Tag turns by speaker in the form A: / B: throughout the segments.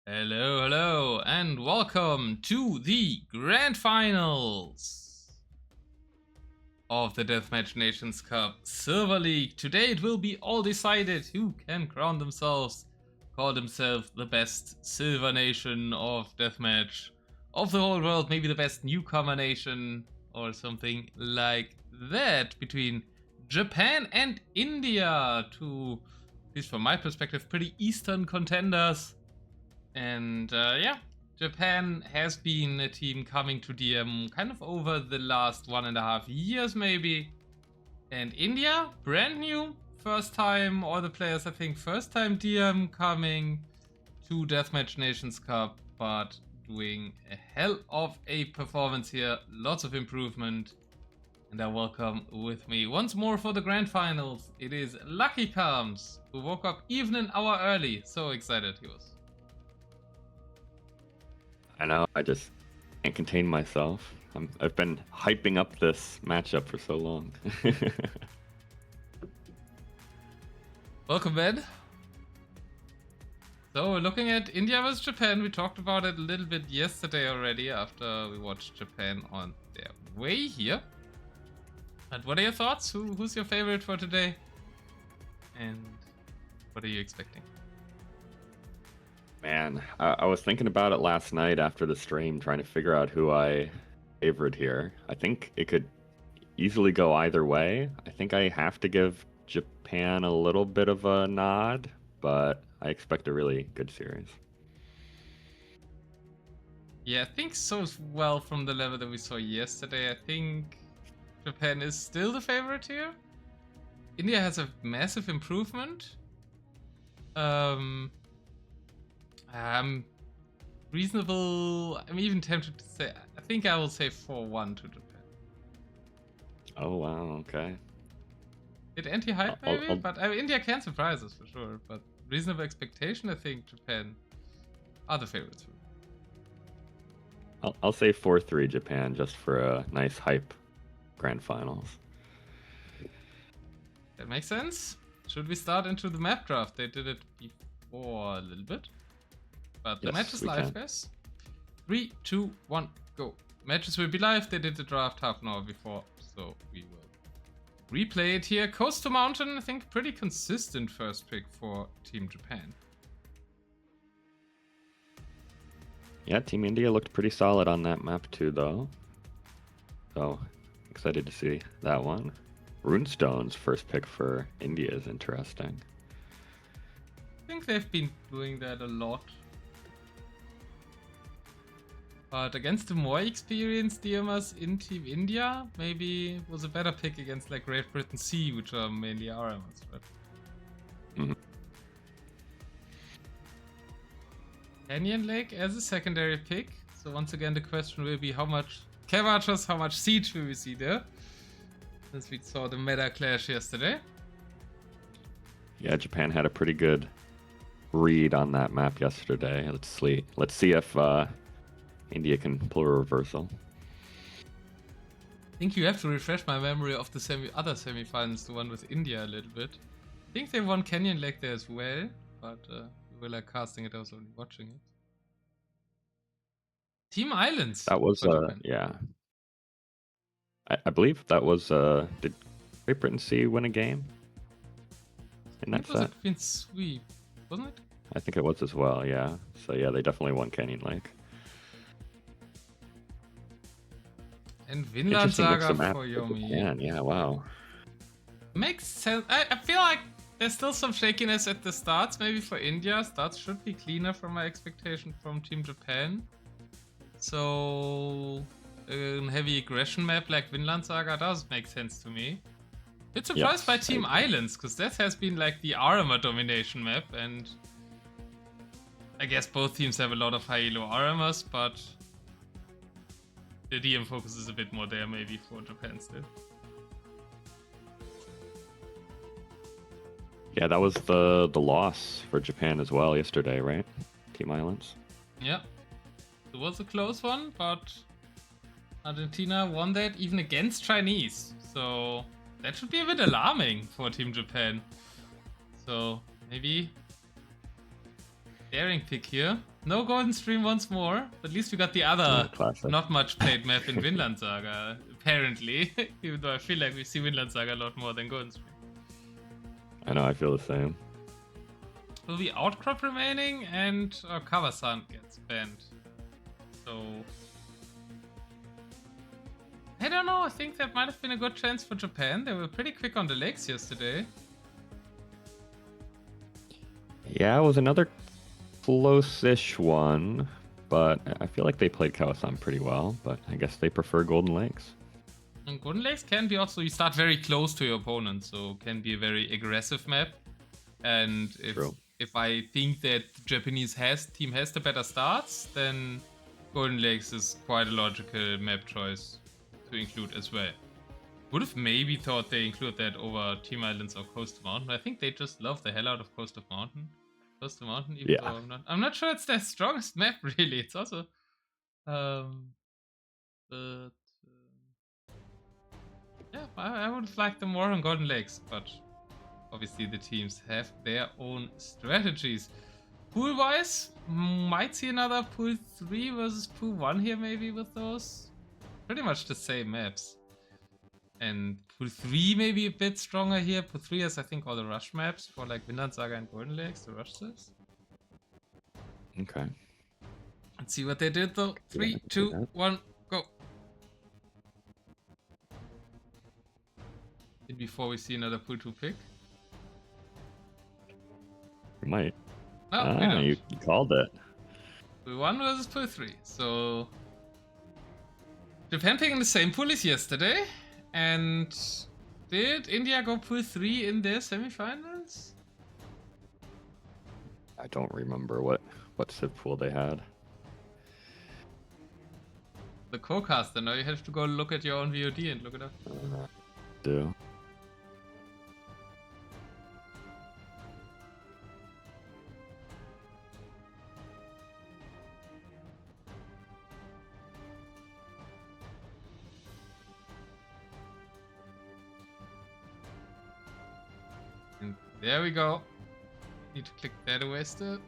A: Hello, hello, and welcome to the Grand Finals of the Deathmatch Nations Cup Silver League. Today it will be all decided who can crown themselves, call themselves the best Silver Nation of Deathmatch of the whole world, maybe the best newcomer nation or something like that, between Japan and India, two, at least from my perspective, pretty Eastern contenders. And yeah, Japan has been a team coming to DM kind of over the last 1.5 years, maybe. And India, brand new, first time, all the players, I think, first time DM coming to Deathmatch Nations Cup, but doing a hell of a performance here, lots of improvement. And I welcome with me once more for the Grand Finals. It is Lucky Comes, who woke up even an hour early. So excited he was.
B: I know, I just can't contain myself. I've been hyping up this matchup for so long.
A: Welcome, Ben. So, looking at India vs Japan, we talked about it a little bit yesterday already after we watched Japan on their way here. And what are your thoughts? Who's your favorite for today? And what are you expecting?
B: Man, I was thinking about it last night after the stream, trying to figure out who I favored here. I think it could easily go either way. I think I have to give Japan a little bit of a nod, but I expect a really good series.
A: Yeah, I think so as well from the level that we saw yesterday. I think Japan is still the favorite here. India has a massive improvement. Reasonable. I'm even tempted to say. I think I will say 4-1 to Japan.
B: Oh wow, okay.
A: Bit anti-hype maybe, but India can surprise us for sure. But reasonable expectation, I think Japan are the favorites.
B: I'll say 4-3 Japan just for a nice hype grand finals.
A: That makes sense. Should we start into the map draft? They did it before a little bit. But the match is live, guys. 3, 2, 1, go. Matches will be live. They did the draft half an hour before, so we will replay it here. Coast to Mountain, I think pretty consistent first pick for Team Japan.
B: Yeah, Team India looked pretty solid on that map too, though. So, excited to see that one. Runestone's first pick for India is interesting.
A: I think they've been doing that a lot. But against the more experienced DMers in Team India, maybe was a better pick against like Great Britain C, which are mainly RMs, right?
B: Mm-hmm.
A: Canyon Lake as a secondary pick. So once again, the question will be how much Cavachers, how much Siege will we see there? Since we saw the meta clash yesterday.
B: Yeah, Japan had a pretty good read on that map yesterday. Let's see if India can pull a reversal.
A: I think you have to refresh my memory of the other semifinals, the one with India a little bit. I think they won Canyon Lake there as well, but we were like casting it, I was only watching it. Team Islands.
B: That was yeah. I believe that was did Great Britain C win a game in that set?
A: Was a clean sweep, wasn't it?
B: I think it was as well, yeah. So yeah, they definitely won Canyon Lake.
A: And Vinland Saga for Yomi.
B: Yeah, wow.
A: Makes sense. I feel like there's still some shakiness at the starts, maybe for India. Starts should be cleaner from my expectation from Team Japan. So a heavy aggression map like Vinland Saga does make sense to me. Bit surprised by Team Islands, because that has been like the Armor domination map, and I guess both teams have a lot of high elo Armors, but the DM focus is a bit more there maybe for Japan still.
B: Yeah, that was the loss for Japan as well yesterday, right? Team Islands.
A: Yeah. It was a close one, but Argentina won that even against Chinese. So that should be a bit alarming for Team Japan. So maybe daring pick here. No golden stream once more. At least we got the other
B: classic.
A: not much played map in Vinland Saga, apparently. Even though I feel like we see Vinland Saga a lot more than golden stream.
B: I know, I feel the same.
A: Will be outcrop remaining and Kawasan gets banned. So I don't know, I think that might have been a good chance for Japan. They were pretty quick on the lakes yesterday.
B: Yeah, it was another close-ish one, but I feel like they played Kawasan pretty well, but I guess they prefer Golden Lakes.
A: And Golden Lakes can be also, you start very close to your opponent, so can be a very aggressive map. And if I think that the Japanese team has the better starts, then Golden Lakes is quite a logical map choice to include as well. Would have maybe thought they include that over Team Islands or Coast of Mountain. I think they just love the hell out of Coast of Mountain. Coast of Mountain, even though I'm not sure it's their strongest map really. It's also but yeah, I would have liked them more on Golden Lakes, but obviously the teams have their own strategies. Pool wise, might see another pool 3 versus pool 1 here maybe with those. Pretty much the same maps. And pool 3 maybe a bit stronger here. Pool 3 has I think all the rush maps for like Vinland Saga and Golden Lakes, the rush slips.
B: Okay.
A: Let's see what they did though. 3, 2, 1, go. Before we see another pool 2 pick.
B: You might.
A: Oh,
B: you called it.
A: Pool 1 versus pool 3. So Japan picking the same pool as yesterday. And did India go pool 3 in their semifinals?
B: I don't remember what Civ pool they had.
A: The co-caster, now you have to go look at your own VOD and look it up.
B: Do.
A: And there we go. Need to click that away still.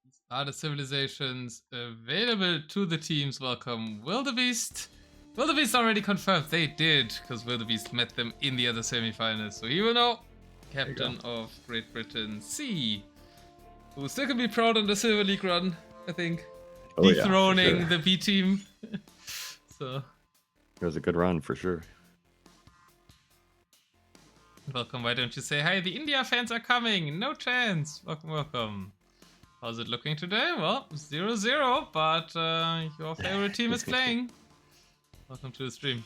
A: These are the civilizations available to the teams. Welcome, Wildebeest. Wildebeest already confirmed they did, because Wildebeest met them in the other semifinals. So he will know. Captain of Great Britain C, who still can be proud on the Silver League run, I think. Dethroning the B team. So
B: it was a good run for sure.
A: Welcome, why don't you say hi? The India fans are coming! No chance! Welcome, welcome. How's it looking today? Well, 0-0, but your favorite team is playing. Welcome to the stream.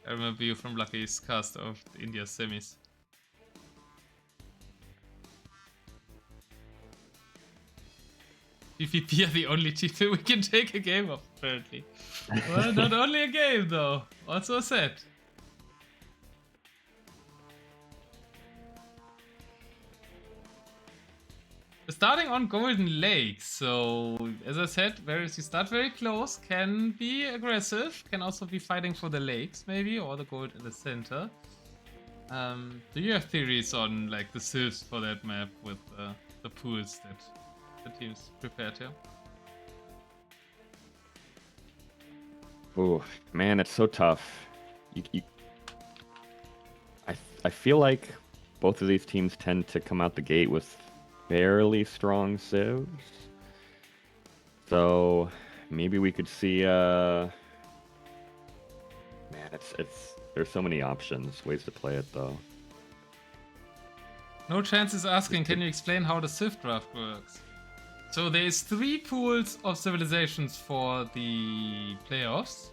A: I remember you from Lucky's cast of the India semis. PvP are the only team that we can take a game of, apparently. Well, not only a game, though. Also a set. Starting on Golden Lake, so as I said, whereas you start very close, can be aggressive, can also be fighting for the lakes maybe, or the gold in the center. Do you have theories on like the sieves for that map with the pools that the teams prepared here?
B: Oh man, it's so tough. I feel like both of these teams tend to come out the gate with fairly strong civs. So maybe we could see man, there's so many options, ways to play it though.
A: No Chance is asking, can you explain how the civ draft works? So there's 3 pools of civilizations for the playoffs,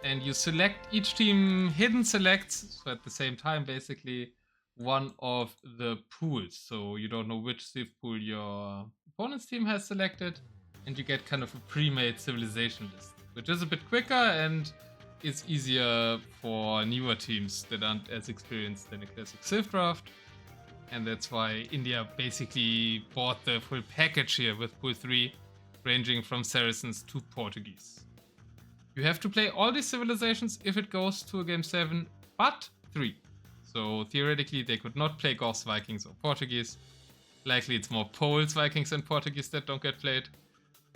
A: and you select, each team hidden selects, so at the same time basically, one of the pools. So you don't know which civ pool your opponent's team has selected, and you get kind of a pre-made civilization list, which is a bit quicker and is easier for newer teams that aren't as experienced in a classic civ draft. And that's why India basically bought the full package here with pool 3, ranging from Saracens to Portuguese. You have to play all these civilizations if it goes to a game 7, but 3. So theoretically, they could not play Goths, Vikings, or Portuguese. Likely it's more Poles, Vikings, and Portuguese that don't get played.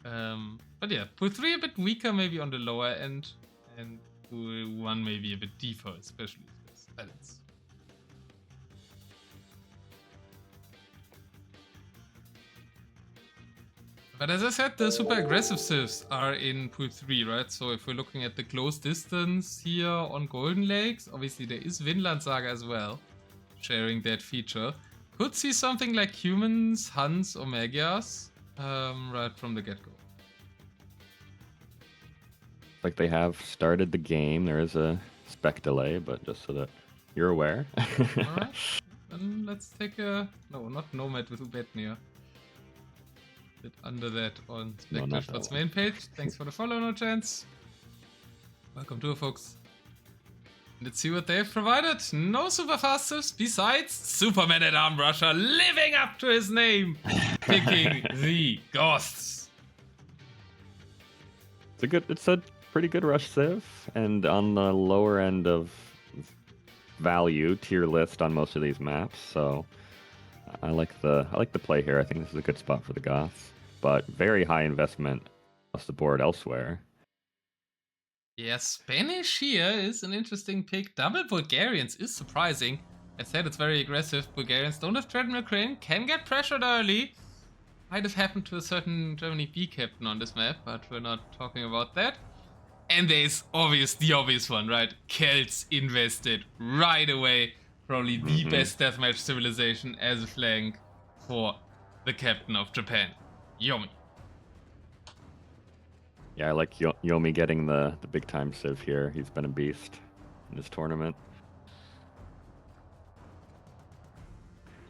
A: But yeah, pool 3 a bit weaker, maybe on the lower end, and pool 1 maybe a bit deeper, especially if there's balance. But as I said, the super aggressive civs are in pool 3, right? So if we're looking at the close distance here on Golden Lakes, obviously there is Vinland Saga as well, sharing that feature. Could see something like humans, Huns, or Magyars right from the get-go.
B: Like they have started the game. There is a spec delay, but just so that you're aware.
A: Alright, then let's take a... No, not Nomad with Ubetnir. Bit under that on Spectre's main page. Thanks for the follow, no chance. Welcome to it, folks. Let's see what they've provided. No super fast civs besides Superman at Arm Rusher living up to his name, picking the Ghosts.
B: It's a pretty good rush civ, and on the lower end of value tier list on most of these maps. So I like the play here. I think this is a good spot for the Goths, but very high investment across the board elsewhere.
A: Yeah, Spanish here is an interesting pick. Double Bulgarians is surprising. I said it's very aggressive. Bulgarians don't have Treadmill Crane, can get pressured early. Might have happened to a certain Germany B captain on this map, but we're not talking about that. And there's the obvious one, right? Celts invested right away. Probably the best deathmatch civilization as a flank for the captain of Japan, Yomi.
B: Yeah, I like Yomi getting the big time civ here. He's been a beast in this tournament.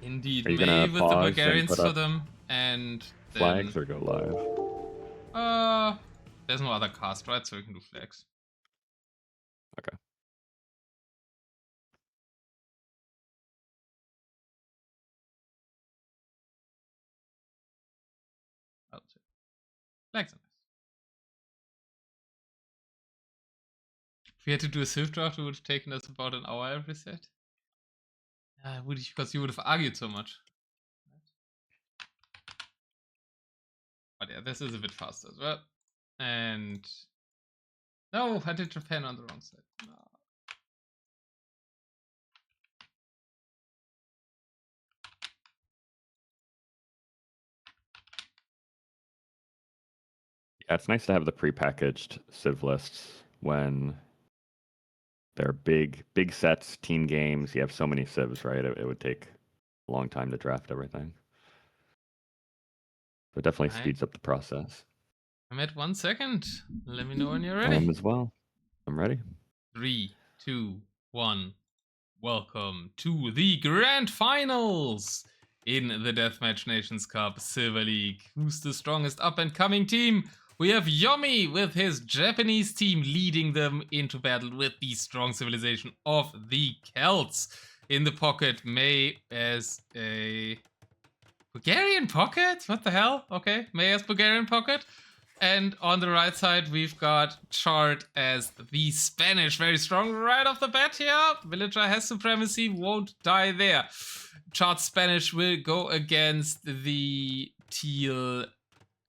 A: Indeed, May with the Bulgarians for them, and
B: flags or go
A: live? There's no other cast, right? So we can do flags.
B: Okay.
A: Flags. If we had to do a civ draft, it would have taken us about an hour every set. Because you would have argued so much. But yeah, this is a bit faster as well. And no, I did Japan on the wrong side. No.
B: Yeah, it's nice to have the prepackaged civ lists when they're big sets, team games. You have so many civs, right? It would take a long time to draft everything. So it definitely speeds up the process.
A: I'm at 1 second. Let me know when you're ready.
B: I am as well. I'm ready.
A: 3, 2, 1. Welcome to the Grand Finals in the Deathmatch Nations Cup Silver League. Who's the strongest up-and-coming team? We have Yomi with his Japanese team leading them into battle with the strong civilization of the Celts. In the pocket, May as a Bulgarian pocket? What the hell? Okay, May as Bulgarian pocket. And on the right side, we've got Chart as the Spanish. Very strong right off the bat here. Villager has supremacy, won't die there. Chart's Spanish will go against the Teal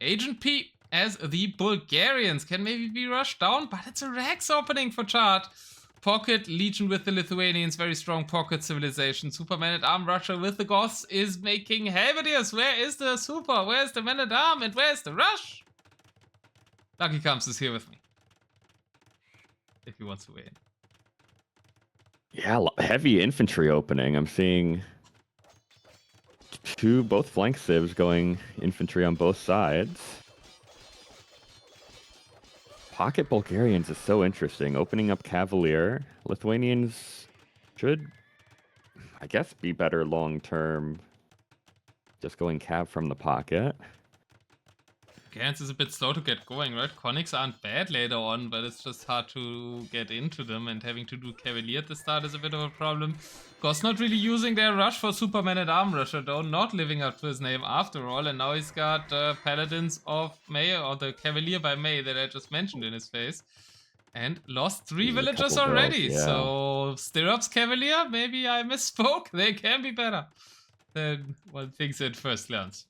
A: Agent P as the Bulgarians. Can maybe be rushed down, but it's a Rex opening for Chart. Pocket Legion with the Lithuanians, very strong pocket civilization. Superman at Arm Rusher with the Goths is making Halberdiers. Where is the Super? Where's the Man at Arm? And where's the Rush? Lucky Comes is here with me. If he wants to win.
B: Yeah, heavy infantry opening. I'm seeing both flank civs going infantry on both sides. Pocket Bulgarians is so interesting. Opening up Cavalier. Lithuanians should, I guess, be better long-term. Just going Cav from the pocket.
A: Gans is a bit slow to get going, right? Conics aren't bad later on, but it's just hard to get into them, and having to do Cavalier at the start is a bit of a problem. Goths not really using their rush for Superman at Arm Rusher, though, not living up to his name after all, and now he's got Paladins of May, or the Cavalier by May that I just mentioned in his face. And lost 3
B: Lose a
A: villagers
B: couple
A: already.
B: girls, yeah.
A: So Stirrups Cavalier, maybe I misspoke. They can be better than one thinks at first glance.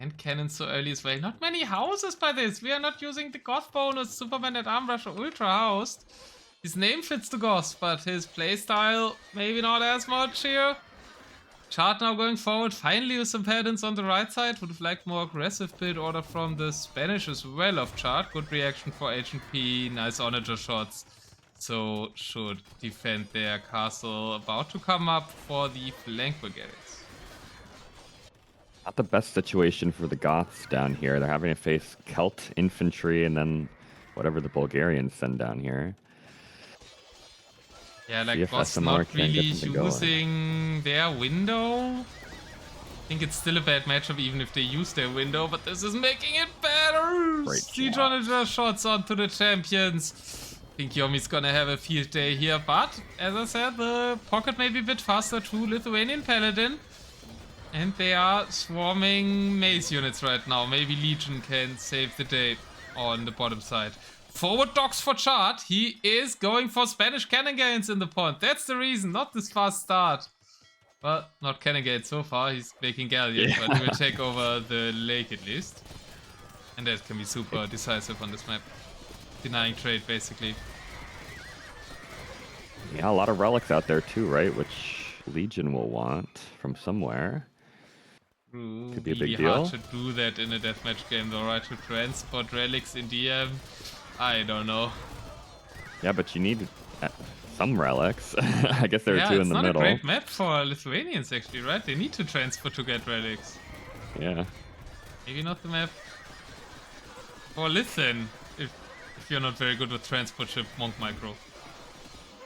A: And cannon so early as well. Not many houses by this. We are not using the Goth bonus, Superman at Armrush or Ultra Housed. His name fits the Goth, but his playstyle maybe not as much here. Chart now going forward, finally with some patterns on the right side. Would have liked more aggressive build order from the Spanish as well of Chart. Good reaction for H&P, nice Onager shots. So should defend their castle. About to come up for the flank Bulgarians.
B: Not the best situation for the Goths down here. They're having to face Celt infantry and then whatever the Bulgarians send down here.
A: Yeah, like Goths not really using their window. I think it's still a bad matchup even if they use their window, but this is making it better. Siege Onager shots onto the champions. I think Yomi's gonna have a field day here, but as I said, the pocket may be a bit faster too. Lithuanian Paladin. And they are swarming mace units right now. Maybe Legion can save the day on the bottom side. Forward docks for Chart. He is going for Spanish cannon gains in the pond. That's the reason, not this fast start. Well, not cannon gains so far. He's making galleon, but he will take over the lake at least. And that can be super decisive on this map. Denying trade, basically.
B: Yeah, a lot of relics out there too, right? Which Legion will want from somewhere.
A: Ooh,
B: could be a big
A: really
B: deal.
A: Hard to do that in a deathmatch game though, right? To transport relics in DM. I don't know.
B: Yeah, but you need some relics. I guess there are two in the middle.
A: It's not a great map for Lithuanians actually, right? They need to transport to get relics.
B: Yeah.
A: Maybe not the map for Lithen, if you're not very good with transport ship Monk Micro.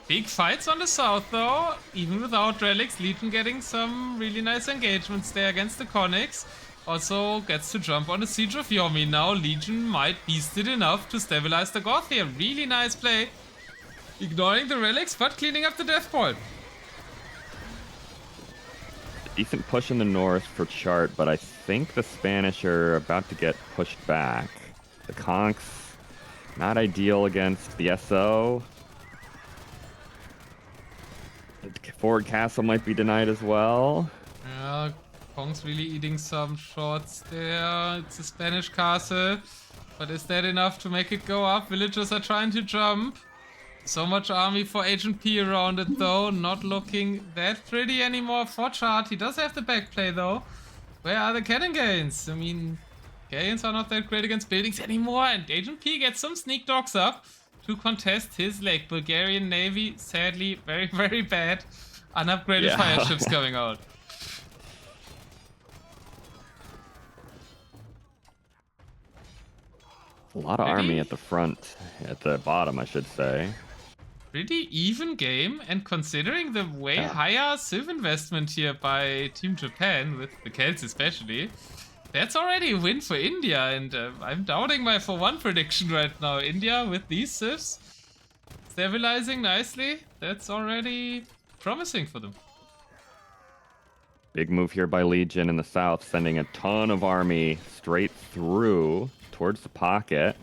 A: Big fights on the south though, even without relics. Legion getting some really nice engagements there against the Conics. Also gets to jump on the Siege of Yomi. Now Legion might beast it enough to stabilize the Goth here. Really nice play. Ignoring the relics, but cleaning up the death ball.
B: Decent push in the north for Chart, but I think the Spanish are about to get pushed back. The Conks, not ideal against the SO. The forward castle might be denied as well.
A: Yeah, Kong's really eating some shots there. It's a Spanish castle. But is that enough to make it go up? Villagers are trying to jump. So much army for H&P around it though. Not looking that pretty anymore for Chart. He does have the backplay though. Where are the cannon gains? I mean, gains are not that great against buildings anymore. And H&P gets some sneak dogs up to contest his lake. Bulgarian Navy, sadly, very, very bad. Unupgraded fire ships coming out.
B: A lot of army at the front, at the bottom, I should say.
A: Pretty even game, and considering the way higher civ investment here by Team Japan, with the Celts especially, that's already a win for India, and I'm doubting my for one prediction right now. India with these civs stabilizing nicely, that's already promising for them.
B: Big move here by Legion in the south, sending a ton of army straight through towards the pocket.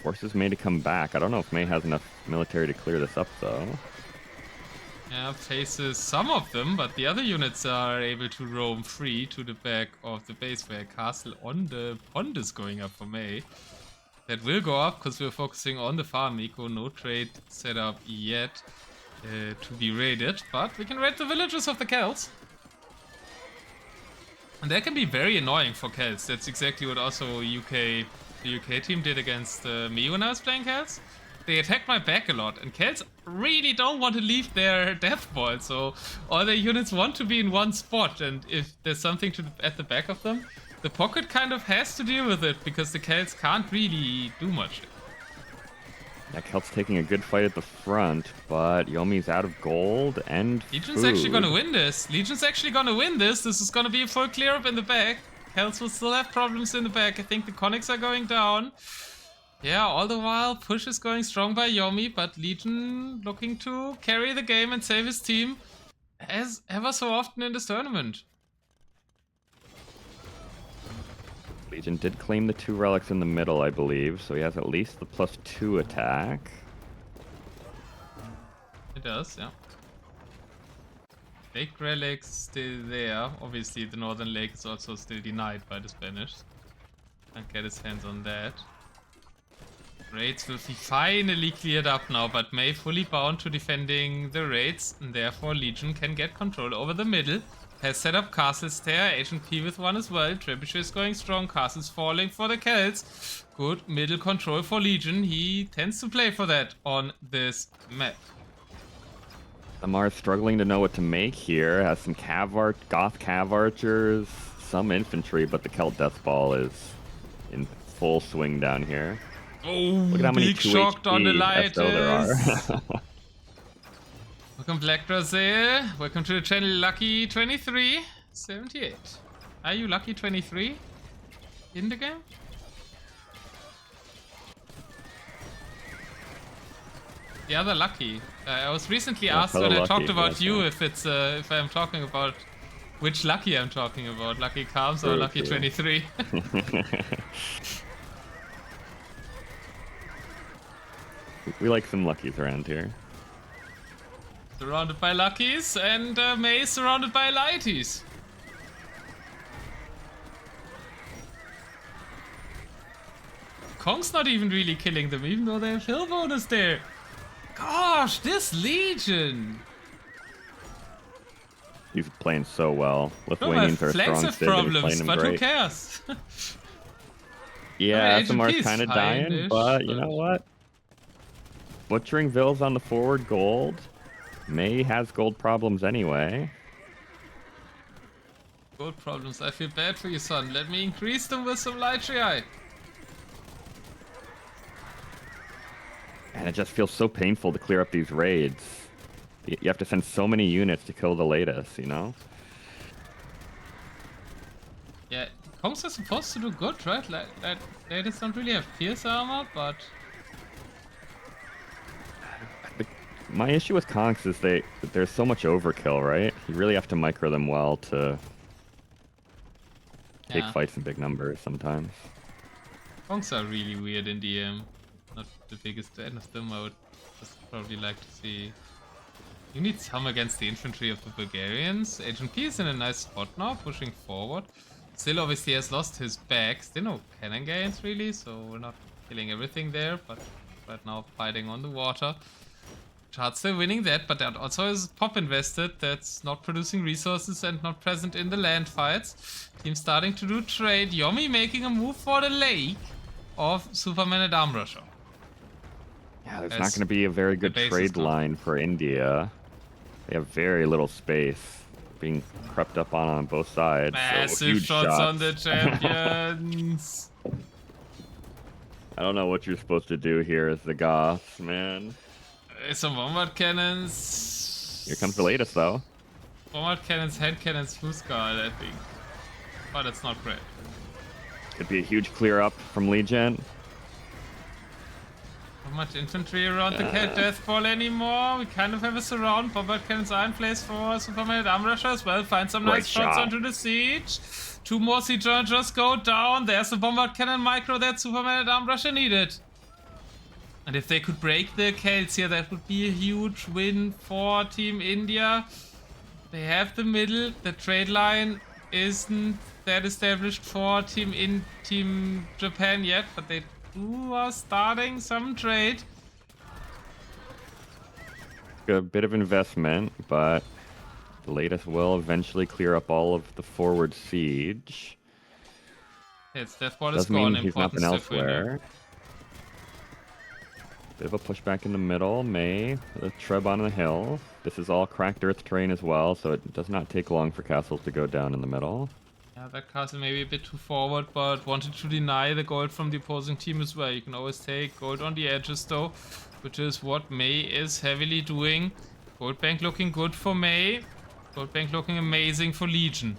B: Forces May to come back. I don't know if May has enough military to clear this up, though.
A: Yeah, faces some of them, but the other units are able to roam free to the back of the base where castle on the pond is going up for May. That will go up because we're focusing on the farm eco. No trade set up yet to be raided, but we can raid the villages of the Celts. And that can be very annoying for Celts. That's exactly what also the UK team did against me when I was playing Celts. They attacked my back a lot, and Celts really don't want to leave their death ball, so all their units want to be in one spot, and if there's something at the back of them, the pocket kind of has to deal with it, because the Celts can't really do much.
B: Yeah, Celt's taking a good fight at the front, but Yomi's out of gold and
A: Legion's actually gonna win this. Legion's actually gonna win this. This is gonna be a full clear up in the back. Celts will still have problems in the back. I think the Conics are going down. Yeah, all the while, push is going strong by Yomi, but Legion looking to carry the game and save his team, as ever so often in this tournament.
B: Legion did claim the 2 relics in the middle, I believe, so he has at least the +2 attack.
A: It does, yeah. Big relics still there. Obviously, the northern lake is also still denied by the Spanish. Can't get his hands on that. Raids will be finally cleared up now, but May fully bound to defending the raids, and therefore Legion can get control over the middle. Has set up castles there, Agent P with one as well. Trebuchet is going strong, castles falling for the Celts. Good middle control for Legion. He tends to play for that on this map.
B: Amar's struggling to know what to make here. Has some Goth Cav Archers, some infantry, but the Celt Death Ball is in full swing down here.
A: Oh,
B: look at how many
A: big shocked on the light.
B: there are.
A: Welcome Black Brazil. Welcome to the channel Lucky2378. Are you Lucky23 in the game? The other Lucky. I was recently asked when I talked about you if I'm talking about which Lucky I'm talking about, Lucky Carbs or Lucky23.
B: We like some Luckies around here.
A: Surrounded by Luckies and May surrounded by Lighties. Kong's not even really killing them, even though they have hill bonus there. Gosh, this Legion!
B: He's playing so well. Lithuanians are strong still,
A: problems, but
B: great.
A: Who cares?
B: Yeah, SMR's kind of dying, but you know what? Butchering Vills on the forward gold. May has gold problems anyway.
A: Gold problems, I feel bad for you, son. Let me increase them with some Lightrei.
B: And it just feels so painful to clear up these raids. You have to send so many units to kill the latest, you know?
A: Yeah, Kongs are supposed to do good, right? Latest don't really have pierce armor, but...
B: My issue with Kongs is there's so much overkill, right? You really have to micro them well to take fights in big numbers sometimes.
A: Kongs are really weird in DM. Not the biggest fan of them. I would just probably like to see... You need some against the infantry of the Bulgarians. Agent P is in a nice spot now, pushing forward. Still obviously has lost his back. Still no cannon gains really, so we're not killing everything there, but right now fighting on the water. Chart still winning that, but that also is Pop invested that's not producing resources and not present in the land fights. Team starting to do trade. Yomi making a move for the lake of Superman and Arm Rusher.
B: Yeah, there's not going to be a very good trade line for India. They have very little space, being crept up on both sides.
A: Massive shots on the champions.
B: I don't know what you're supposed to do here as the Goths, man.
A: Some bombard cannons.
B: Here comes the latest, though.
A: Bombard cannons, hand cannons, Fuskal, I think. But it's not great.
B: Could be a huge clear up from Legion.
A: Not much infantry around the Death Ball anymore. We kind of have a surround. Bombard cannons are in place for Superman and Arm Rusher as well. Find some nice shots onto the siege. 2 more siege just go down. There's the bombard cannon micro that Superman and Arm Rusher needed. And if they could break the Celts here, that would be a huge win for Team India. They have the middle. The trade line isn't that established for Team Japan yet, but they are starting some trade.
B: A bit of investment, but the latest will eventually clear up all of the forward siege.
A: Yes, Death Ball is gone.
B: He's not been elsewhere. Bit of a pushback in the middle. May, the Treb on the hill. This is all cracked earth terrain as well, so it does not take long for castles to go down in the middle.
A: Yeah, that castle may be a bit too forward, but wanted to deny the gold from the opposing team as well. You can always take gold on the edges though, which is what May is heavily doing. Gold bank looking good for May. Gold bank looking amazing for Legion.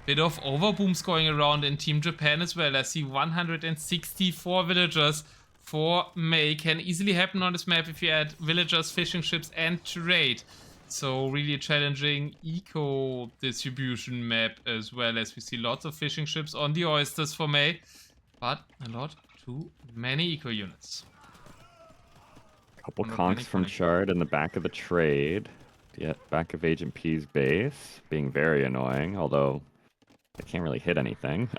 A: Bit of overbooms going around in Team Japan as well. I see 164 villagers for May. Can easily happen on this map if you add villagers, fishing ships and trade. So really challenging eco distribution map as well, as we see lots of fishing ships on the oysters for May, but a lot too many eco units.
B: Couple conks from Chard in the back of the trade. Yet back of Agent P's base, being very annoying, although they can't really hit anything.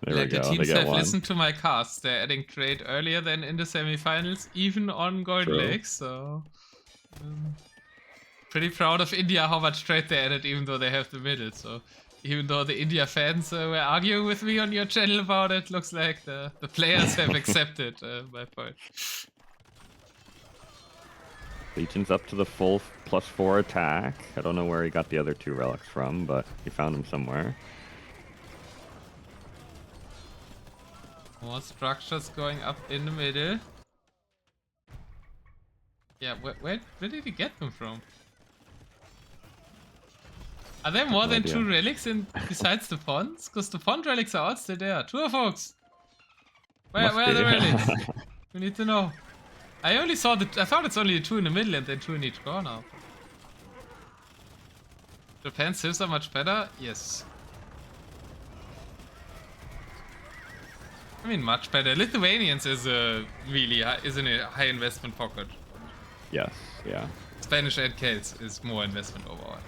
B: There we go.
A: The teams
B: they get
A: have
B: one.
A: listened to my cast. They're adding trade earlier than in the semifinals, even on Golden
B: True.
A: Lakes. So, pretty proud of India how much trade they added, even though they have the middle. So, even though the India fans were arguing with me on your channel about it, looks like the players have accepted my point.
B: Legion's up to the full +4 attack. I don't know where he got the other 2 relics from, but he found them somewhere.
A: More structures going up in the middle. Yeah, where did he get them from? Are there more than 2 relics besides the ponds? Because the pond relics are all still there. True, folks. Where are the relics? We need to know. I thought it's only 2 in the middle and then 2 in each corner. Japan's civs are much better? Yes. I mean, much better. Lithuanians is in a high investment pocket.
B: Yes, yeah.
A: Spanish and Celts is more investment overall.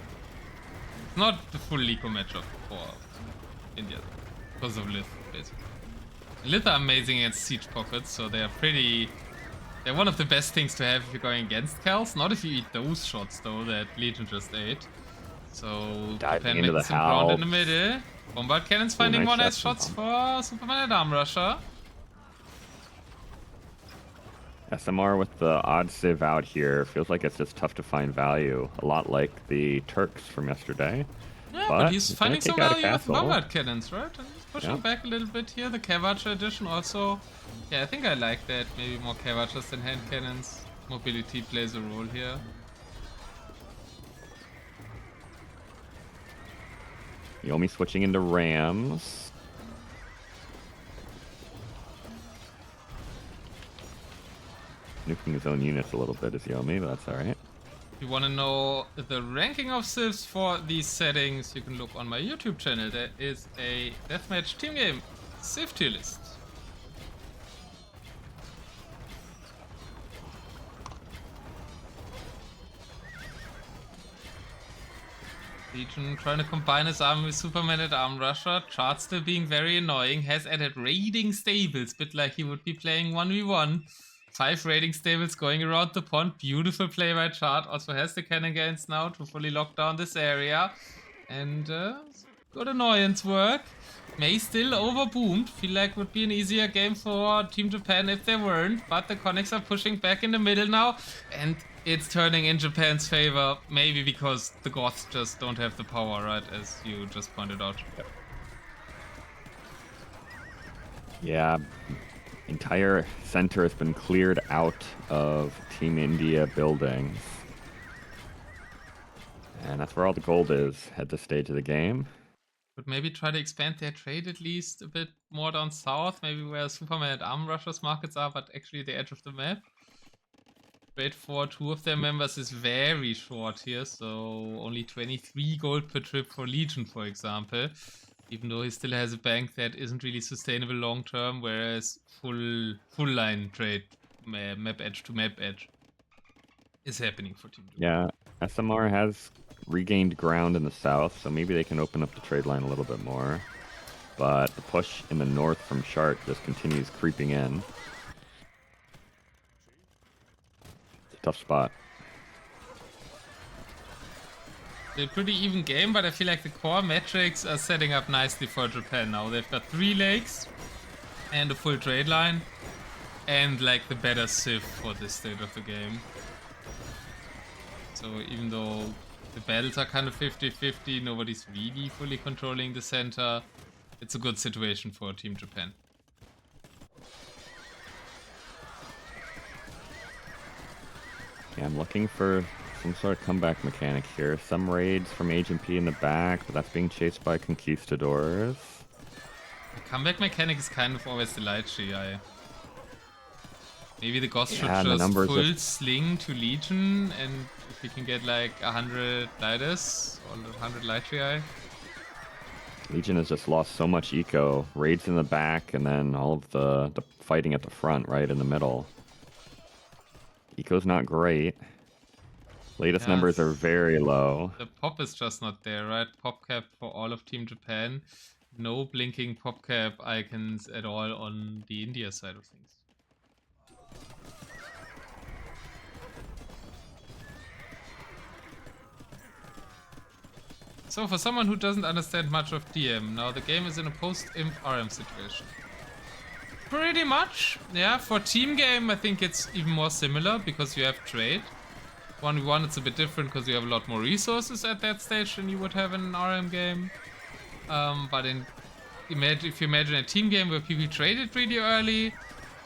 A: It's not the full eco matchup for India, because of Lith, basically. Lith are amazing against siege pockets, so they're one of the best things to have if you're going against Cals. Not if you eat those shots, though, that Legion just ate. So, Japan making some ground in the middle. Bombard cannons finding more nice shots for Superman and Arm Rusher.
B: SMR with the odd civ out here feels like it's just tough to find value. A lot like the Turks from yesterday.
A: Yeah, but he's finding some value with bombard cannons, right? And he's pushing back a little bit here. The Kavacha edition also. Yeah, I think I like that. Maybe more Kavachas than hand cannons. Mobility plays a role here.
B: Yomi switching into Rams. Nuking his own units a little bit is Yomi, but that's alright.
A: If you want to know the ranking of civs for these settings, you can look on my YouTube channel. There is a Deathmatch team game civ tier list. Legion trying to combine his army with Superman and Arm Rusher. Chart still being very annoying. Has added raiding stables, bit like he would be playing 1v1. 5 raiding stables going around the pond. Beautiful play by Chart. Also has the cannon gains now to fully lock down this area. And good annoyance work. May still overboomed. Feel like would be an easier game for Team Japan if they weren't. But the Conics are pushing back in the middle now. And it's turning in Japan's favor. Maybe because the Goths just don't have the power, right? As you just pointed out.
B: Yeah. Entire center has been cleared out of Team India buildings. And that's where all the gold is at this stage of the game.
A: But maybe try to expand their trade at least a bit more down south. Maybe where Superman and Arm Rushers markets are, but actually the edge of the map. Trade for 2 of their members is very short here, so only 23 gold per trip for Legion, for example. Even though he still has a bank that isn't really sustainable long term, whereas full line trade, map edge to map edge, is happening for Team Japan.
B: Yeah, SMR has regained ground in the south, so maybe they can open up the trade line a little bit more. But the push in the north from Shark just continues creeping in. It's a tough spot.
A: A pretty even game, but I feel like the core metrics are setting up nicely for Japan now. They've got 3 lakes and a full trade line and like the better civ for this state of the game. So even though the battles are kind of 50-50, nobody's really fully controlling the center, it's a good situation for Team Japan.
B: Yeah, I'm looking for some sort of comeback mechanic here. Some raids from Agent P in the back, but that's being chased by conquistadors.
A: The comeback mechanic is kind of always the light GI. Maybe the Ghost should
B: and the
A: just
B: numbers
A: full
B: just
A: sling to Legion, and if we can get like 100 Lighters or 100 Lightry.
B: Legion has just lost so much eco. Raids in the back, and then all of the fighting at the front, right in the middle. Eco's not great. Latest
A: Yeah,
B: numbers are very low.
A: the pop is just not there, right? Pop cap for all of Team Japan. No blinking pop cap icons at all on the India side of things. So for someone who doesn't understand much of DM, now the game is in a post-imp RM situation. Pretty much, yeah. For team game, I think it's even more similar because you have trade. 1v1 it's a bit different because you have a lot more resources at that stage than you would have in an RM game. But if you imagine a team game where people traded really early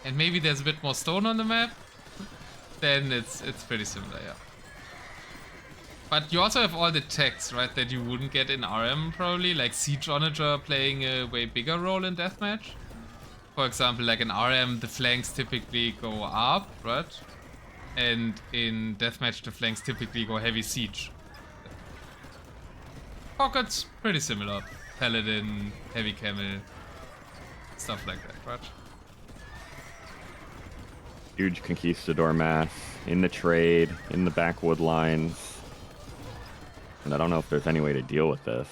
A: and maybe there's a bit more stone on the map, then it's pretty similar, yeah. But you also have all the techs, right, that you wouldn't get in RM probably, like Siege Onager playing a way bigger role in Deathmatch. For example, like in RM, the flanks typically go up, right? And in Deathmatch, the flanks typically go heavy siege. Pockets, pretty similar. Paladin, heavy camel, stuff like that, right?
B: Huge conquistador mass in the trade, in the backwood lines. And I don't know if there's any way to deal with this.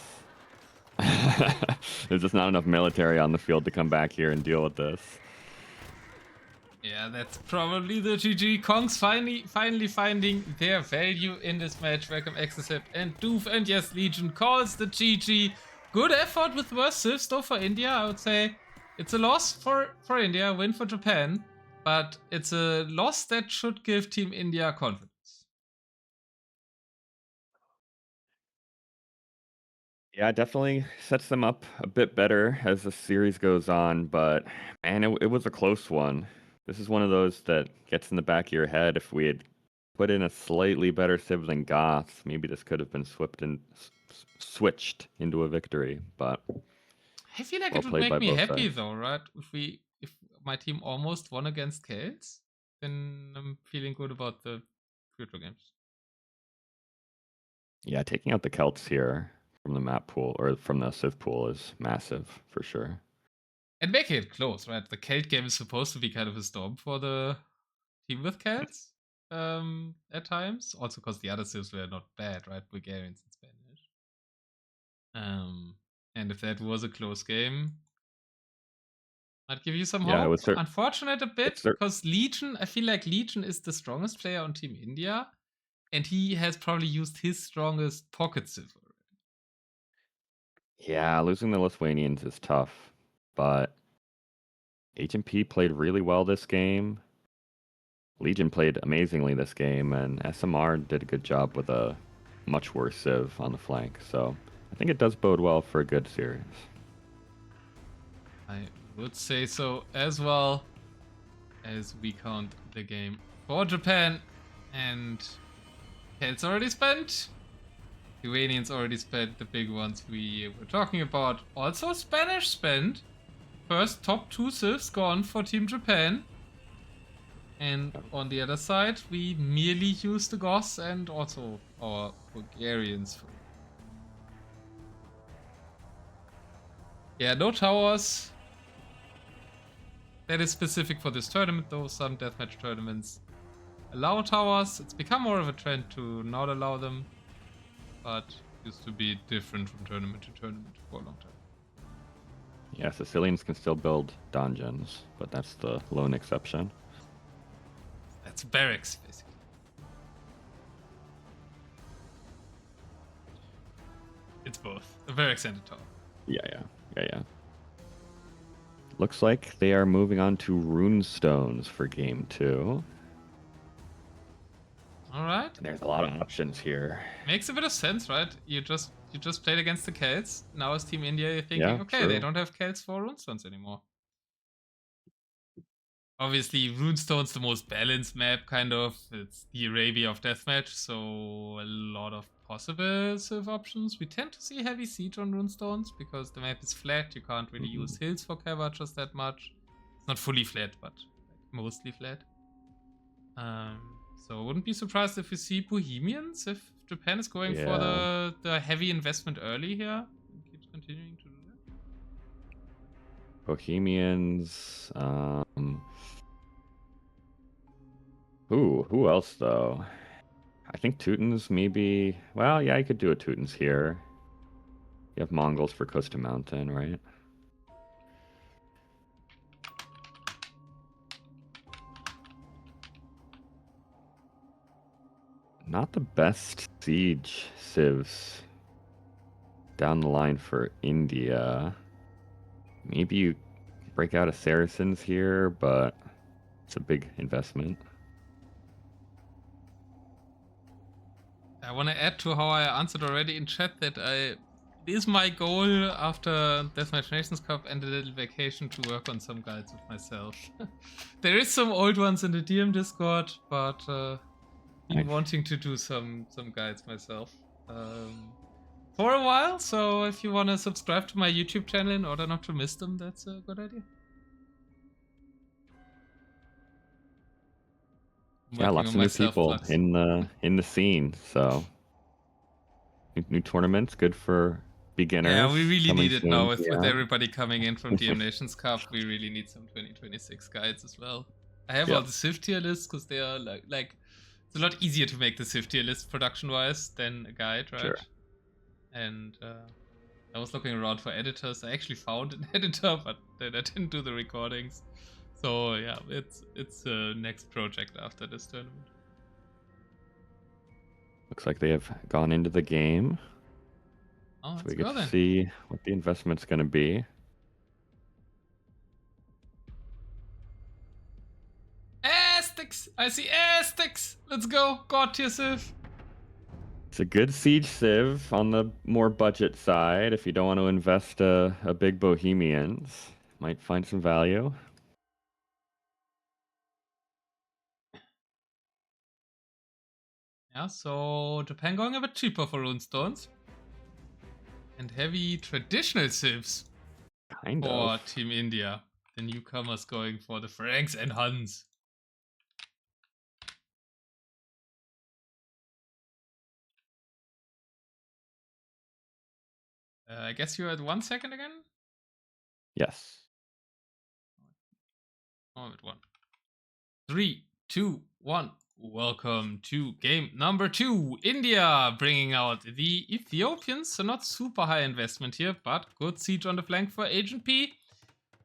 B: There's just not enough military on the field to come back here and deal with this.
A: Yeah, that's probably the GG. Kongs finally finding their value in this match. Welcome Exocep and Doof. And yes, Legion calls the GG. Good effort with worse civs though for India. I would say it's a loss for India, win for Japan. But it's a loss that should give Team India confidence.
B: Yeah, it definitely sets them up a bit better as the series goes on, but man, it was a close one. This is one of those that gets in the back of your head. If we had put in a slightly better civ than Goths, maybe this could have been switched into a victory, but
A: I feel like
B: well
A: it would
B: played
A: make
B: by
A: me
B: both
A: happy
B: sides.
A: though, right? If my team almost won against Celts, then I'm feeling good about the future games.
B: Yeah, taking out the Celts here from the map pool or from the civ pool is massive for sure.
A: And making it close, right? The Celt game is supposed to be kind of a storm for the team with Celts at times. Also because the other civs were not bad, right? Bulgarians and Spanish. And if that was a close game, I'd give you some
B: Yeah, it
A: hope.
B: was
A: Unfortunate a bit because Legion, I feel like Legion is the strongest player on Team India. And he has probably used his strongest pocket civ already.
B: Yeah, losing the Lithuanians is tough, but HMP played really well this game. Legion played amazingly this game, and SMR did a good job with a much worse civ on the flank. So I think it does bode well for a good series.
A: I would say so as well, as we count the game for Japan. And Celts already spent. Iranians already spent the big ones we were talking about. Also Spanish spent. First top 2 civs gone for Team Japan. And on the other side, we merely use the Goths and also our Bulgarians. Yeah, no towers. That is specific for this tournament though. Some deathmatch tournaments allow towers. It's become more of a trend to not allow them. But used to be different from tournament to tournament for a long time.
B: Yeah, Sicilians can still build dungeons, but that's the lone exception.
A: That's barracks, basically. It's both. A barracks and a tower.
B: Yeah. Looks like they are moving on to runestones for game 2.
A: Alright.
B: There's a lot of options here.
A: Makes a bit of sense, right? You just played against the Celts. Now as Team India, you're thinking,
B: Yeah,
A: okay,
B: true.
A: they don't have Celts for runestones anymore. Obviously, Runestone's the most balanced map, kind of. It's the Arabia of Deathmatch, so a lot of possible civ options. We tend to see heavy siege on Runestones because the map is flat. You can't really use hills for cover just that much. It's not fully flat, but like mostly flat. So I wouldn't be surprised if we see Bohemians, if Japan is going for
B: Yeah.
A: the heavy investment early here. And keeps continuing to do that.
B: Bohemians. Who else though? I think Teutons maybe. Well, yeah, I could do a Teutons here. You have Mongols for Costa Mountain, right? Not the best siege civs down the line for India. Maybe you break out a Saracens here, but it's a big investment.
A: I want to add to how I answered already in chat that it is my goal after Deathmatch Nations Cup and a little vacation to work on some guides with myself. There is some old ones in the DM Discord, but been
B: Nice.
A: wanting to do some guides myself for a while. So if you want to subscribe to my YouTube channel in order not to miss them, that's a good idea.
B: Yeah, lots of new people in the scene. So new tournaments, good for beginners.
A: Yeah, we really
B: coming
A: need it
B: soon.
A: now with
B: Yeah.
A: everybody coming in from DM Nations Cup. We really need some 2026 guides as well. I have
B: Yep.
A: all the Civ tier lists because they are like it's a lot easier to make the Civ tier list production wise than a guide, right?
B: Sure.
A: And I was looking around for editors. I actually found an editor, but then I didn't do the recordings. So yeah, it's the next project after this tournament.
B: Looks like they have gone into the game.
A: Oh,
B: So we
A: let's
B: get
A: go
B: to
A: then.
B: see what the investment's going to be.
A: Aztecs! I see Aztecs! Let's go! God tier Civ!
B: It's a good siege civ on the more budget side. If you don't want to invest a big Bohemians, might find some value.
A: Yeah, so Japan going a bit cheaper for runestones. And heavy traditional civs
B: Kind
A: for
B: of.
A: Team India. The newcomers going for the Franks and Huns. I guess you're at 1 second again?
B: Yes.
A: Oh, I'm at 1. 3, 2, 1. Welcome to game number 2. India bringing out the Ethiopians. So not super high investment here, but good siege on the flank for Agent P.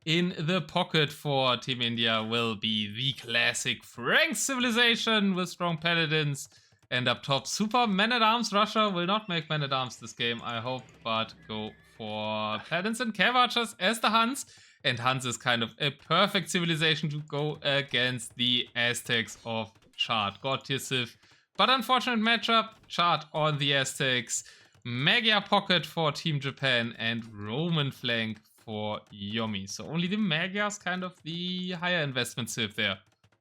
A: In the pocket for Team India will be the classic Frank civilization with strong paladins. And up top, super Man-at-Arms. Russia will not make Man-at-Arms this game, I hope, but go for paladins and cav archers as the Huns. And Huns is kind of a perfect civilization to go against the Aztecs of Chart. God tier Civ. But unfortunate matchup. Chart on the Aztecs. Magyar pocket for Team Japan and Roman flank for Yomi. So only the Magyars kind of the higher investment civ there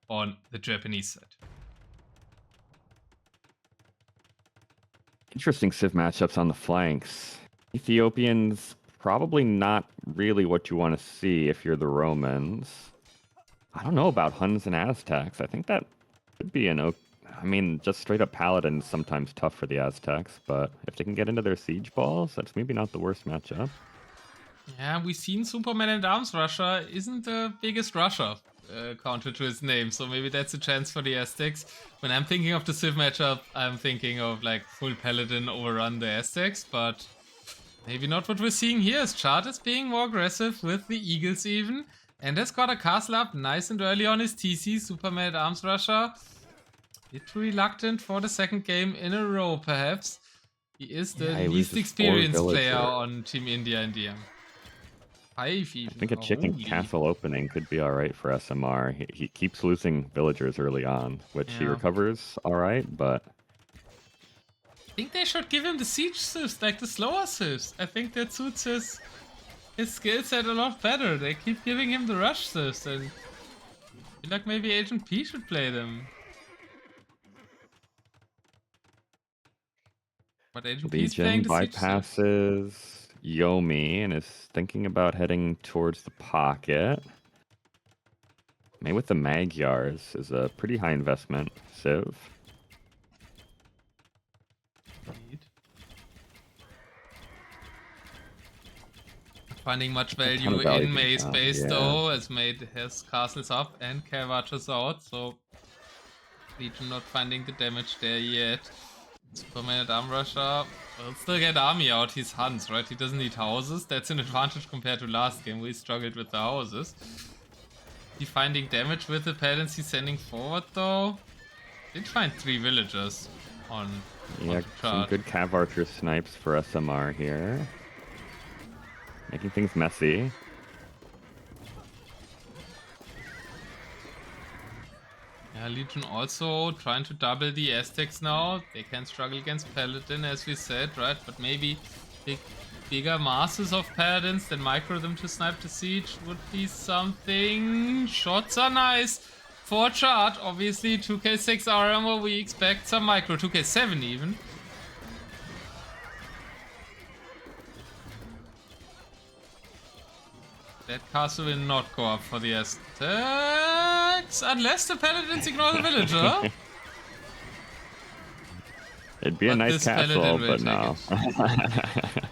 A: on the Japanese side.
B: Interesting civ matchups on the flanks. Ethiopians, probably not really what you want to see if you're the Romans. I don't know about Huns and Aztecs. I think that could be I mean, just straight up paladins sometimes tough for the Aztecs, but if they can get into their siege balls, that's maybe not the worst matchup.
A: Yeah, we've seen Superman and Arms Russia isn't the biggest Russia, counter to his name, so maybe that's a chance for the Aztecs. When I'm thinking of the Civ matchup, I'm thinking of like full Paladin overrun the Aztecs, but maybe not what we're seeing here, as Chart is being more aggressive with the Eagles even, and has got a castle up nice and early on his TC, Superman at Arms Russia. Bit too reluctant for the second game in a row, perhaps. He is the least experienced player on Team India in DM. 5 even.
B: I think a chicken castle opening could be alright for SMR. He keeps losing villagers early on, which he recovers alright, but...
A: I think they should give him the siege civs, like the slower civs. I think that suits his skill set a lot better. They keep giving him the rush civs, and I feel like maybe Agent P should play them. But Agent P is playing the siege
B: bypasses Yomi and is thinking about heading towards the pocket. Maybe with the Magyars is a pretty high investment. Civ.
A: Indeed. Finding much
B: A ton
A: value
B: of value
A: in
B: being
A: May
B: found,
A: space
B: yeah.
A: though, as May has castles up and Caravaggio's out, so Legion not finding the damage there yet. Superman at Arm Rusher will still get army out. He's Hans, right? He doesn't need houses. That's an advantage compared to last game where he struggled with the houses. He finding damage with the paladins he's sending forward though. Did find 3 villagers on
B: Yeah,
A: the
B: some
A: chart.
B: good Cav Archer snipes for SMR here. Making things messy.
A: Yeah, Legion also trying to double the Aztecs now. They can struggle against Paladin, as we said, right? But maybe bigger masses of Paladins than micro them to snipe the siege would be something. Shots are nice. For chart, obviously 2k6 armor, we expect some micro, 2k7 even. That castle will not go up for the Aztecs, unless the Paladins ignore the villager.
B: It'd be a
A: But
B: nice
A: this
B: castle,
A: Paladin will
B: but
A: take
B: no.
A: it.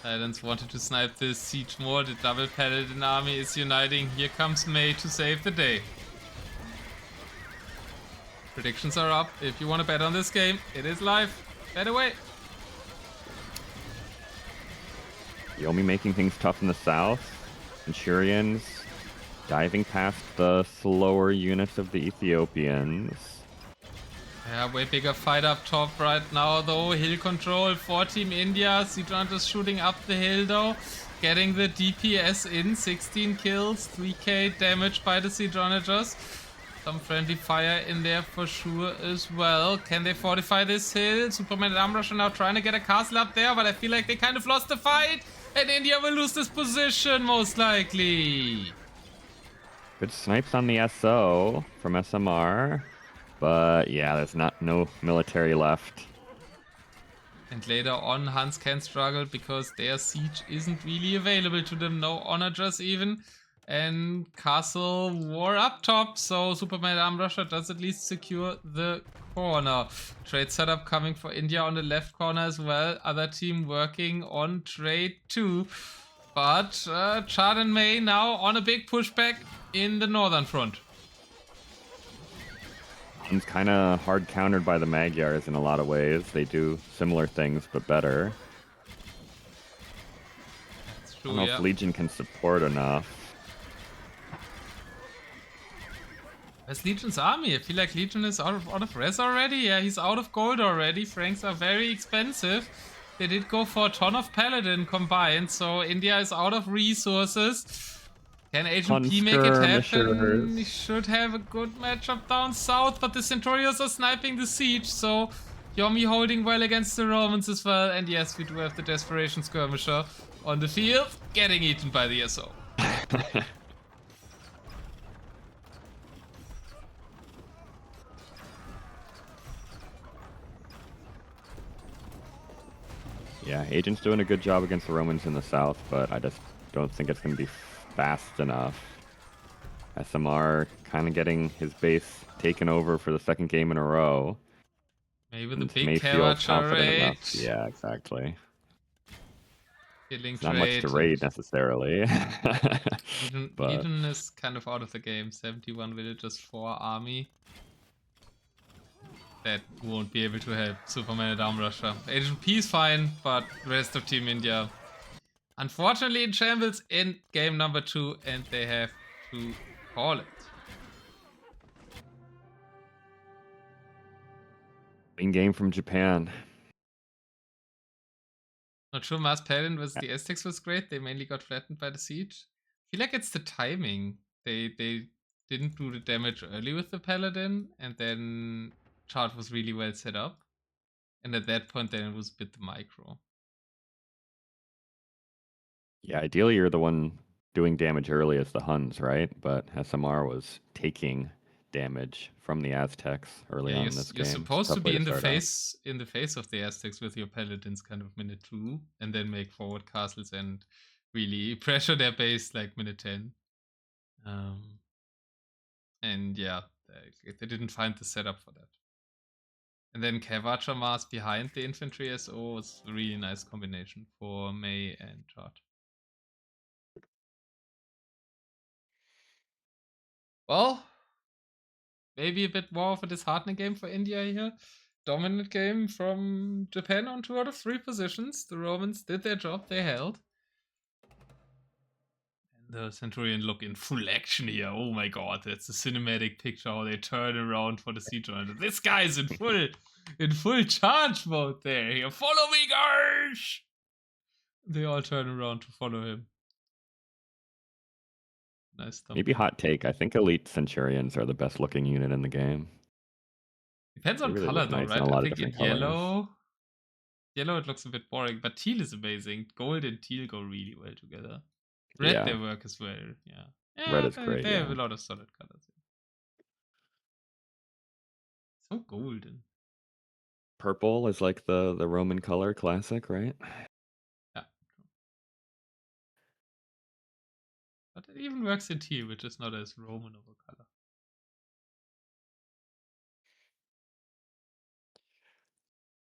A: Paladins wanted to snipe this siege more. The double Paladin army is uniting. Here comes May to save the day. Predictions are up. If you want to bet on this game, it is live. Bet away.
B: Yomi making things tough in the south. Centurions diving past the slower units of the Ethiopians.
A: Yeah, way bigger fight up top right now though. Hill control for Team India. Seedrunners shooting up the hill though. Getting the DPS in. 16 kills, 3k damage by the Seedrunners. Some friendly fire in there for sure as well. Can they fortify this hill? Superman and Armrush are now trying to get a castle up there, but I feel like they kind of lost the fight. And India will lose this position most likely.
B: Good snipes on the SO from SMR. But yeah, there's no military left.
A: And later on, Hans can struggle because their siege isn't really available to them. No onagers even. And Castle War up top. So Superman Arm Rusher does at least secure the corner. Trade setup coming for India on the left corner as well. Other team working on trade too. But Chad and May now on a big pushback in the northern front.
B: It's kind of hard countered by the Magyars in a lot of ways. They do similar things, but better.
A: That's
B: I
A: true,
B: don't know if Legion can support enough.
A: Where's Legion's army? I feel like Legion is out of res already. Yeah, he's out of gold already. Franks are very expensive. They did go for a ton of Paladin combined, so India is out of resources. Can Agent P make it happen? He should have a good matchup down south, but the Centurions are sniping the siege, so Yomi holding well against the Romans as well. And yes, we do have the Desperation Skirmisher on the field, getting eaten by the SO.
B: Yeah, Agent's doing a good job against the Romans in the south, but I just don't think it's going to be fast enough. SMR kind of getting his base taken over for the second game in a row.
A: Maybe the
B: And
A: big
B: may feel confident
A: raid.
B: enough. Yeah, exactly.
A: Killing
B: Not much to raid necessarily.
A: Legion is kind of out of the game. 71 villagers, 4 army. That won't be able to help Superman at Arm Rusher. Agent P is fine, but rest of Team India unfortunately in shambles in game number 2, and they have to call it.
B: In game from Japan.
A: Not sure Mars Paladin versus the Aztecs was great. They mainly got flattened by the siege. I feel like it's the timing. They didn't do the damage early with the Paladin, and then chart was really well set up. And at that point then it was a bit the micro.
B: Yeah, ideally you're the one doing damage early as the Huns, right? But SMR was taking damage from the Aztecs early on in this game.
A: You're supposed to be in the face of the Aztecs with your paladins kind of minute 2, and then make forward castles and really pressure their base like minute 10. And yeah, they didn't find the setup for that. And then Kavacha Mars behind the infantry SO was a really nice combination for Mei and Chart. Well, maybe a bit more of a disheartening game for India here. Dominant game from Japan on 2 out of 3 positions. The Romans did their job, they held. And the Centurion look in full action here. Oh my god, that's a cinematic picture how they turn around for the siege runner. This guy's in full charge mode there. Here, follow me, guys! They all turn around to follow him. Nice thumbnail.
B: Maybe hot take. I think elite Centurions are the best looking unit in the game.
A: Depends on
B: They really
A: color
B: look
A: though,
B: nice in
A: right?
B: a lot
A: I
B: of
A: think in
B: different colors.
A: yellow it looks a bit boring, but teal is amazing. Gold and teal go really well together. Red
B: Yeah,
A: they work as well. Yeah,
B: red
A: yeah,
B: is great.
A: they have
B: Yeah,
A: a lot of solid colors. So golden.
B: purple is like the Roman color classic, right?
A: Yeah, but it even works in teal, which is not as Roman of a color.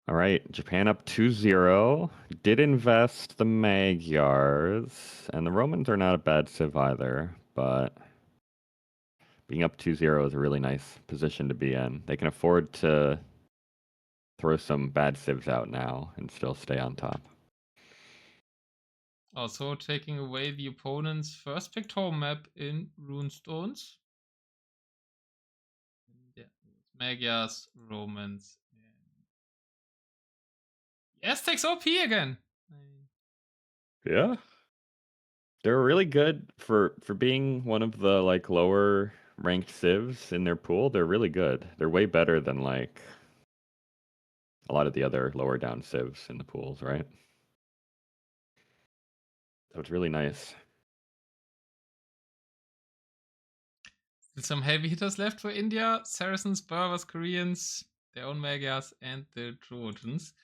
B: All right, Japan up 2-0. Did invest the Magyars, and the Romans are not a bad civ either, but being up 2-0 is a really nice position to be in. They can afford to throw some bad civs out now and still stay on top.
A: Also taking away the opponent's first picked home map in Runestones. Yeah, Magyars, Romans. Yes, takes OP again.
B: Yeah. They're really good for being one of the like lower ranked civs in their pool. They're really good. They're way better than like a lot of the other lower down civs in the pools, right? So it's really nice.
A: Still some heavy hitters left for India. Saracens, Berbers, Koreans, their own Magyars, and the Trojans.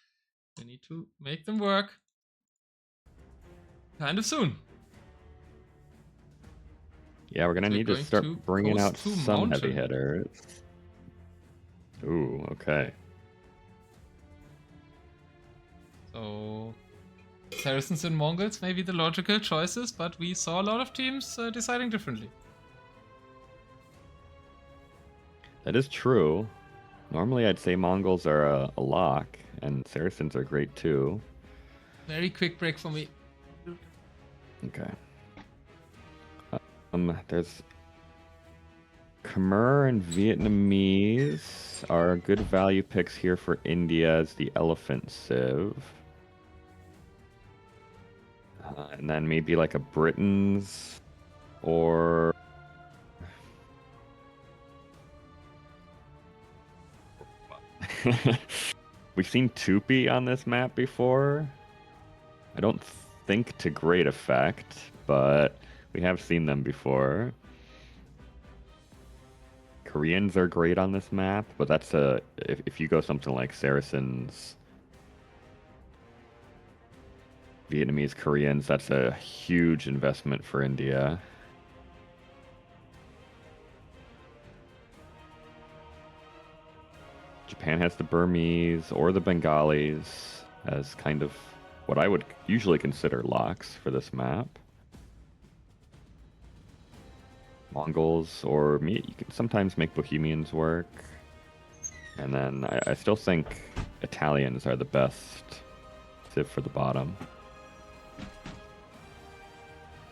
A: We need to make them work. Kind of soon.
B: Yeah, we're gonna
A: So
B: need to start bringing out some heavy hitters. Ooh, okay.
A: So Saracens and Mongols may be the logical choices, but we saw a lot of teams deciding differently.
B: That is true. Normally I'd say Mongols are a lock, and Saracens are great too.
A: Very quick break for me.
B: Okay. There's Khmer and Vietnamese are good value picks here for India as the elephant civ. And then maybe like a Britons or we've seen Tupi on this map before. I don't think to great effect, but we have seen them before. Koreans are great on this map, but that's if you go something like Saracens, Vietnamese, Koreans, that's a huge investment for India. Japan has the Burmese or the Bengalis as kind of what I would usually consider locks for this map. Mongols, or you can sometimes make Bohemians work. And then I still think Italians are the best civ for the bottom.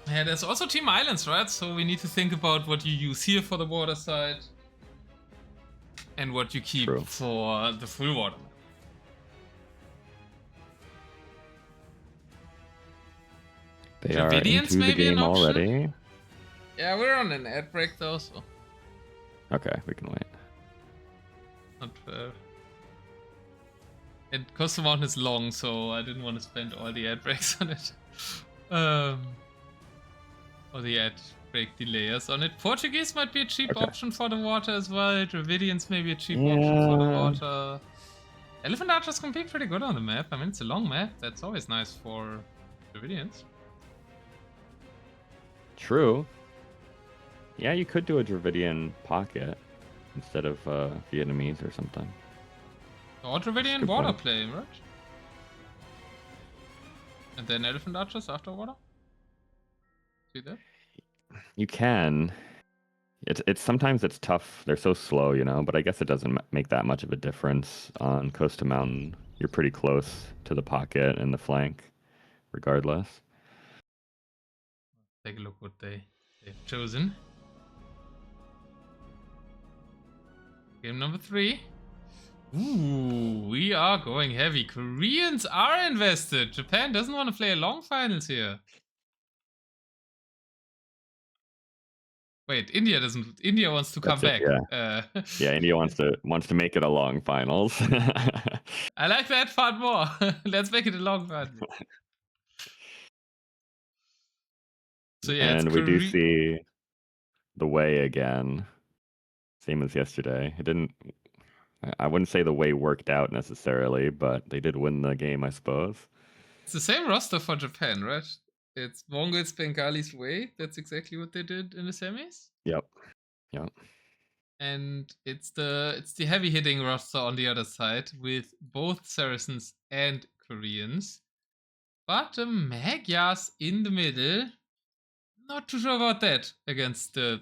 A: Yeah, there's also Team Islands, right? So we need to think about what you use here for the water side and what you keep for the full water map.
B: They are into the game already.
A: Yeah, we're on an ad break though, so.
B: Okay, we can wait.
A: Not fair. And Coastal Mountain is long, so I didn't want to spend all the ad breaks on it. Or the ad break delayers on it. Portuguese might be a cheap option for the water as well. Dravidians may be a cheap option for the water. Elephant Archers compete pretty good on the map. I mean, it's a long map. That's always nice for Dravidians.
B: True. Yeah, you could do a Dravidian pocket instead of Vietnamese or something.
A: Or Dravidian
B: Good
A: water
B: point.
A: play, right? And then elephant archers after water? See that?
B: You can. It's sometimes it's tough. They're so slow, you know. But I guess it doesn't make that much of a difference on coast to mountain. You're pretty close to the pocket and the flank, regardless.
A: Take a look what they've chosen. Game number 3. Ooh, we are going heavy. Koreans are invested. Japan doesn't want to play a long finals here. Wait, India doesn't. India wants to come
B: That's it.
A: back.
B: Yeah. Yeah. India wants to make it a long finals.
A: I like that part more. Let's make it a long finals. So yeah,
B: And we do see the way again, same as yesterday. It didn't. I wouldn't say the way worked out necessarily, but they did win the game, I suppose.
A: It's the same roster for Japan, right? It's Mongols, Bengalis, way. That's exactly what they did in the semis.
B: Yep. Yep.
A: And it's the heavy hitting roster on the other side with both Saracens and Koreans. But the Magyars in the middle, not too sure about that against the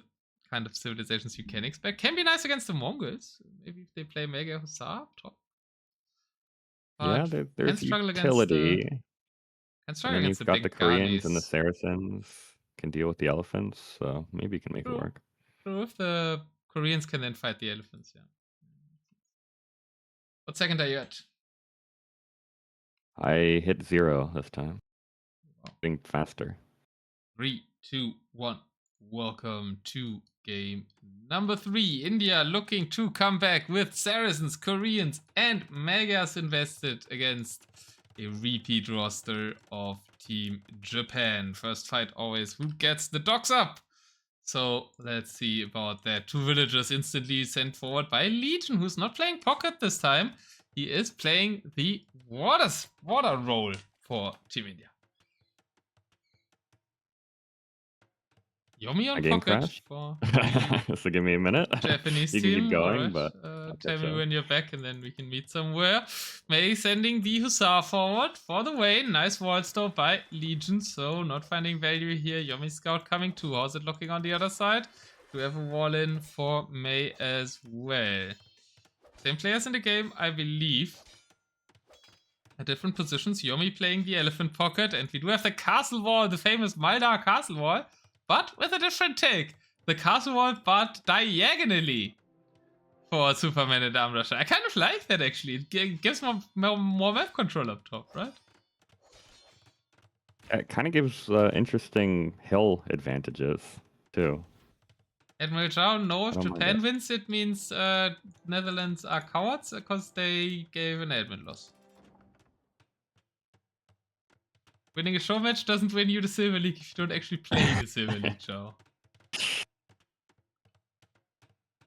A: kind of civilizations you can expect. Can be nice against the Mongols. Maybe if they play Magyar Hussar up top. But
B: Yeah, there's
A: can struggle
B: utility.
A: against
B: And then you've
A: the
B: got the Koreans and the
A: Bengalis.
B: Saracens can deal with the elephants, so maybe you can make it
A: True.
B: work.
A: True, if the Koreans can then fight the elephants, yeah. What second are you at?
B: I hit 0 this time.
A: Wow.
B: Think faster.
A: 3, 2, 1. Welcome to game number 3. India looking to come back with Saracens, Koreans, and Magyars invested against a repeat roster of Team Japan. First fight always who gets the dogs up. So let's see about that. 2 villagers instantly sent forward by Legion, who's not playing pocket this time. He is playing the water role for Team India. Yomi on
B: game
A: pocket
B: crash?
A: for
B: So give me a minute.
A: Japanese
B: you can
A: team.
B: keep going,
A: All
B: but
A: right. Tell me when you're back and then we can meet somewhere. May sending the Hussar forward for the way. Nice wall stop by Legion, so not finding value here. Yomi Scout coming too. How's it looking on the other side? Do we have a wall in for May as well? Same players in the game, I believe. At different positions. Yomi playing the elephant pocket, and we do have the castle wall, the famous Maldar castle wall, but with a different take. The castle wall, but diagonally for Superman and Arm Rusher. I kind of like that actually. It gives more map control up top, right?
B: it kind of gives interesting hill advantages too.
A: Admiral Zhao, no, if
B: I don't mind
A: Japan
B: it.
A: wins, it means Netherlands are cowards because they gave an admin loss. Winning a show match doesn't win you the Silver League if you don't actually play the Silver League, Zhao.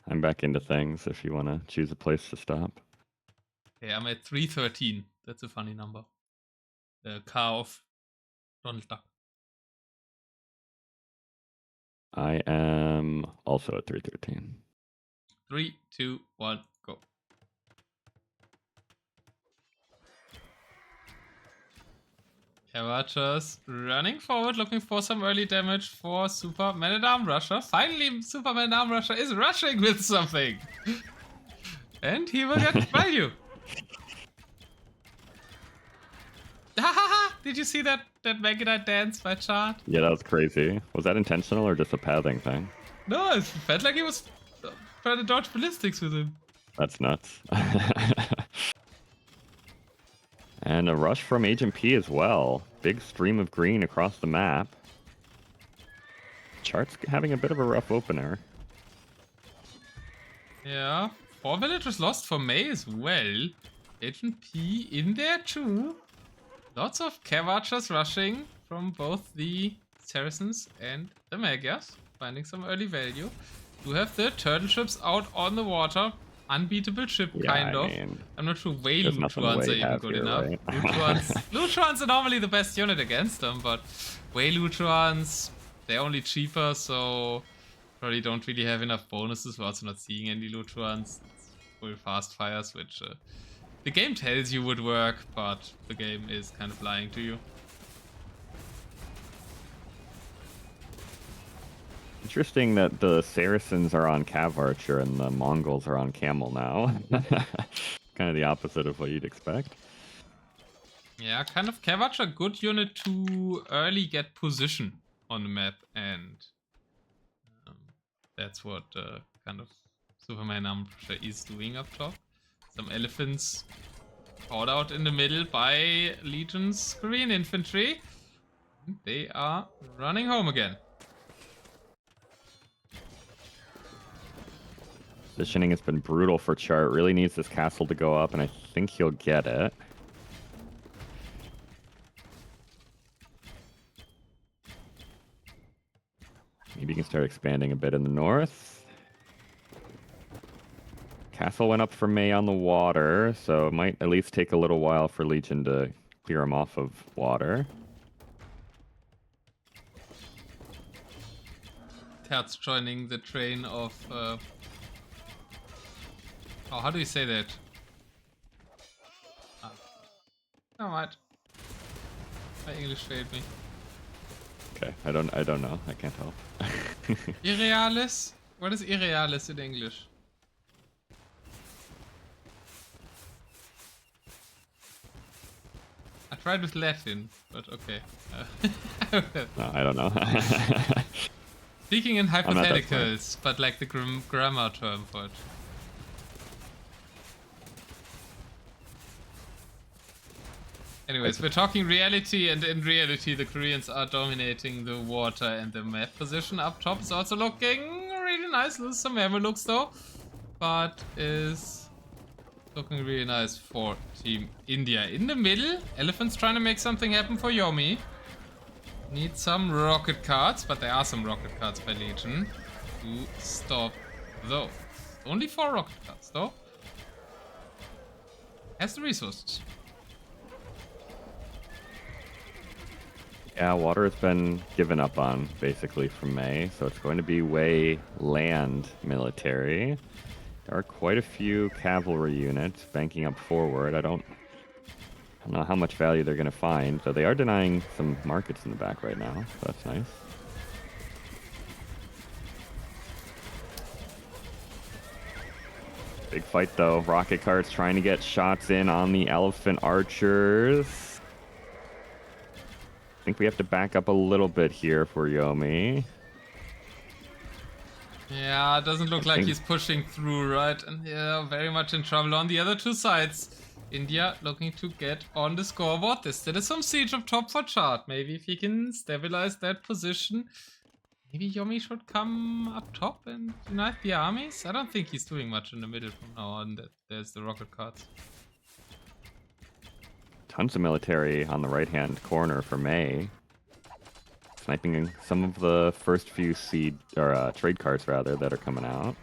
B: I'm back into things if you want to choose a place to stop.
A: Okay, I'm at 313. That's a funny number. The car of Donald Duck.
B: I am also at 313.
A: 3, 2, 1, go. Kavachas running forward, looking for some early damage for Superman and Arm Rusher. Finally, Superman and Arm Rusher is rushing with something. And he will get value. Did you see that Mega Knight dance by Chart?
B: Yeah, that was crazy. Was that intentional or just a pathing thing?
A: No, it felt like he was trying to dodge ballistics with him.
B: That's nuts. And a rush from Agent P as well. Big stream of green across the map. Chart's having a bit of a rough opener.
A: Yeah, 4 villagers lost for May as well. Agent P in there too. Lots of Kavachas rushing from both the Saracens and the Magyars, finding some early value. You have the turtle ships out on the water. Unbeatable ship,
B: Yeah,
A: kind of.
B: mean,
A: I'm not sure Wei
B: there's nothing
A: Lutruans are
B: Wei
A: even
B: have
A: good
B: here,
A: enough.
B: right?
A: Lutruans are normally the best unit against them, but Wei Lutruans, they're only cheaper, so probably don't really have enough bonuses. We're also not seeing any loot runs. It's full fast fires, which the game tells you would work, but the game is kind of lying to you.
B: Interesting that the Saracens are on Cav Archer and the Mongols are on Camel now. Kind of the opposite of what you'd expect.
A: Yeah, kind of Cav a good unit to early get position on the map, and that's what kind of Superman Ambusher is doing up top. Some elephants caught out in the middle by Legion's Korean infantry. They are running home again.
B: Positioning has been brutal for Chart. Really needs this castle to go up, and I think he'll get it. Maybe you can start expanding a bit in the north. Castle went up for May on the water, so it might at least take a little while for Legion to clear him off of water.
A: Terz joining the train of... oh, how do you say that? Alright. My English failed me.
B: Okay, I don't know. I can't help.
A: Irrealis? What is irrealis in English? I tried with Latin, but okay.
B: No, I don't know.
A: Speaking in hypotheticals, but like the grammar term for it. Anyways, we're talking reality, and in reality the Koreans are dominating the water, and the map position up top is also looking really nice. Lose some Mamelukes though, but is looking really nice for Team India. In the middle, Elephant's trying to make something happen for Yomi. Need some rocket cards, but there are some rocket cards by Legion to stop those. Only 4 rocket cards though. Has the resources.
B: Yeah, water has been given up on, basically, from May, so it's going to be way land military. There are quite a few cavalry units banking up forward. I don't know how much value they're going to find, so they are denying some markets in the back right now, so that's nice. Big fight, though. Rocket carts trying to get shots in on the elephant archers. I think we have to back up a little bit here for Yomi.
A: Yeah, it doesn't look like he's pushing through, right? And yeah, very much in trouble on the other two sides. India looking to get on the scoreboard. There's still some siege up top for Chart. Maybe if he can stabilize that position. Maybe Yomi should come up top and unite the armies? I don't think he's doing much in the middle from now on. There's the rocket cards.
B: Tons of military on the right-hand corner for May. Sniping some of the first few trade cards, rather, that are coming out.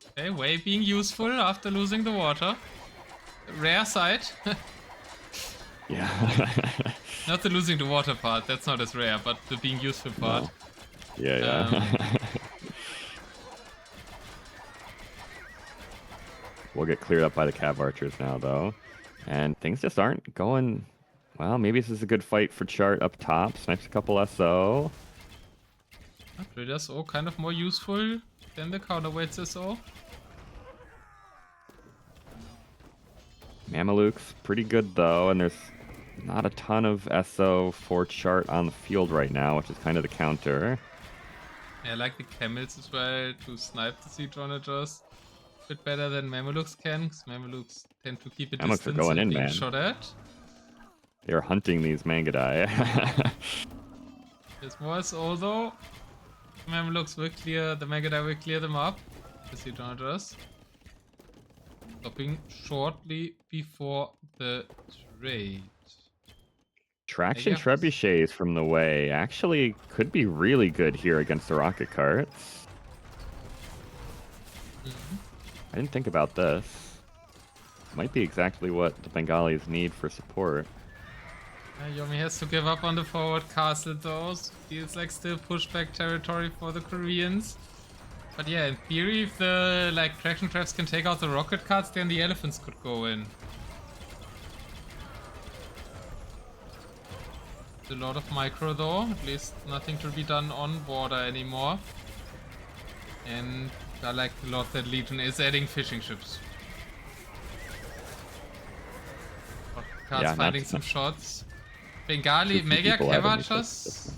A: Okay, Wei being useful after losing the water. Rare sight.
B: Yeah.
A: Not the losing the water part, that's not as rare, but the being useful part.
B: No. Yeah. We'll get cleared up by the Cav Archers now, though. And things just aren't going... Well, maybe this is a good fight for Chart up top. Snipes a couple SO.
A: Traders SO kind of more useful than the counterweights SO.
B: Mamelukes, pretty good though, and there's not a ton of SO for Chart on the field right now, which is kind of the counter.
A: Yeah, I like the camels as well to snipe the siege onagers. A bit better than Mamelukes can, because Mamelukes tend to keep a distance
B: are going
A: and
B: in,
A: being
B: man.
A: shot at.
B: They're hunting these Mangadai.
A: There's more SO though. Mamelukes will clear, the Mangadai will clear them up. The siege onagers. Stopping shortly before the trade.
B: Traction trebuchets from the way actually could be really good here against the rocket carts. I didn't think about this. Might be exactly what the Bengalis need for support.
A: Yomi has to give up on the forward castle though. Feels like still pushback territory for the Koreans. But yeah, in theory, if the traction traps can take out the rocket carts, then the elephants could go in. A lot of micro though, at least nothing to be done on border anymore. And I like a lot that Legion is adding fishing ships. Cards finding some shots. Bengali, Mega Kevachas.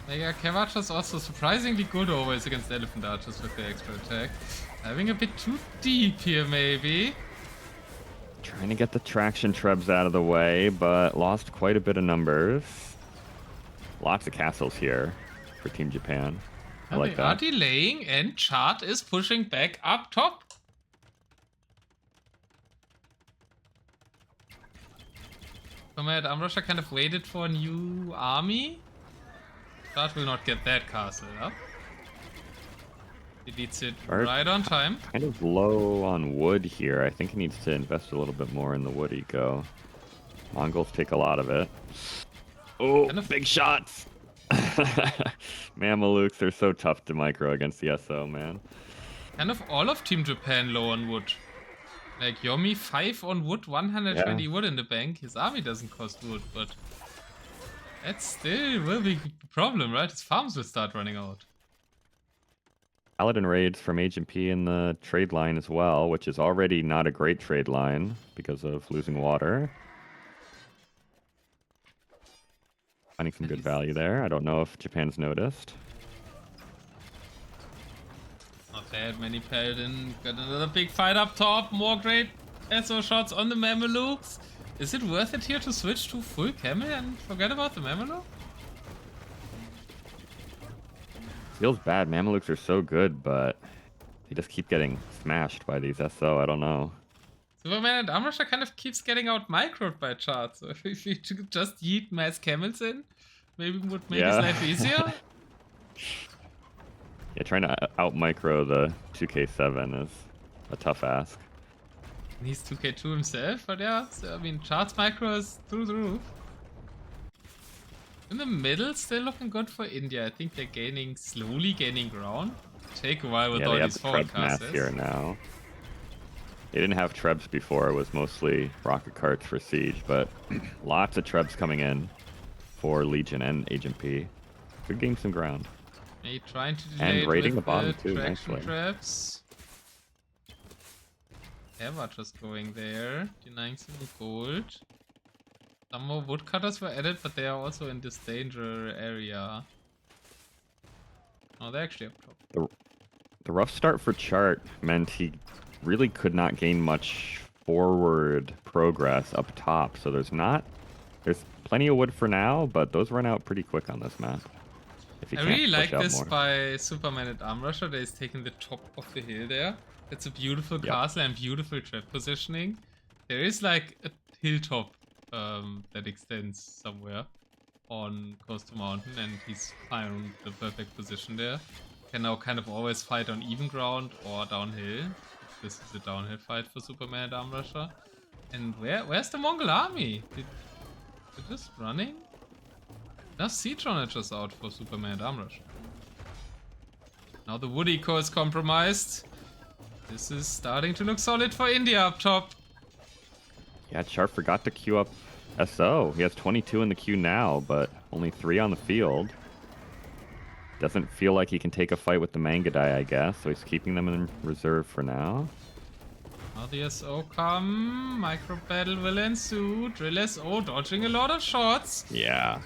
A: Mega Kevachas also surprisingly good always against Elephant Archers with their extra attack. Having a bit too deep here maybe.
B: Trying to get the traction trebs out of the way, but lost quite a bit of numbers. Lots of castles here for Team Japan. I like that.
A: They are delaying and Chart is pushing back up top. Command Amrasha kind of waited for a new army. Chart will not get that castle up. He beats it right on time.
B: Kind of low on wood here. I think he needs to invest a little bit more in the wood eco. Mongols take a lot of it. Oh, kind of big shots! Mamelukes are so tough to micro against the SO, man.
A: Kind of all of Team Japan low on wood. Like Yomi 5 on wood, 120 wood in the bank. His army doesn't cost wood, but that still will be a problem, right? His farms will start running out.
B: Paladin raids from H&P in the trade line as well, which is already not a great trade line because of losing water. Finding some good value there. I don't know if Japan's noticed.
A: Not bad, many Paladin. Got another big fight up top. More great SO shots on the Mamelukes. Is it worth it here to switch to full camel and forget about the Mameluke?
B: Feels bad. Mamelukes are so good, but they just keep getting smashed by these SO. I don't know.
A: Superman and Amrasha kind of keeps getting out microed by Chart, so if you just yeet mass camels in, maybe would make his life easier.
B: Yeah, trying to out micro the 2K7 is a tough ask.
A: And he's 2K2 himself, but yeah, so, I mean, Chart's micro is through the roof. In the middle, still looking good for India. I think they're slowly gaining ground. Take a while with all these forward castles.
B: Here now. They didn't have trebs before. It was mostly rocket carts for siege, but lots of trebs coming in for Legion and H&P. Could gain some ground.
A: They trying to delay
B: and raiding
A: with
B: the bottom
A: the
B: too,
A: traction
B: nicely.
A: traps. Kappa just going there, denying some gold. Some more woodcutters were added, but they are also in this danger area. Oh, they're actually up top.
B: The rough start for Chart meant he really could not gain much forward progress up top, so there's plenty of wood for now, but those run out pretty quick on this map.
A: I really like this by Superman and Amrasha. He's taking the top of the hill there. It's a beautiful castle and beautiful trap positioning. There is like a hilltop that extends somewhere on Coastal Mountain, and he's found the perfect position there. Can now kind of always fight on even ground or downhill. This is a downhill fight for Superman and Amrasha. And where's the Mongol army? They're just running? Now Siege just out for Superman and Amrasha. Now the wood eco is compromised. This is starting to look solid for India up top.
B: Yeah, Chart forgot to queue up SO. He has 22 in the queue now, but only 3 on the field. Doesn't feel like he can take a fight with the Mangadai, I guess, so he's keeping them in reserve for now.
A: Now the SO come. Micro battle will ensue. Drill SO dodging a lot of shots.
B: Yeah.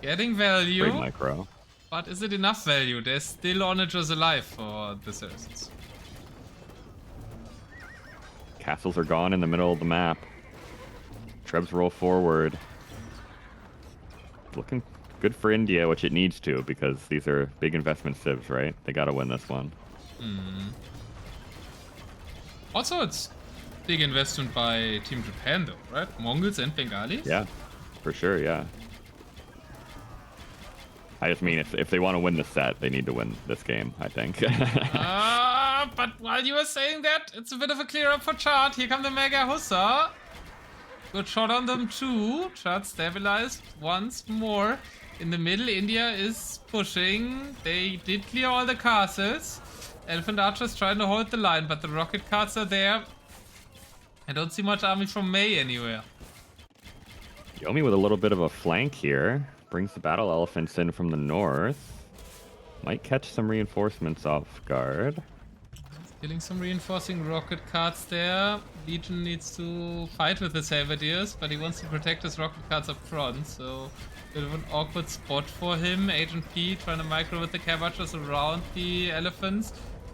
A: Getting value.
B: Great micro.
A: But is it enough value? There's still onagers alive for the citizens.
B: Castles are gone in the middle of the map. Trebs roll forward. Looking good for India, which it needs to, because these are big investment civs, right? They gotta win this one.
A: Also, it's big investment by Team Japan, though, right? Mongols and Bengalis?
B: Yeah, for sure, yeah. I just mean, if they want to win the set, they need to win this game, I think.
A: But while you were saying that, it's a bit of a clear up for Chart. Here come the Mega Hussar. Good shot on them too. Shot stabilized once more. In the middle, India is pushing. They did clear all the castles. Elephant Archers trying to hold the line, but the rocket carts are there. I don't see much army from May anywhere.
B: Yomi with a little bit of a flank here. Brings the battle elephants in from the north. Might catch some reinforcements off guard.
A: Killing some reinforcing rocket carts there. Legion needs to fight with the Salvadiers, but he wants to protect his rocket carts up front, so bit of an awkward spot for him. Agent P trying to micro with the cabbages around the elephants.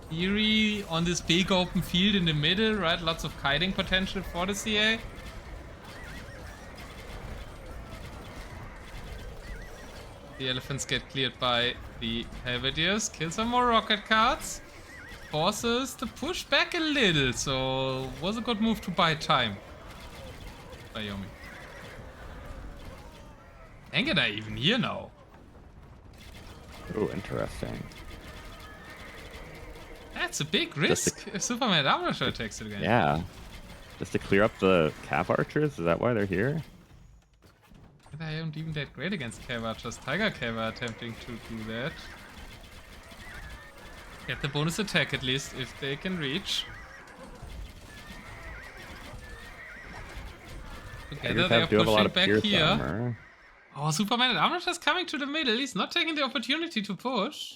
A: Theory on this big open field in the middle, right? Lots of kiting potential for the CA. The elephants get cleared by the Halberdiers. Kill some more rocket carts. Forces to push back a little, so was a good move to buy time by Yomi. Ain't I even here now?
B: Oh, interesting.
A: That's a big risk if Superman Armor attacks it again.
B: Yeah. Just to clear up the Cav Archers? Is that why they're here?
A: They aren't even that great against Cav Archers. Tiger Cav are attempting to do that. Get the bonus attack at least if they can reach. Together they are pushing back here. Armor. Oh, Superman and Armor just coming to the middle. He's not taking the opportunity to push.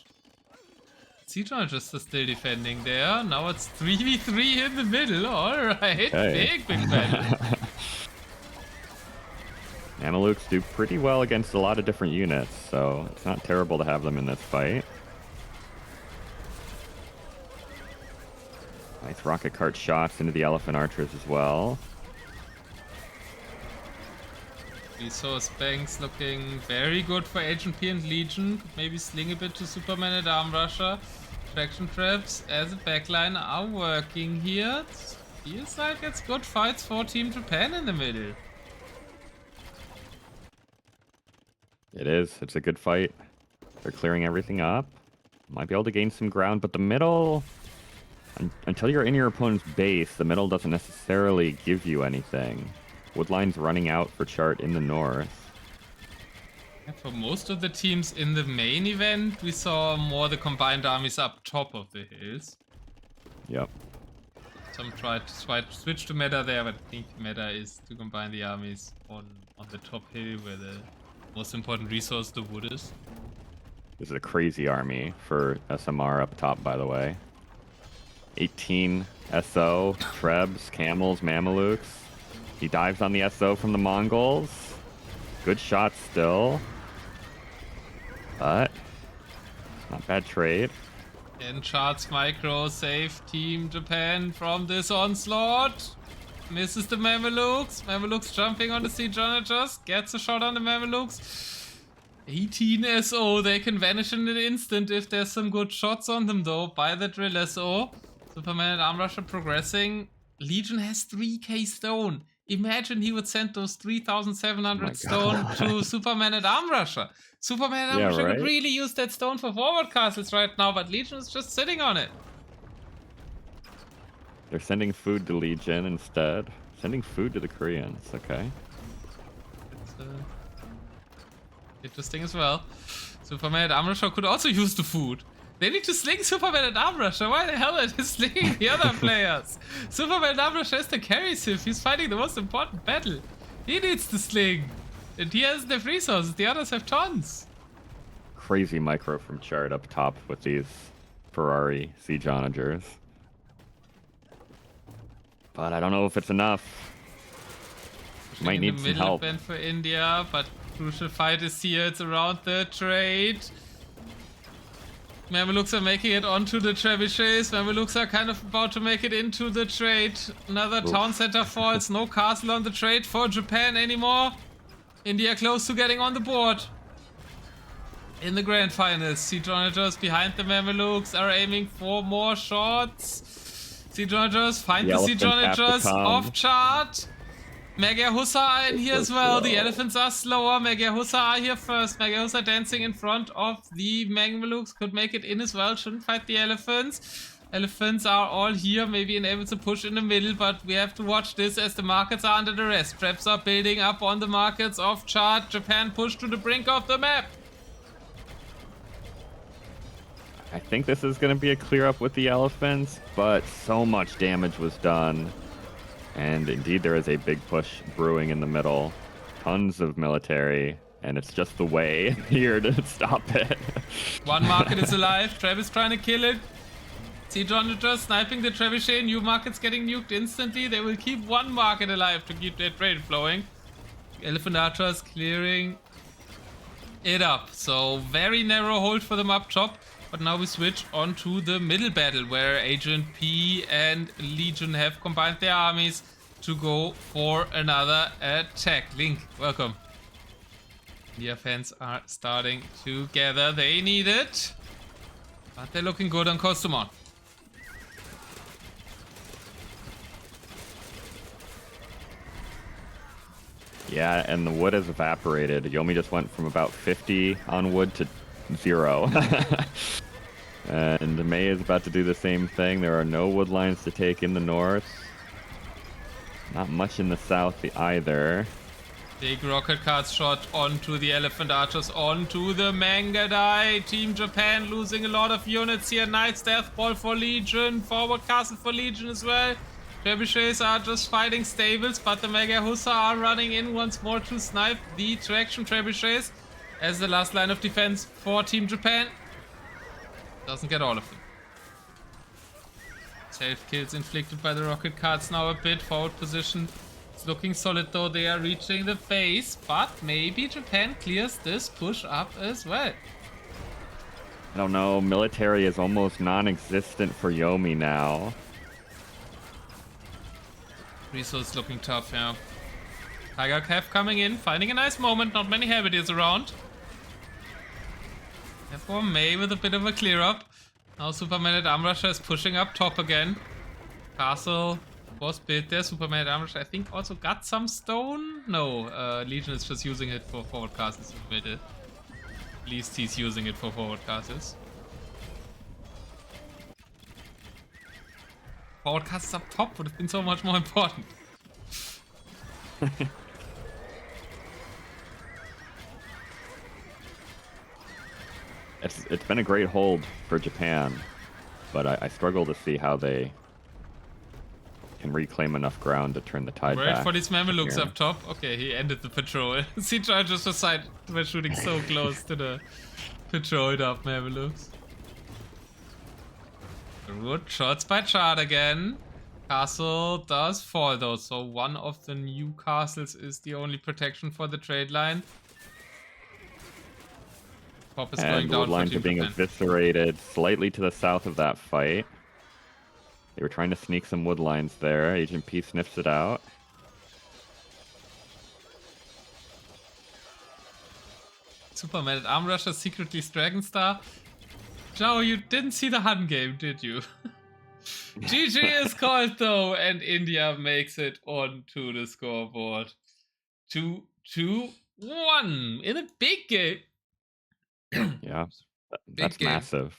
A: Siege just still defending there. Now it's 3v3 in the middle. Alright, big battle.
B: Mamelukes do pretty well against a lot of different units, so it's not terrible to have them in this fight. Nice rocket cart shots into the elephant archers as well.
A: Resource banks looking very good for Agent P and Legion. Could maybe sling a bit to Superman and Arm Rusher. Traction traps as a backline are working here. It feels like it's good fights for Team Japan in the middle.
B: It is. It's a good fight. They're clearing everything up. Might be able to gain some ground, but the middle... Until you're in your opponent's base, the middle doesn't necessarily give you anything. Woodline's running out for chart in the north.
A: Yeah, for most of the teams in the main event, we saw more the combined armies up top of the hills.
B: Yep.
A: Some tried to switch to meta there, but I think meta is to combine the armies on the top hill where the most important resource the wood is.
B: This is a crazy army for SMR up top, by the way. 18 SO, Trebs, Camels, Mamelukes. He dives on the SO from the Mongols. Good shot still. But not bad trade.
A: And charts micro save Team Japan from this onslaught. Misses the Mamelukes. Mamelukes jumping on the Siege Onagers. Gets a shot on the Mamelukes. 18 SO. They can vanish in an instant if there's some good shots on them though by the Drill SO. Superman and Arm Rusher progressing. Legion has 3k stone. Imagine he would send those 3,700 stone to Superman and Arm Rusher. Superman and Arm Rusher could really use that stone for forward castles right now, but Legion is just sitting on it.
B: They're sending food to Legion instead. Sending food to the Koreans, okay.
A: It's interesting as well. Superman and Arm Rusher could also use the food. They need to sling Superman and Arm Rusher. Why the hell are they slinging the other players? Superman and Arm Rusher is the carry Sif. He's fighting the most important battle. He needs to sling. And he has the resources. The others have tons.
B: Crazy micro from chart up top with these Ferrari Siege Onagers. But I don't know if it's enough. Might need some help.
A: Middle event for India, but crucial fight is here. It's around the trade. Mamelukes are making it onto the trebuchets. Mamelukes are kind of about to make it into the trade. Another town center falls. No castle on the trade for Japan anymore. India close to getting on the board. In the grand finals, Siege Onagers behind the Mamelukes are aiming for more shots. Siege Onagers find the Siege Onagers off chart. Mega Hussa are in here as well. The elephants are slower. Mega Hussa are here first. Mega Hussa dancing in front of the Mamelukes. Could make it in as well. Shouldn't fight the elephants. Elephants are all here, maybe unable to push in the middle, but we have to watch this as the markets are under duress. Traps are building up on the markets off chart. Japan pushed to the brink of the map.
B: I think this is going to be a clear up with the elephants, but so much damage was done. And indeed, there is a big push brewing in the middle. Tons of military, and it's just the way here to stop it.
A: One market is alive. Trav is trying to kill it. See John just sniping the trebuchet. New markets getting nuked instantly. They will keep one market alive to keep their trade flowing. Elephant Archers clearing it up. So very narrow hold for them up top. But now we switch on to the middle battle where Agent P and Legion have combined their armies to go for another attack. Link, welcome. The fans are starting to gather. They need it. But they're looking good on Kostumon.
B: Yeah, and the wood has evaporated. Yomi just went from about 50 on wood to 0. And May is about to do the same thing. There are no wood lines to take in the north. Not much in the south either.
A: Big rocket card shot onto the Elephant Archers, onto the Mangadai. Team Japan losing a lot of units here. Nice death ball for Legion. Forward castle for Legion as well. Trebuchets are just fighting stables, but the Mega Hussar are running in once more to snipe the traction trebuchets as the last line of defense for Team Japan. Doesn't get all of them. Self-kills inflicted by the rocket cards now a bit. Forward position. It's looking solid though. They are reaching the base, but maybe Japan clears this push up as well.
B: I don't know. Military is almost non-existent for Yomi now.
A: Resource looking tough, yeah. Tiger Cav coming in, finding a nice moment. Not many Habiters around. Therefore, May with a bit of a clear up. Now Superman at Amrasha is pushing up top again. Castle was built there. Superman at Amrasha, I think, also got some stone. No, Legion is just using it for forward castles. At least he's using it for forward castles. Forward castles up top would have been so much more important.
B: It's been a great hold for Japan, but I struggle to see how they can reclaim enough ground to turn the tide back.
A: Wait for these Mamelukes up top. Okay, he ended the patrol. Sea Chargers aside, we're shooting so close to the patrolled up Mamelukes. Good shots by Chart again. Castle does fall though, so one of the new castles is the only protection for the trade line. Pop is going down.
B: Wood lines are being eviscerated slightly to the south of that fight. They were trying to sneak some wood lines there. Agent P sniffs it out.
A: Superman at Arm Rusher secretly Dragonstar. Joe, you didn't see the Hun game, did you? GG is called though, and India makes it onto the scoreboard. 2-2-1 in a big game.
B: Yeah, that's massive.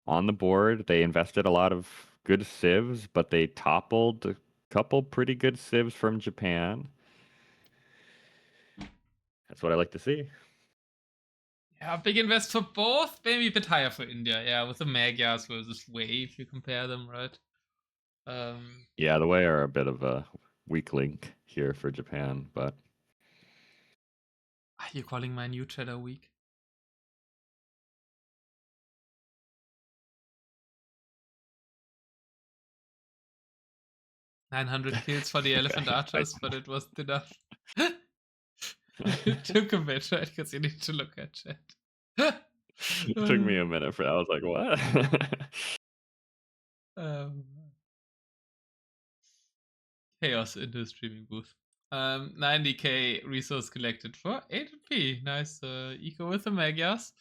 B: On the board, they invested a lot of good civs, but they toppled a couple pretty good civs from Japan. That's what I like to see.
A: Yeah, big invest for both, maybe a bit higher for India. Yeah, with the Magyars versus Wei, if you compare them, right?
B: Yeah, the Wei are a bit of a weak link here for Japan, but...
A: Are you calling my new cheddar weak? "900 kills for the Elephant Archers, but it wasn't enough." It took a bit, right? Because you need to look at chat.
B: It took me a minute for that. I was like, what?
A: Chaos in the streaming booth. 90k resource collected for ATP. Nice eco with the Magyars.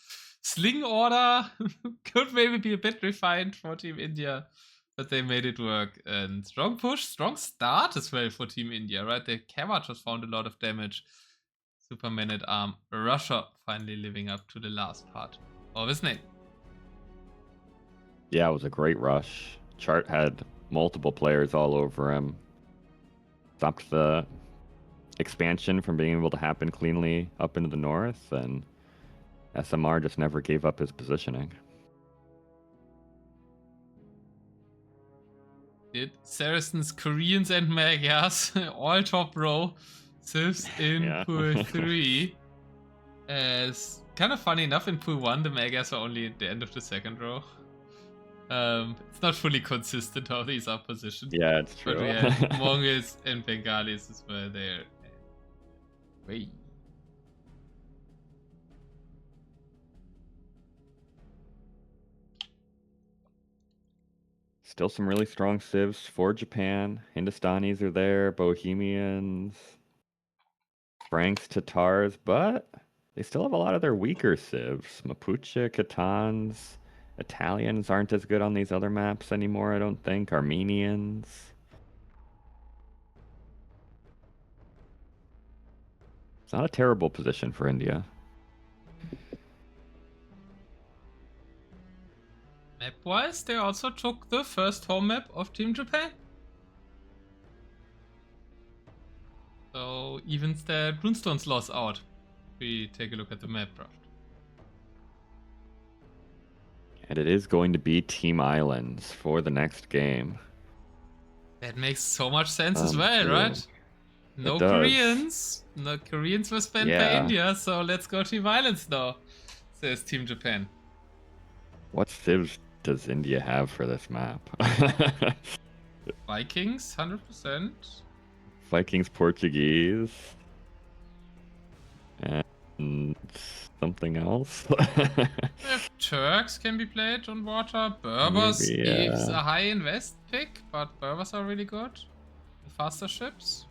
A: Sling order could maybe be a bit refined for Team India, but they made it work. And strong push, strong start as well for Team India, right? The Kappa just found a lot of damage. Superman at Arm Russia finally living up to the last part of his name.
B: Yeah, it was a great rush. Chart had multiple players all over him. Stopped the expansion from being able to happen cleanly up into the north, and SMR just never gave up his positioning.
A: Did Saracens, Koreans, and Magyars all top row civs in
B: Yeah.
A: pool 3? As kind of funny enough, in pool 1 the Magyars are only at the end of the second row. It's not fully consistent how these are positioned.
B: Yeah, it's true.
A: But we had Mongols and Bengalis as well there. Wait.
B: Still some really strong civs for Japan. Hindustanis are there, Bohemians, Franks, Tatars, but they still have a lot of their weaker civs. Mapuche, Khitans, Italians aren't as good on these other maps anymore, I don't think. Armenians. It's not a terrible position for India.
A: Map-wise, they also took the first home map of Team Japan. So evens their Runestone's loss out. We take a look at the map draft.
B: And it is going to be Team Islands for the next game.
A: That makes so much sense as well,
B: True.
A: right? No Koreans. No Koreans were spent by India, so let's go Team Islands now, says Team Japan.
B: What civs does India have for this map?
A: Vikings, 100%.
B: Vikings, Portuguese, and something else.
A: If Turks can be played on water, Berbers
B: Maybe, yeah.
A: is a high invest pick, but Berbers are really good. The faster ships.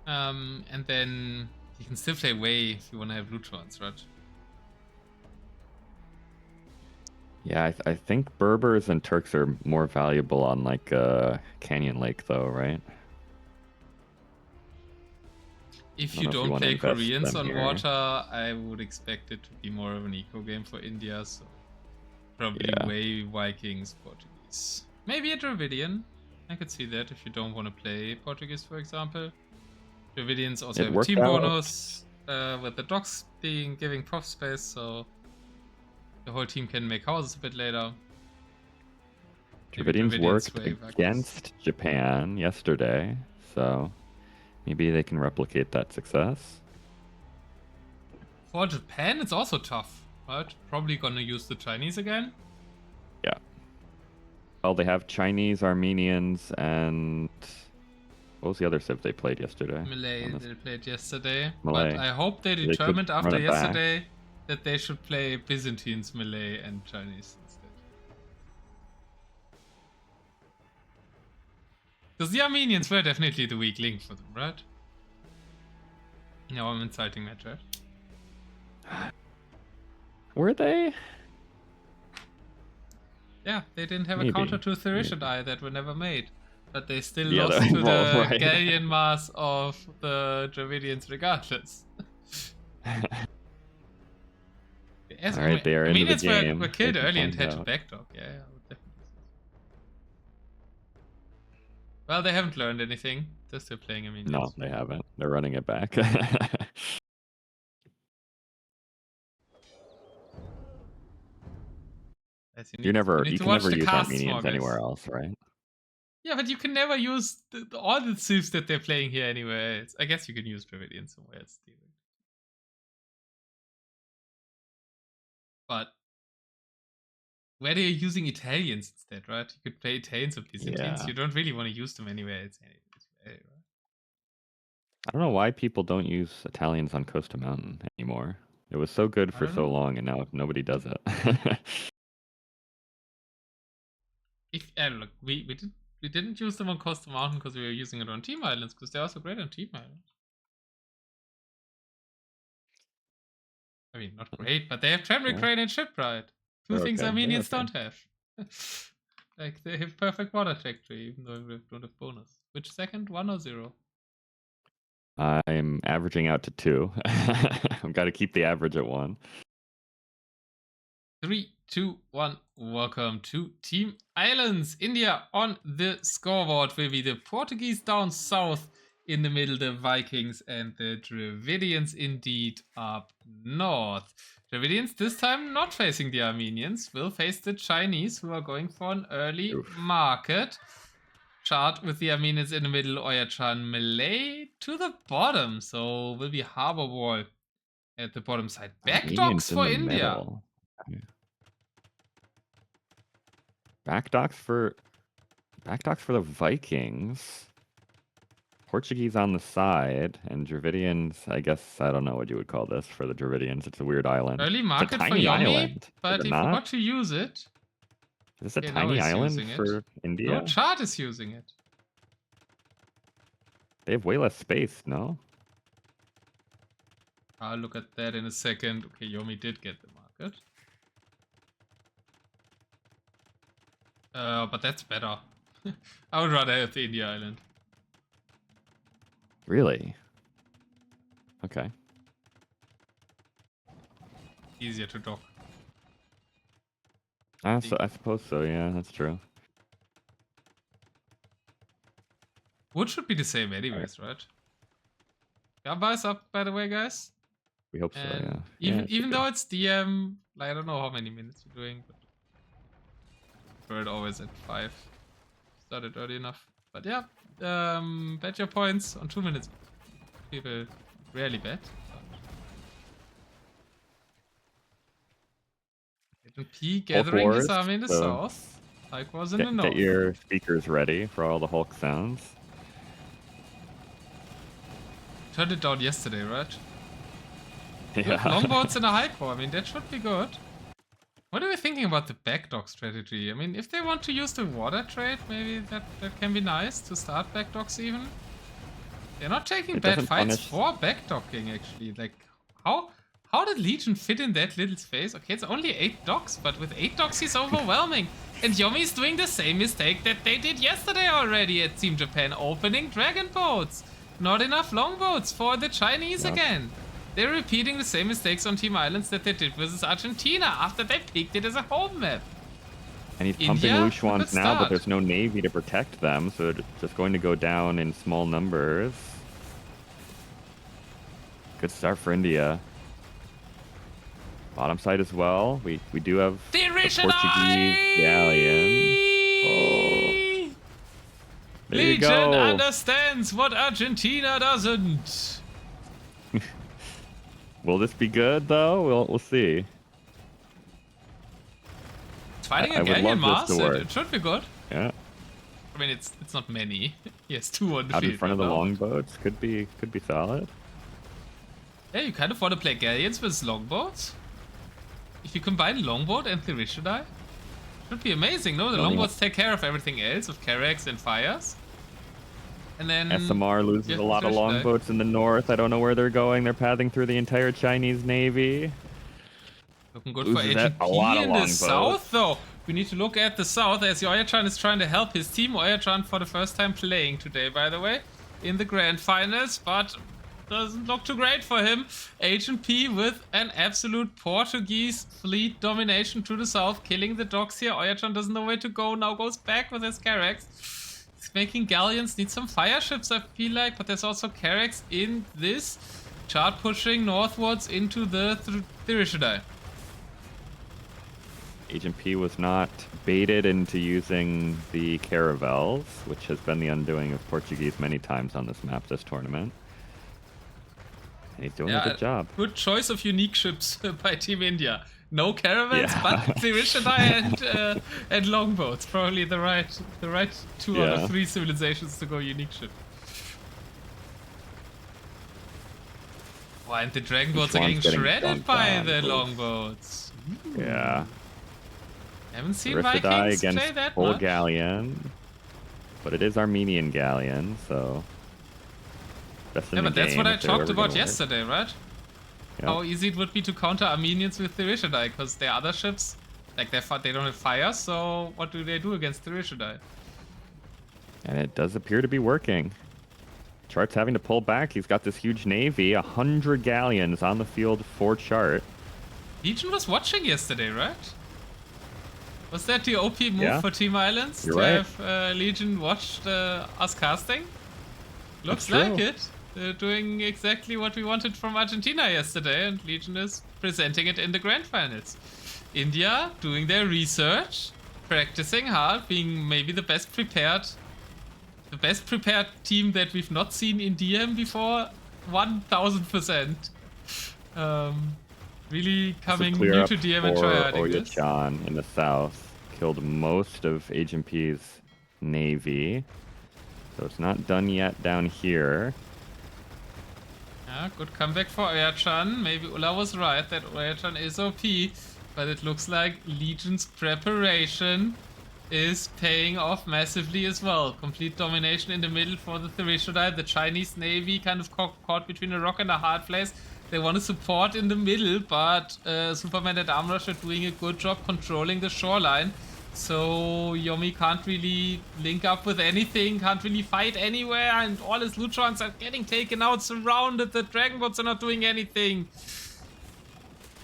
A: And then you can still play Wei if you want to have Lutrons, right?
B: Yeah, I think Berbers and Turks are more valuable on like Canyon Lake, though, right?
A: If you don't play Koreans on water, I would expect it to be more of an eco game for India, so probably Wei, Vikings, Portuguese. Maybe a Dravidian. I could see that if you don't want to play Portuguese, for example. Dravidians also have a team bonus with the docks giving prof space, so the whole team can make houses a bit later.
B: Dravidians worked against Japan yesterday, so maybe they can replicate that success.
A: For Japan, it's also tough, right? Probably gonna use the Chinese again.
B: Yeah. Well, they have Chinese, Armenians, and what was the other civ they played yesterday?
A: Malay they played yesterday.
B: Malay.
A: But I hope they determined after yesterday that they should play Byzantines, Malay, and Chinese instead. Because the Armenians were definitely the weak link for them, right? No, I'm inciting that, right?
B: Were they?
A: Yeah, they didn't have a counter to Therishadai that were never made. But they still lost to the galleon mass of the Dravidians regardless.
B: Alright, they are into the game.
A: Were killed early and had to backdog. Yeah, definitely. Well, they haven't learned anything. They're still playing Armenians.
B: No, they haven't. They're running it back. you can never use Armenians anywhere else, right?
A: Yeah, but you can never use all the civs that they're playing here anywhere else. I guess you can use Dravidians somewhere else. But where they're using Italians instead, right? You could play Italians or Byzantines. Yeah. You don't really want to use them anywhere else. Right?
B: I don't know why people don't use Italians on Costa Mountain anymore. It was so good for so long, and now nobody does it.
A: Look, we didn't use them on Costa Mountain because we were using it on Team Islands, because they're also great on Team Islands. I mean, not great, but they have Tremor Crane and Shipwright. Two things Armenians don't have. Like, they have perfect water trajectory, even though we don't have bonus. Which second? 1 or 0?
B: I'm averaging out to 2. I've got to keep the average at 1.
A: 3. 2, 1. Welcome to Team Islands. India on the scoreboard will be the Portuguese down south, in the middle the Vikings, and the Dravidians indeed up north. Dravidians this time not facing the Armenians, will face the Chinese, who are going for an early market. Chart with the Armenians in the middle, Oyacchan Malay to the bottom, so will be Harbor Wall at the bottom side. Back docks for India.
B: Okay. Back docks for the Vikings. Portuguese on the side, and Dravidians, I guess, I don't know what you would call this for the Dravidians. It's a weird island.
A: Early market for Yomi, but he forgot to use it.
B: Is this a tiny island for India?
A: No chart is using it.
B: They have way less space, no?
A: I'll look at that in a second. Okay, Yomi did get the market. But that's better. I would rather have the India island.
B: Really? Okay.
A: Easier to dock.
B: I suppose so, yeah, that's true.
A: Wood should be the same anyways, right? Kappa is up, by the way, guys.
B: We hope so, yeah.
A: Even though it's DM, I don't know how many minutes you're doing, but bird always at 5. Started early enough. But yeah, bet your points on 2 minutes. People rarely bet. P gathering his army in the south. Hulk was in the north.
B: Get your speakers ready for all the Hulk sounds.
A: Turned it down yesterday, right?
B: Yeah.
A: Longboats in a high core. I mean, that should be good. What are we thinking about the backdock strategy? I mean, if they want to use the water trade, maybe that can be nice to start backdocks even. They're not taking bad fights for backdocking, actually. Like, how did Legion fit in that little space? Okay, it's only 8 docks, but with 8 docks he's overwhelming. And Yomi is doing the same mistake that they did yesterday already at Team Japan, opening dragon boats. Not enough longboats for the Chinese again. They're repeating the same mistakes on Team Islands that they did versus Argentina after they picked it as a home map.
B: And he's pumping Lushuans now, but there's no navy to protect them, so they're just going to go down in small numbers. Good start for India. Bottom side as well. We do have the Portuguese galleon. Oh. There you go.
A: Legion understands what Argentina doesn't.
B: Will this be good though? We'll see.
A: It's fighting a galleon mass. It should be good.
B: Yeah.
A: I mean, it's not many. Yes, 2 on the
B: out
A: field.
B: In front of the longboats could be solid.
A: Yeah, you kind of want to play galleons with longboats. If you combine longboat and Thirishadai, should be amazing. No, the longboats take care of everything else with Carracks and fires. And then
B: SMR loses a lot of longboats in the north. I don't know where they're going. They're pathing through the entire Chinese navy.
A: Looking good for HNP in the south, though. We need to look at the south as Oyacchan is trying to help his team. Oyacchan for the first time playing today, by the way, in the grand finals, but doesn't look too great for him. HNP with an absolute Portuguese fleet domination to the south, killing the docks here. Oyacchan doesn't know where to go, now goes back with his Carracks. He's making galleons, needs some fire ships, I feel like, but there's also Carracks in this. Chart pushing northwards into the Thirishadai.
B: Agent P was not baited into using the caravels, which has been the undoing of Portuguese many times on this map this tournament. And he's doing a good job.
A: Good choice of unique ships by Team India. No caravels, but Thirishadai and longboats. Probably the right 2 out of 3 civilizations to go unique ship. Wow, and the dragon boats are getting shredded by the longboats.
B: Yeah.
A: Haven't seen Vikings play that
B: full
A: much.
B: galleon, but it is Armenian galleon, so.
A: Yeah, but that's what I talked about yesterday, right?
B: Yep.
A: How easy it would be to counter Armenians with Thirishadai, because their other ships, like they don't have fire, so what do they do against Thirishadai?
B: And it does appear to be working. Chart's having to pull back. He's got this huge navy, 100 galleons on the field for Chart.
A: Legion was watching yesterday, right? Was that the OP move
B: Yeah.
A: for Team Islands?
B: You're
A: to
B: right.
A: have Legion watched us casting? Looks
B: That's
A: like
B: true.
A: it. They're doing exactly what we wanted from Argentina yesterday, and Legion is presenting it in the grand finals. India doing their research, practicing hard, being maybe the best prepared team that we've not seen in DM before, 1000%. Really
B: This is
A: coming
B: clear
A: new
B: up
A: to DM and
B: for
A: tryharding this.
B: Oyacchan in the south. Killed most of HMP's navy. So it's not done yet down here.
A: Yeah, good comeback for Oyacchan. Maybe Ulla was right that Oyacchan is OP, but it looks like Legion's preparation is paying off massively as well. Complete domination in the middle for the Therishadai. The Chinese Navy kind of caught between a rock and a hard place. They want to support in the middle, but Superman and Armrush are doing a good job controlling the shoreline. So Yomi can't really link up with anything, can't really fight anywhere, and all his Lutrons are getting taken out, surrounded. The Dragon Boats are not doing anything.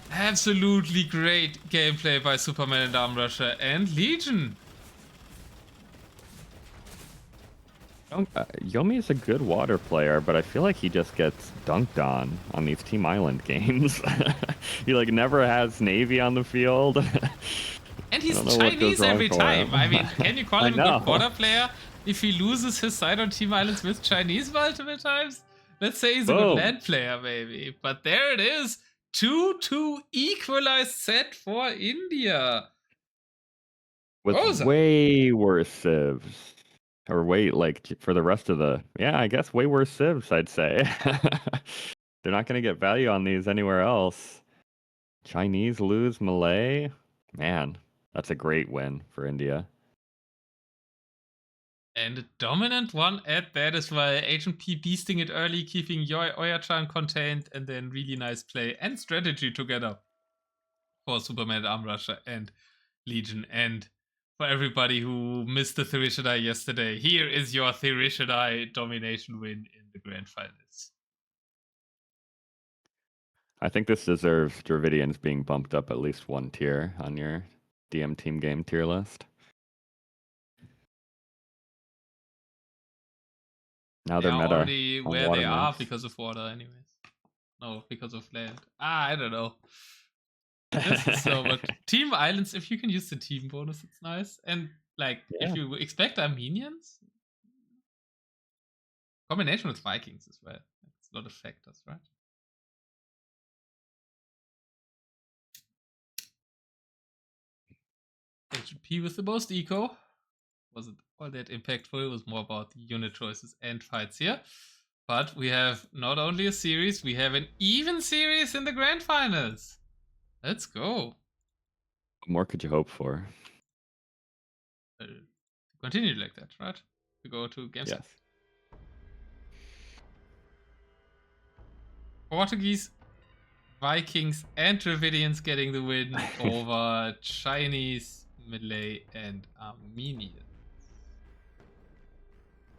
A: Absolutely great gameplay by Superman and Armrusher and Legion.
B: Yomi is a good water player, but I feel like he just gets dunked on these Team Island games. He like never has Navy on the field.
A: And he's Chinese every time. I mean, can you call him a good water player if he loses his side on Team Islands with Chinese multiple times? Let's say he's a good land player, maybe. But there it is. 2-2 equalized set for India.
B: With way worse civs. Or wait, like for the rest of the, yeah, I guess way worse civs, I'd say. They're not going to get value on these anywhere else. Chinese lose Malay. Man, that's a great win for India.
A: And a dominant one at that as well. HMP beasting it early, keeping Oyacchan contained, and then really nice play and strategy together for Superman, Armrusher, and Legion. And for everybody who missed the Therishadai yesterday, here is your Therishadai domination win in the grand finals.
B: I think this deserves Dravidians being bumped up at least one tier on your DM team game tier list. Now they're meta
A: already where they are because of water anyways. No, because of land. I don't know. This is so much. Team Islands, if you can use the team bonus, it's nice. And like, if you expect Armenians, combination with Vikings as well. It's a lot of factors, right? HP with the most eco. Wasn't all that impactful. It was more about the unit choices and fights here. But we have not only a series, we have an even series in the grand finals. Let's go.
B: What more could you hope for?
A: Continue like that, right? To go to games.
B: Yes.
A: Portuguese, Vikings, and Dravidians getting the win over Chinese, Malay, and Armenians.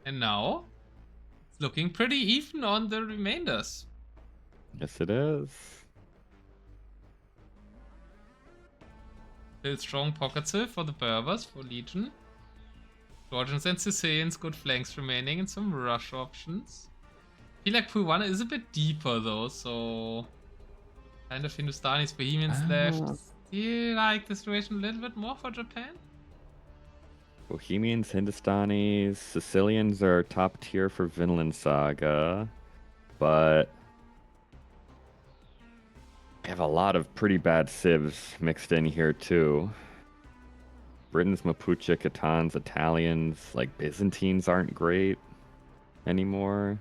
A: And now, it's looking pretty even on the remainders.
B: Yes, it is.
A: Still strong pockets for the Berbers, for Legion. Georgians and Sicilians, good flanks remaining, and some rush options. I feel like pool 1 is a bit deeper though, so kind of Hindustanis, Bohemians left. Still like the situation a little bit more for Japan.
B: Bohemians, Hindustanis, Sicilians are top tier for Vinland Saga, but we have a lot of pretty bad civs mixed in here too. Britons, Mapuche, Catans, Italians, like Byzantines aren't great anymore.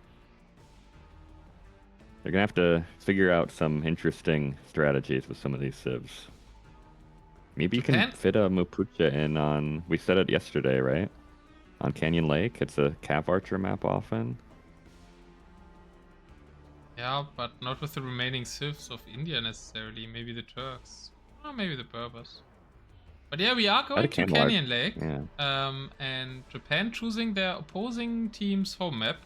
B: They're gonna have to figure out some interesting strategies with some of these civs. Maybe you can fit a Mapuche in on, we said it yesterday, right? On Canyon Lake, it's a Cav Archer map often.
A: Yeah, but not with the remaining civs of India necessarily. Maybe the Turks. Or maybe the Berbers. But yeah, we are going to Canyon Lake. Yeah. And Japan choosing their opposing team's home map,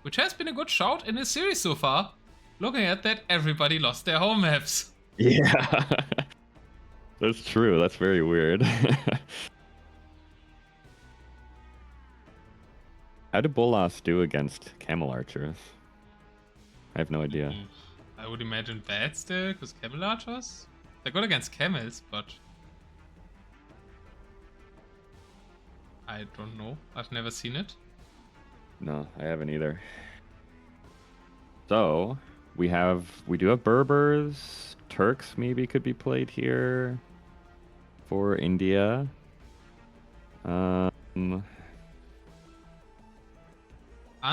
A: which has been a good shout in this series so far. Looking at that, everybody lost their home maps.
B: Yeah. That's true. That's very weird. How did Bolas do against camel archers? I have no idea.
A: I would imagine bad still, because camel archers? They're good against camels, but I don't know. I've never seen it.
B: No, I haven't either. So we do have Berbers. Turks maybe could be played here for India.
A: Aren't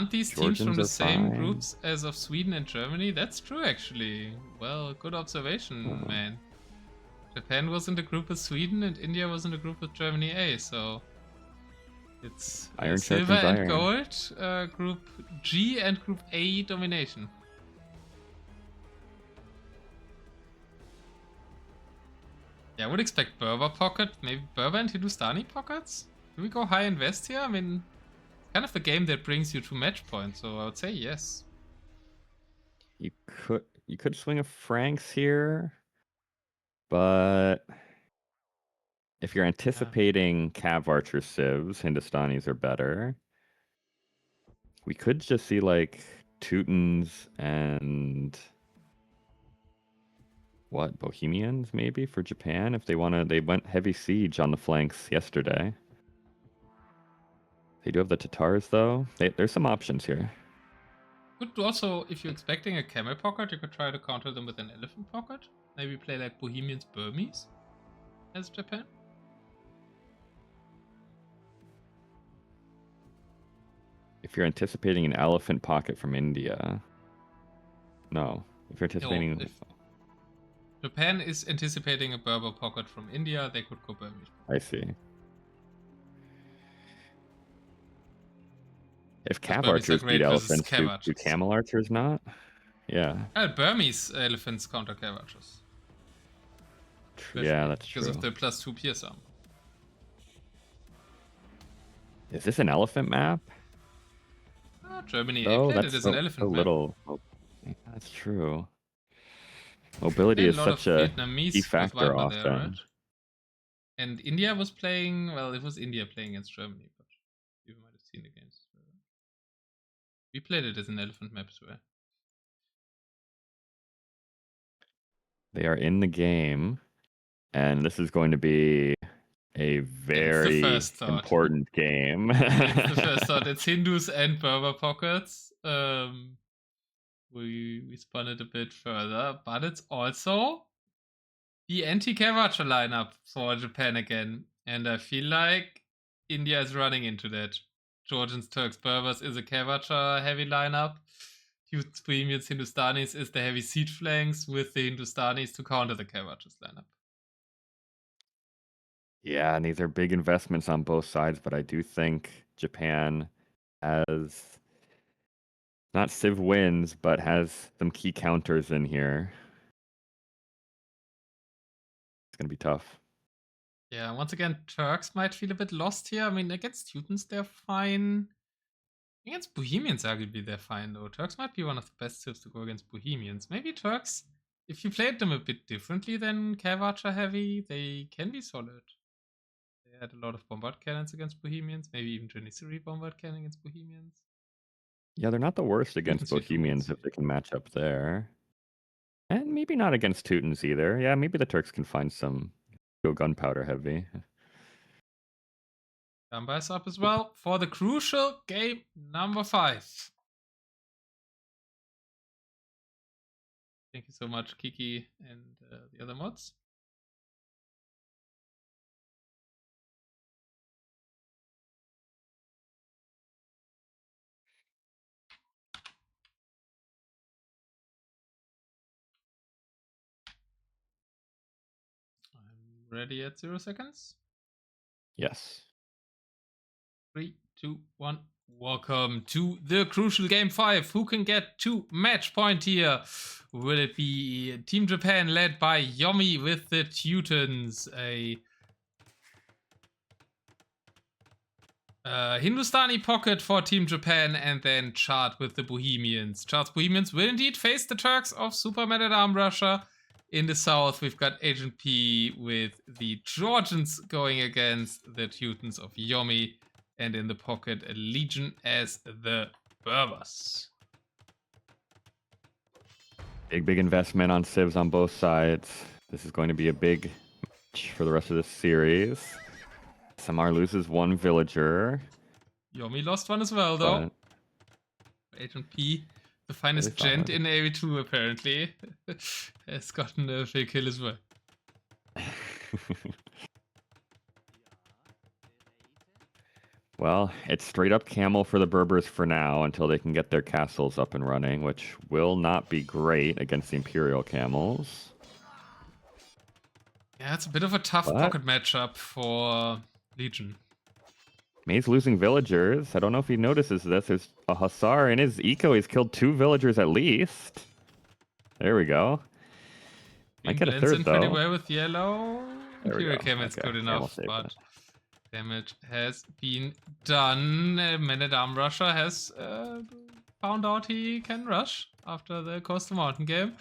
A: these teams from the same groups as of Sweden and Germany? That's true, actually. Well, good observation, man. Japan was in the group with Sweden and India was in the group with Germany A, so it's silver and gold, group G and group A domination. Yeah, I would expect Berber pocket, maybe Berber and Hindustani pockets? Do we go high invest here? I mean, kind of the game that brings you to match points, so I would say yes.
B: You could swing a Franks here, but if you're anticipating Cav Archer civs, Hindustanis are better. We could just see like Teutons and Bohemians maybe for Japan if they they went heavy siege on the flanks yesterday. They do have the Tatars though. There's some options here.
A: Could also, if you're expecting a camel pocket, you could try to counter them with an elephant pocket. Maybe play like Bohemians Burmese as Japan.
B: If you're anticipating an elephant pocket from India. No. If you're anticipating...
A: No, if Japan is anticipating a Berber pocket from India, they could go Burmese.
B: I see. If Cav Archers beat elephants, do camel archers not? Yeah.
A: Burmese elephants counter Cav Archers.
B: Yeah, that's true.
A: Because of the +2 pierce arm.
B: Is this an elephant map?
A: Germany played it as an elephant map.
B: Oh, yeah, that's true. Mobility is such a key factor often. There, right?
A: And India was playing, well, it was India playing against Germany, but you might have seen the games. We played it as an elephant map as well.
B: They are in the game, and this is going to be a very important game.
A: It's the first thought. It's Hindus and Berber pockets. We spun it a bit further, but it's also the anti-Cav Archer lineup for Japan again. And I feel like India is running into that. Georgians, Turks, Berbers is a Cav Archer heavy lineup. Bohemians, Hindustanis is the heavy siege flanks with the Hindustanis to counter the Cav Archers lineup.
B: Yeah, and these are big investments on both sides, but I do think Japan has not civ wins, but has some key counters in here. It's gonna be tough.
A: Yeah, once again, Turks might feel a bit lost here. I mean, against Teutons, they're fine. Against Bohemians, arguably, they're fine, though. Turks might be one of the best civs to go against Bohemians. Maybe Turks, if you played them a bit differently than Cav Archer heavy, they can be solid. They had a lot of bombard cannons against Bohemians, maybe even Janissary bombard cannon against Bohemians.
B: Yeah, they're not the worst against Bohemians if they can match up there. And maybe not against Teutons either. Yeah, maybe the Turks can find some gunpowder heavy.
A: Gamba is up as well for the crucial game number 5. Thank you so much, Kiki and the other mods. I'm ready at 0 seconds.
B: Yes.
A: 3, 2, 1. Welcome to the crucial game 5. Who can get to match point here? Will it be Team Japan led by Yomi with the Teutons? A Hindustani pocket for Team Japan, and then Chart with the Bohemians. Chart's Bohemians will indeed face the Turks of Super Man at Arm Russia. In the south, we've got Agent P with the Georgians going against the Teutons of Yomi. And in the pocket, a Legion as the Berbers.
B: Big investment on civs on both sides. This is going to be a big match for the rest of this series. Samar loses one villager.
A: Yomi lost one as well, though. Agent P, the finest gent in AV2 apparently, has gotten a free kill as well.
B: Well, it's straight up camel for the Berbers for now until they can get their castles up and running, which will not be great against the Imperial camels.
A: Yeah, it's a bit of a tough pocket matchup for Legion.
B: May's losing villagers. I don't know if he notices this. There's a Hussar in his eco. He's killed 2 villagers at least. There we go. Might get a third, though.
A: Pretty well with yellow. Imperial Camel's good enough, but damage has been done. Man-at-Arm Rusher has found out he can rush after the Coastal Mountain game.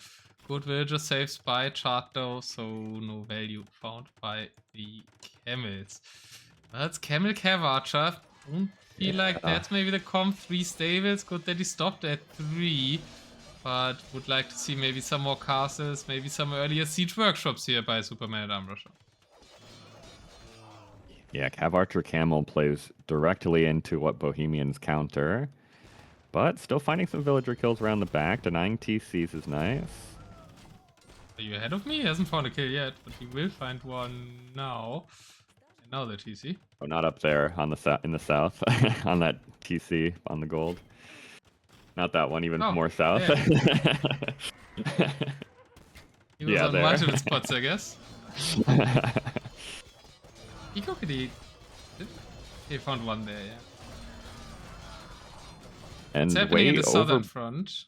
A: Good villager saves by chart though, so no value found by the camels. That's Camel Cav Archer. Don't feel like that's maybe the comp. 3 stables. Good that he stopped at 3. But would like to see maybe some more castles, maybe some earlier siege workshops here by Superman at Arm Rusher.
B: Yeah, Cav Archer Camel plays directly into what Bohemians counter. But still finding some villager kills around the back. Denying TCs is nice.
A: Are you ahead of me? He hasn't found a kill yet, but he will find one now. And now the TC.
B: Oh, not up there on the in the south. On that TC on the gold. Not that one, even more south.
A: Yeah. He was on multiple spots, I guess. He found one there, yeah.
B: And
A: it's happening in the southern front.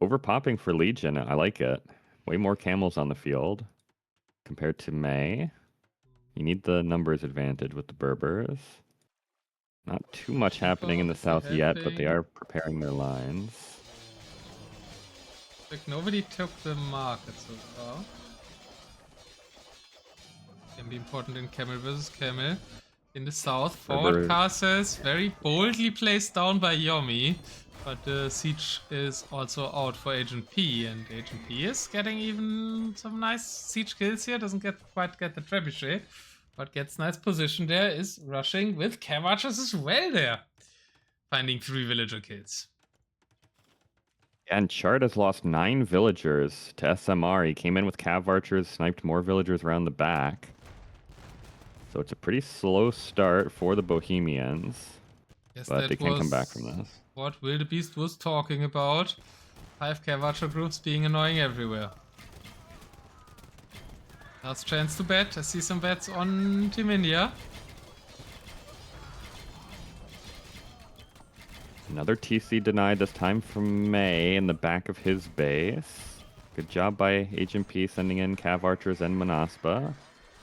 B: Overpopping for Legion, I like it. Way more camels on the field compared to May. You need the numbers advantage with the Berbers. Not too much happening in the south yet, but they are preparing their lines.
A: Like nobody took the market so far. Can be important in Camel versus Camel. In the south, forward castles very boldly placed down by Yomi. But the siege is also out for Agent P, and Agent P is getting even some nice siege kills here. Doesn't quite get the trebuchet, but gets nice position there. Is rushing with Cav Archers as well there, finding 3 villager kills.
B: And Chart has lost 9 villagers to SMR. He came in with Cav Archers, sniped more villagers around the back. So it's a pretty slow start for the Bohemians. Yes, but they can come back from this.
A: What Wildebeest was talking about. 5 Cav Archer groups being annoying everywhere. Last chance to bet. I see some bets on Team India.
B: Another TC denied, this time from May in the back of his base. Good job by Agent P sending in Cav Archers and Manaspa.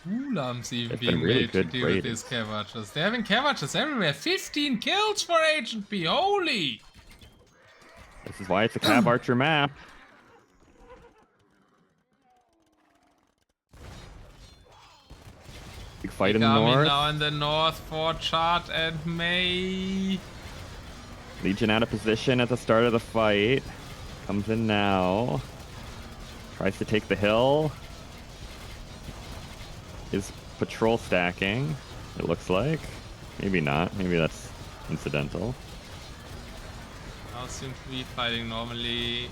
A: Ulam's even being made to deal with these Cav Archers. They're having Cav Archers everywhere. 15 kills for Agent P. Holy!
B: This is why it's a Cav Archer map. Big fight in the north.
A: Now in the north for Chart and May.
B: Legion out of position at the start of the fight. Comes in now. Tries to take the hill. Is patrol stacking, it looks like. Maybe not. Maybe that's incidental.
A: Now seems to be fighting normally.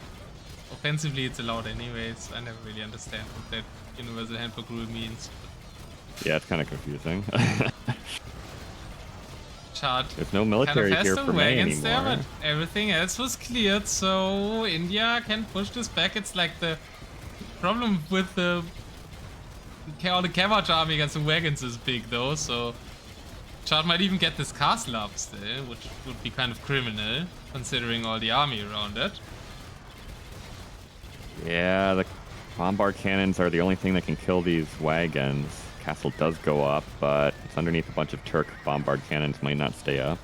A: Offensively it's allowed anyways. I never really understand what that universal handbook rule means.
B: Yeah, it's kind of confusing.
A: Chart
B: There's no military
A: kind of
B: here for May anymore.
A: There, but everything else was cleared, so India can push this back. It's like the problem with all the Cav Archer army against the wagons is big though, so Chart might even get this castle up still, which would be kind of criminal considering all the army around it.
B: Yeah, the bombard cannons are the only thing that can kill these wagons. Castle does go up, but it's underneath a bunch of Turk bombard cannons, might not stay up.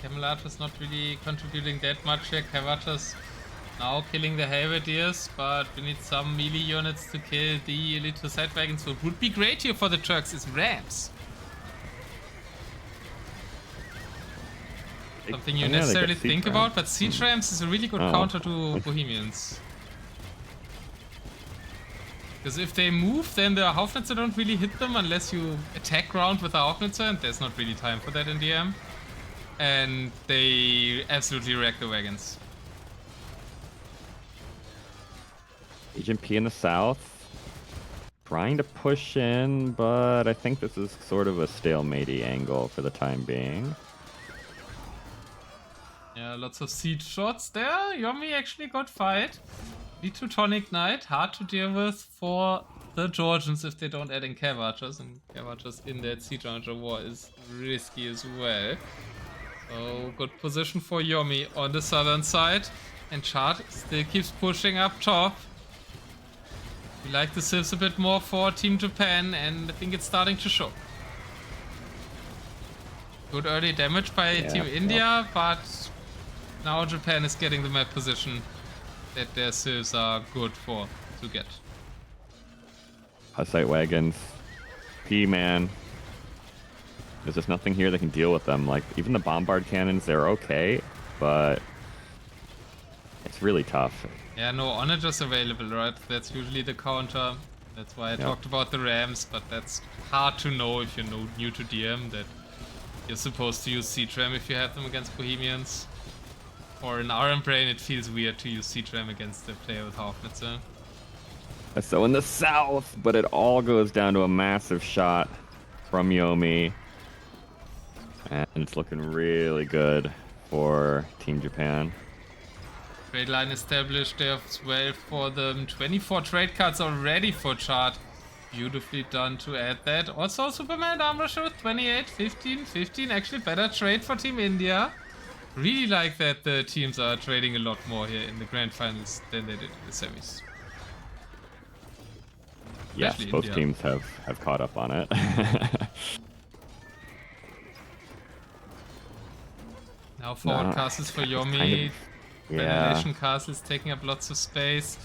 A: Camel Archer's not really contributing that much here. Cav Archer's Now killing the halberdiers, but we need some melee units to kill the elite side wagons. What would be great here for the Turks is rams. Something you necessarily think about, but siege rams is a really good counter to Bohemians. Because if they move, then the Haufnitzer don't really hit them unless you attack ground with the Haufnitzer, and there's not really time for that in DM. And they absolutely wreck the wagons.
B: Agent P in the south. Trying to push in, but I think this is sort of a stalemate-y angle for the time being.
A: Yeah, lots of siege shots there. Yomi actually got fight. The Teutonic Knight, hard to deal with for the Georgians if they don't add in Cav Archers, and Cav Archers in that Siege Archer war is risky as well. So, good position for Yomi on the southern side, and Chart still keeps pushing up top. We like the civs a bit more for Team Japan, and I think it's starting to show. Good early damage by Team India, but now Japan is getting the map position that their civs are good for to get.
B: Hussite wagons. P-man. There's just nothing here that can deal with them. Like, even the bombard cannons, they're okay, but it's really tough.
A: Yeah, no onagers available, right? That's usually the counter. That's why I talked about the rams, but that's hard to know if you're new to DM, that you're supposed to use siege ram if you have them against Bohemians. Or in RM brain, it feels weird to use siege ram against the player with Haufnitzer.
B: So in the south, but it all goes down to a massive shot from Yomi. And it's looking really good for Team Japan.
A: Trade line established there as well for them. 24 trade cards already for Chart. Beautifully done to add that. Also Superman Armor Show 28, 15, 15. Actually better trade for Team India. Really like that the teams are trading a lot more here in the grand finals than they did in the semis.
B: Yes,
A: Especially
B: both
A: India.
B: teams have caught up on it.
A: Now forward castles for Yomi. Ventilation castle is taking up lots of space.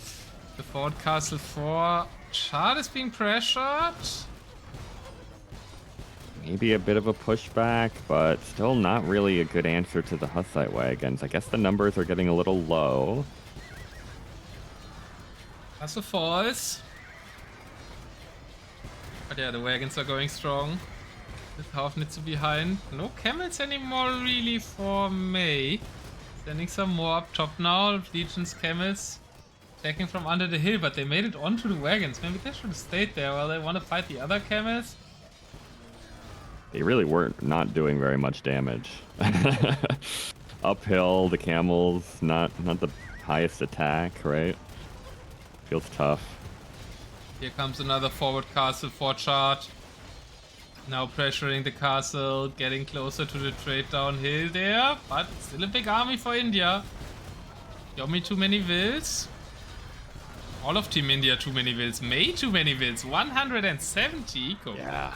A: The forward castle for Chart is being pressured.
B: Maybe a bit of a pushback, but still not really a good answer to the Hussite wagons. I guess the numbers are getting a little low.
A: Castle falls. But yeah, the wagons are going strong. With Haufnitzer behind. No camels anymore really for May. Sending some more up top now. Legion's camels attacking from under the hill, but they made it onto the wagons. Maybe they should have stayed there while they want to fight the other camels.
B: They really weren't not doing very much damage. Uphill, the camels, not the highest attack, right? Feels tough.
A: Here comes another forward castle for Chart. Now pressuring the castle, getting closer to the trade downhill there, but still a big army for India. Yomi too many wills. All of Team India too many wills. May too many wills. 170 eco.
B: Yeah.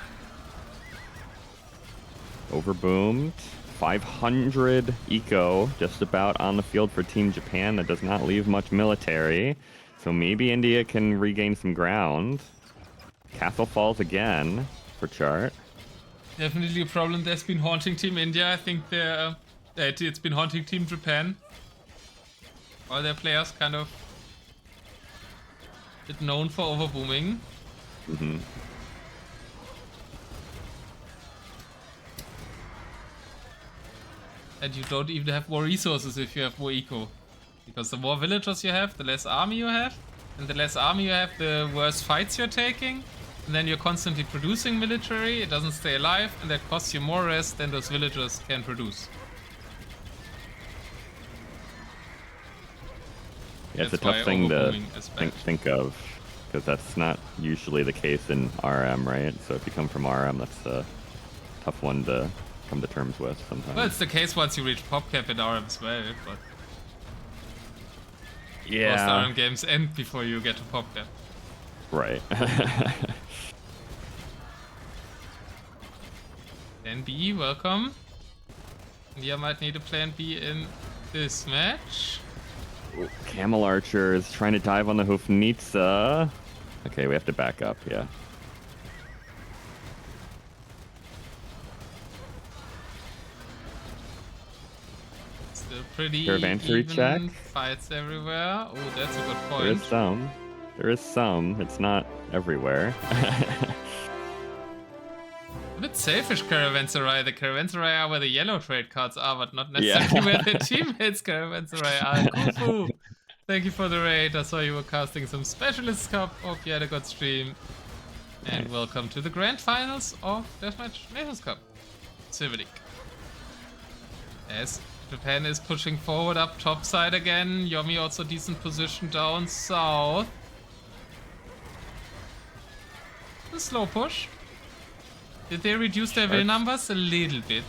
B: Overboomed. 500 eco just about on the field for Team Japan. That does not leave much military. So maybe India can regain some ground. Castle falls again for Chart.
A: Definitely a problem that's been haunting Team India. I think it's been haunting Team Japan. All their players kind of a bit known for overbooming.
B: Mm-hmm.
A: And you don't even have more resources if you have more eco. Because the more villagers you have, the less army you have. And the less army you have, the worse fights you're taking. And then you're constantly producing military, it doesn't stay alive, and that costs you more rest than those villagers can produce.
B: Yeah, it's a tough thing to think of, because that's not usually the case in RM, right? So if you come from RM, that's a tough one to come to terms with sometimes.
A: Well, it's the case once you reach pop cap in RM as well, but
B: yeah,
A: most RM games end before you get to pop cap.
B: Right.
A: Plan B, welcome. India might need a plan B in this match.
B: Camel archers trying to dive on the Hofnitsa. Okay, we have to back up, yeah.
A: Still pretty
B: Caravansary
A: even
B: check.
A: fights everywhere. Oh, that's a good point.
B: There is some. There is some. It's not everywhere.
A: A bit selfish Caravanserai. The Caravanserai are where the yellow trade cards are, but not necessarily where their teammates Caravanserai are. Kufu, thank you for the raid. I saw you were casting some Specialist Cup. Hope you had a good stream. And
B: Nice.
A: welcome to the grand finals of Deathmatch Nations Cup. Silver League. As Japan is pushing forward up top side again. Yomi also decent position down south. A slow push. Did they reduce their will numbers? A little bit.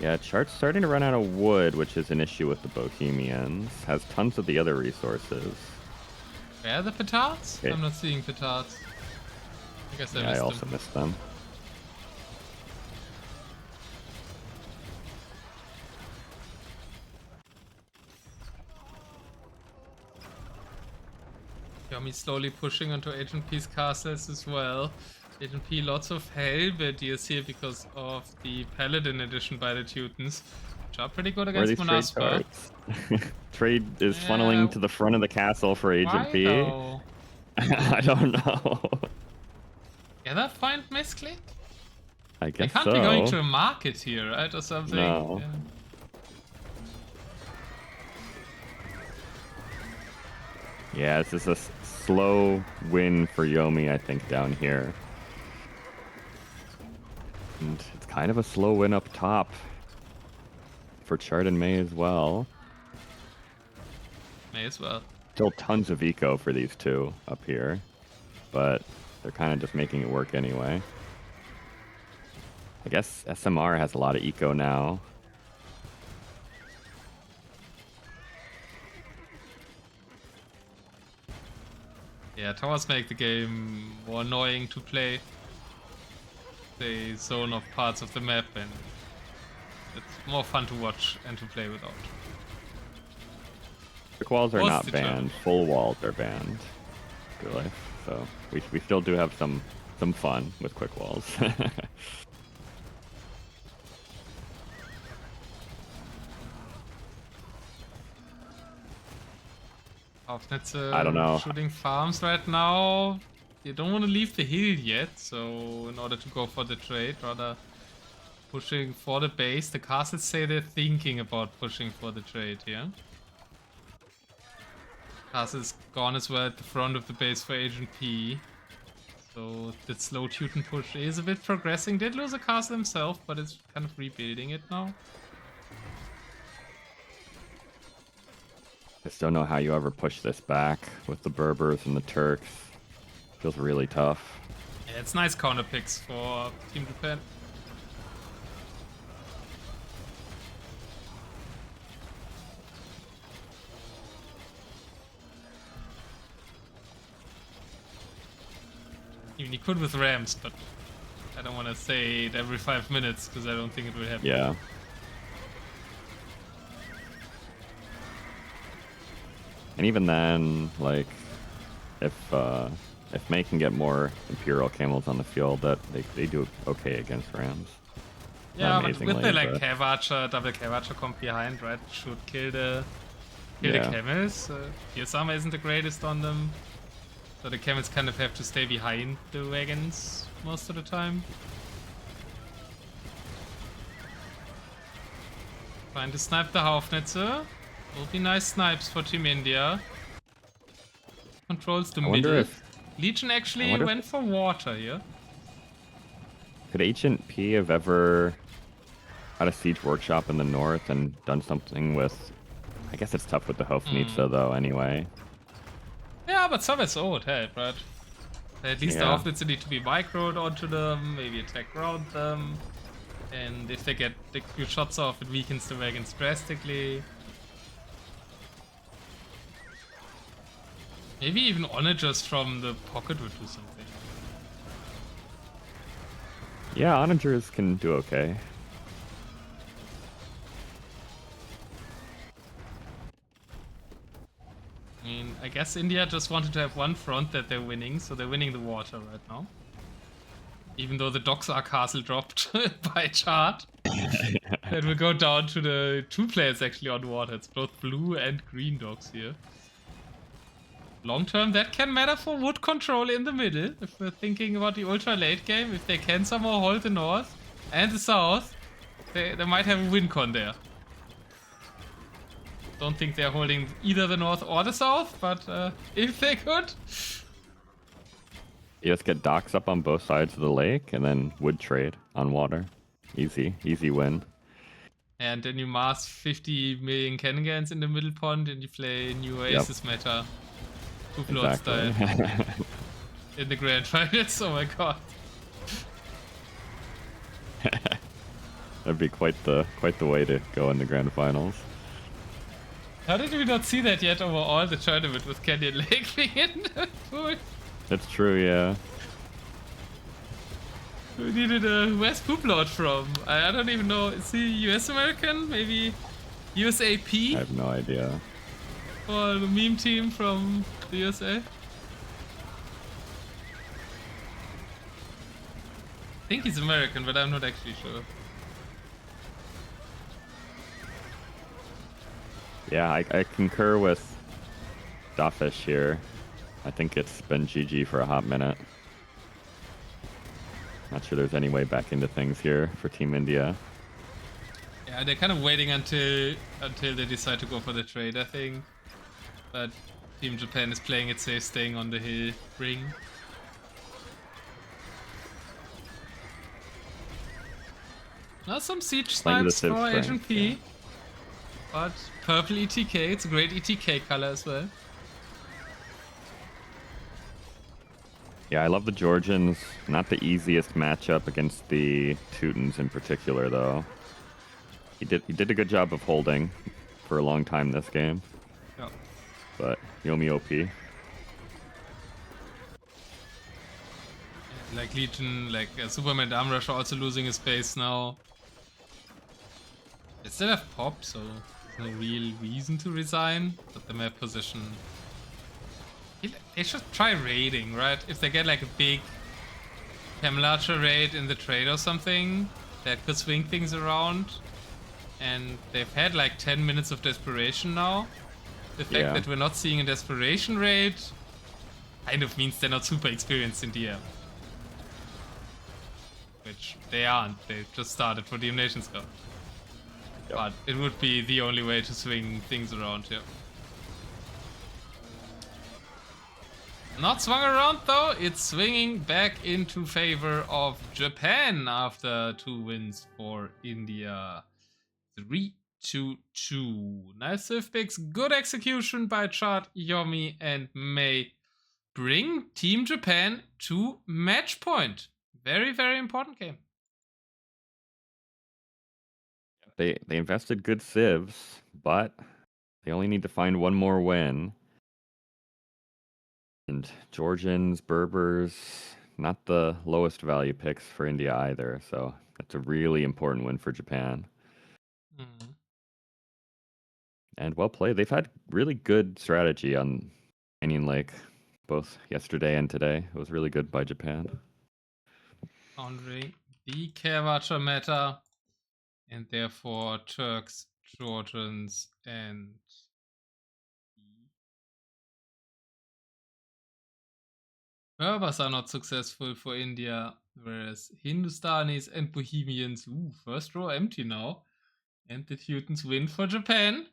B: Yeah, Chart's starting to run out of wood, which is an issue with the Bohemians. Has tons of the other resources.
A: Where are the petards?
B: Okay.
A: I'm not seeing petards. I guess I
B: Yeah, I
A: missed
B: also
A: them.
B: missed them.
A: Yomi slowly pushing onto Agent P's castles as well. Agent P, lots of halberdiers here because of the Paladin edition by the Teutons, which are pretty good
B: Where are
A: against
B: these trade
A: Monaspa.
B: cards? Trade is funneling to the front of the castle for Agent
A: Why
B: P.
A: though?
B: I don't know.
A: Gather find misclick?
B: I
A: They
B: guess
A: can't
B: so.
A: be going to a market here, right? Or something.
B: No.
A: Yeah.
B: Yeah, this is a slow win for Yomi, I think, down here. And it's kind of a slow win up top for Chart and May as well.
A: May as well.
B: Still tons of eco for these two up here, but they're kind of just making it work anyway. I guess SMR has a lot of eco now.
A: Yeah, towers make the game more annoying to play. They zone off parts of the map and it's more fun to watch and to play without.
B: Quick walls are
A: What's
B: not
A: the
B: banned.
A: joke?
B: Full walls are banned. Good life. So we still do have some fun with quick walls.
A: Aufnetze
B: I don't know.
A: shooting farms right now. You don't want to leave the hill yet, so in order to go for the trade, rather pushing for the base. The castles say they're thinking about pushing for the trade here. Castle's gone as well at the front of the base for Agent P. So the slow Teuton push is a bit progressing. Did lose a castle himself, but is kind of rebuilding it now.
B: Just don't know how you ever push this back with the Berbers and the Turks. Feels really tough.
A: Yeah, it's nice counter picks for Team Japan. Even he could with Rams, but I don't want to say it every 5 minutes because I don't think it will happen.
B: Yeah. And even then, like, if May can get more Imperial Camels on the field, that they do okay against Rams.
A: Yeah,
B: Not
A: but with the
B: amazingly,
A: like
B: but-
A: Cav Archer, double Cav Archer comp behind, right, should kill the camels. Fierce armor isn't the greatest on them, so the camels kind of have to stay behind the wagons most of the time. Trying to snipe the Haufnetze. Will be nice snipes for Team India. Controls the
B: I wonder
A: middle.
B: if-
A: Legion actually
B: wonder if-
A: went for water here.
B: Could Agent P have ever had a siege workshop in the north and done something with? I guess it's tough with the Hofnitsa though. Anyway,
A: Yeah, but some is old help, right? At least the
B: Yeah.
A: Haufnetze need to be microed onto them, maybe attack around them. And if they get a few shots off, it weakens the wagons drastically. Maybe even onagers from the pocket would do something.
B: yeah, onagers can do okay.
A: I guess India just wanted to have one front that they're winning, so they're winning the water right now. Even though the docks are castle dropped by chart. That will go down to the 2 players actually on water. It's both blue and green docks here. Long term, that can matter for wood control in the middle. If we're thinking about the ultra late game, if they can somehow hold the north and the south, they might have a win con there. Don't think they're holding either the north or the south, but if they could.
B: You just get docks up on both sides of the lake and then wood trade on water. Easy win.
A: And then you mass 50 million cannon guns in the middle pond and you play new Oasis meta. Hoopload style. In the grand finals, oh my god.
B: That'd be quite the way to go in the grand finals.
A: How did we not see that yet over all the tournament with Canyon Lake being in the pool?
B: That's true, yeah.
A: We needed where's Poopload from? I don't even know. Is he US American? Maybe USAP?
B: I have no idea.
A: Or the meme team from the USA? I think he's American, but I'm not actually sure.
B: Yeah, I concur with Dawfish here. I think it's been GG for a hot minute. Not sure there's any way back into things here for Team India.
A: Yeah, they're kind of waiting until they decide to go for the trade, I think. But Team Japan is playing it safe, staying on the hill ring. Now some siege snipes for Agent P.
B: Yeah.
A: But purple ETK, it's a great ETK color as well.
B: Yeah, I love the Georgians. Not the easiest matchup against the Teutons in particular, though. He did a good job of holding for a long time this game.
A: Yeah.
B: But Yomi OP.
A: Like Legion, like Superman Armrush are also losing his base now. They still have Pop, so there's no real reason to resign. But the map position... They should try raiding, right? If they get like a big Camelarcher raid in the trade or something, that could swing things around. And they've had like 10 minutes of desperation now. The fact that we're not seeing a desperation raid kind of means they're not super experienced in DM. Which they aren't. They just started for the Nations Cup. Yep. But it would be the only way to swing things around here. Not swung around though, it's swinging back into favor of Japan after 2 wins for India. 3-2-2. Nice swift picks, good execution by Chart, Yomi and Mei. Bring Team Japan to match point. Very, very important game.
B: They invested good civs, but they only need to find one more win. And Georgians, Berbers, not the lowest value picks for India either, so that's a really important win for Japan.
A: Mm-hmm.
B: And well played. They've had really good strategy on Canyon Lake, both yesterday and today. It was really good by Japan.
A: Andre, the Carvacher meta, and therefore Turks, Georgians, and Berbers are not successful for India, whereas Hindustanis and Bohemians, first row empty now, and the Teutons win for Japan.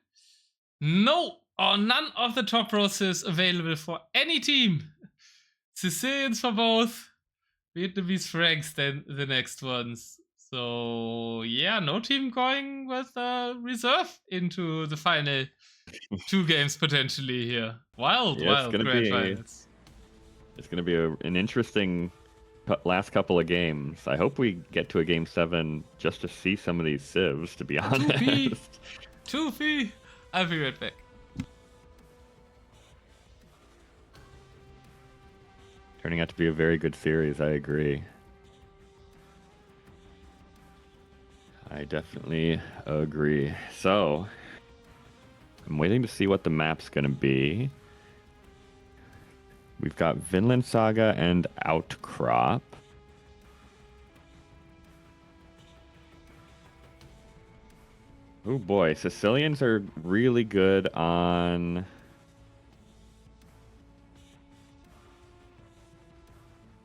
A: No or none of the top rows is available for any team. Sicilians for both, Vietnamese Franks then the next ones. So yeah, no team going with reserve into the final 2 games potentially here. Wild grand finals.
B: It's going to be an interesting last couple of games. I hope we get to a game 7 just to see some of these civs, to be honest.
A: 2v. I'll be right back.
B: Turning out to be a very good series, I agree. I definitely agree. So, I'm waiting to see what the map's going to be. We've got Vinland Saga and Outcrop. Oh boy, Sicilians are really good on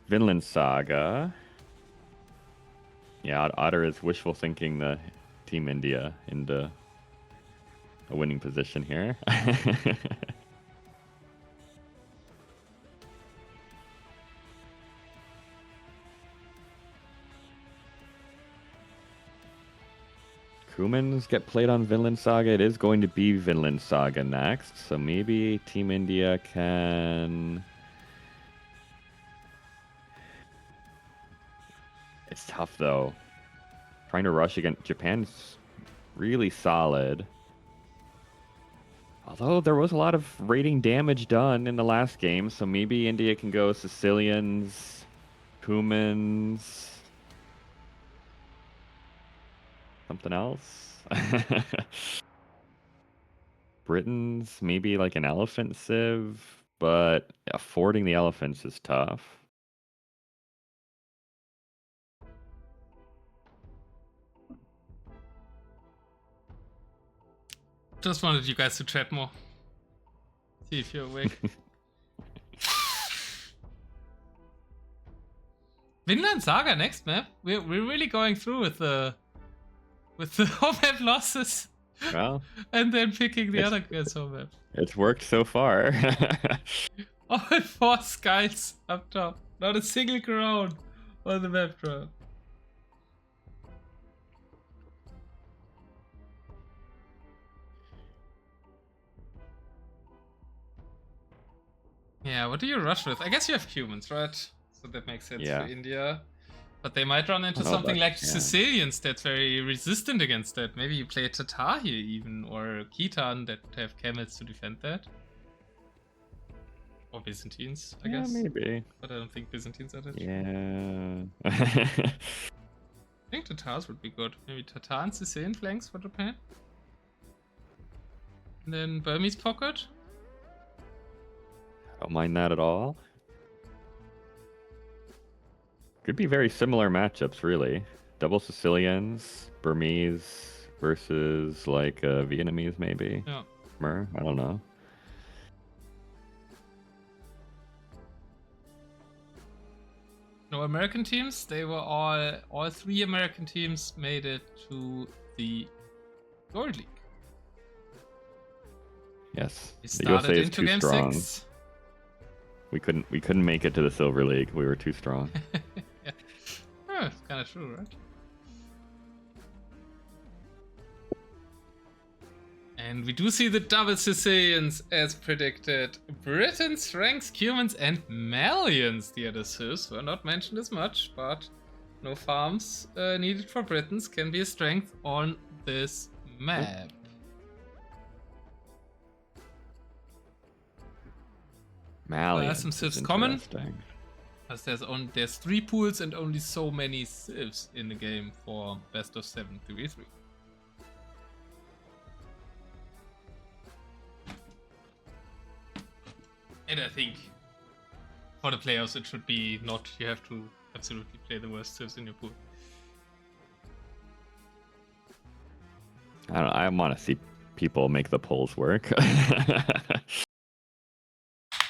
B: Vinland Saga. Yeah, Otter is wishful thinking the Team India into a winning position here. Kumans get played on Vinland Saga. It is going to be Vinland Saga next, so maybe Team India can... It's tough, though. Trying to rush against Japan's really solid. Although there was a lot of rating damage done in the last game, so maybe India can go Sicilians, Kumans, something else. Britons, maybe like an elephant sieve, but affording the elephants is tough.
A: Just wanted you guys to chat more. See if you're awake. Vinland Saga next map. We're really going through with the home map losses.
B: Well,
A: and then picking the other home map.
B: It's worked so far.
A: All 4 skies up top. Not a single crown on the map draw. Yeah, what do you rush with? I guess you have humans, right? So that makes sense for India. But they might run into something like Sicilians that's very resistant against that. Maybe you play a Tatar here even, or Khitan that have camels to defend that. Or Byzantines, I guess.
B: Maybe.
A: But I don't think Byzantines are that.
B: Yeah.
A: I think Tatars would be good. Maybe Tatar and Sicilian flanks for Japan. And then Burmese pocket.
B: Don't mind that at all. Could be very similar matchups, really. Double Sicilians, Burmese versus like Vietnamese, maybe.
A: Yeah.
B: I don't know.
A: No American teams. They were all 3 American teams made it to the Gold League.
B: Yes.
A: The USA is too strong. 6.
B: We couldn't make it to the Silver League. We were too strong.
A: Yeah. Oh, it's kind of true, right? And we do see the double Sicilians as predicted. Britons, Franks, Cumans, and Malians. The other Cis were not mentioned as much, but no farms needed for Britons can be a strength on this map.
B: Malians.
A: Some civs common. As there's 3 pools and only so many civs in the game for best of 7 3v3. And I think for the players it should be not you have to absolutely play the worst civs in your pool.
B: I don't know, I want to see people make the polls work.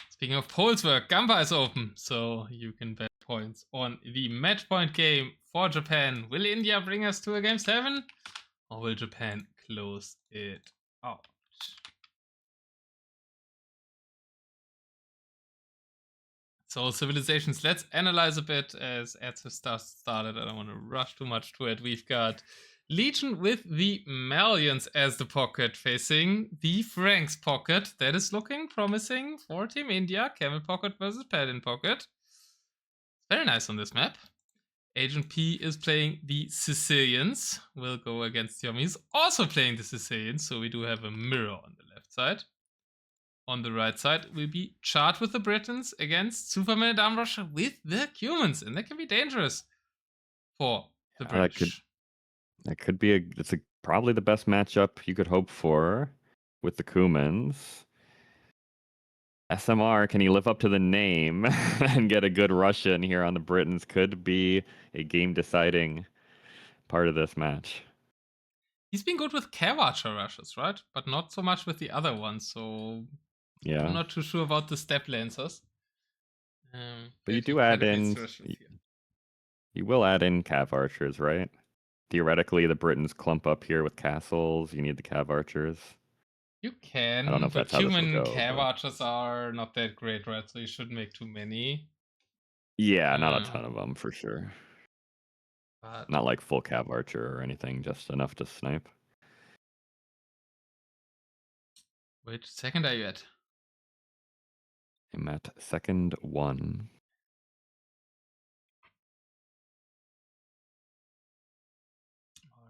A: Speaking of polls work, Gamba is open, so you can bet points on the match point game for Japan. Will India bring us to a game 7? Or will Japan close it out? So civilizations, let's analyze a bit as ads have started. I don't want to rush too much to it. We've got Legion with the Malians as the pocket facing the Franks pocket. That is looking promising for Team India. Camel pocket versus Paladin pocket. Very nice on this map. Agent P is playing the Sicilians. Will go against Yomi. He's also playing the Sicilians, so we do have a mirror on the left side. On the right side will be Chart with the Britons against Superman and Arm Rusher with the Cumans. And that can be dangerous for the British.
B: That could be probably the best matchup you could hope for with the Cumans. SMR, can he live up to the name and get a good rush in here on the Britons? Could be a game-deciding part of this match.
A: He's been good with Cavarcher rushes, right? But not so much with the other ones, so
B: Yeah.
A: I'm not too sure about the step lancers.
B: But you do add in... You will add in Cav Archers, right? Theoretically, the Britons clump up here with castles. You need the Cav Archers.
A: You can,
B: I don't know if
A: but
B: that's how this will
A: human
B: go,
A: Cav
B: but...
A: Archers are not that great, right? So you shouldn't make too many.
B: Yeah, not a ton of them, for sure.
A: But...
B: Not like full Cav Archer or anything, just enough to snipe.
A: Which second are you at?
B: I'm at second 1.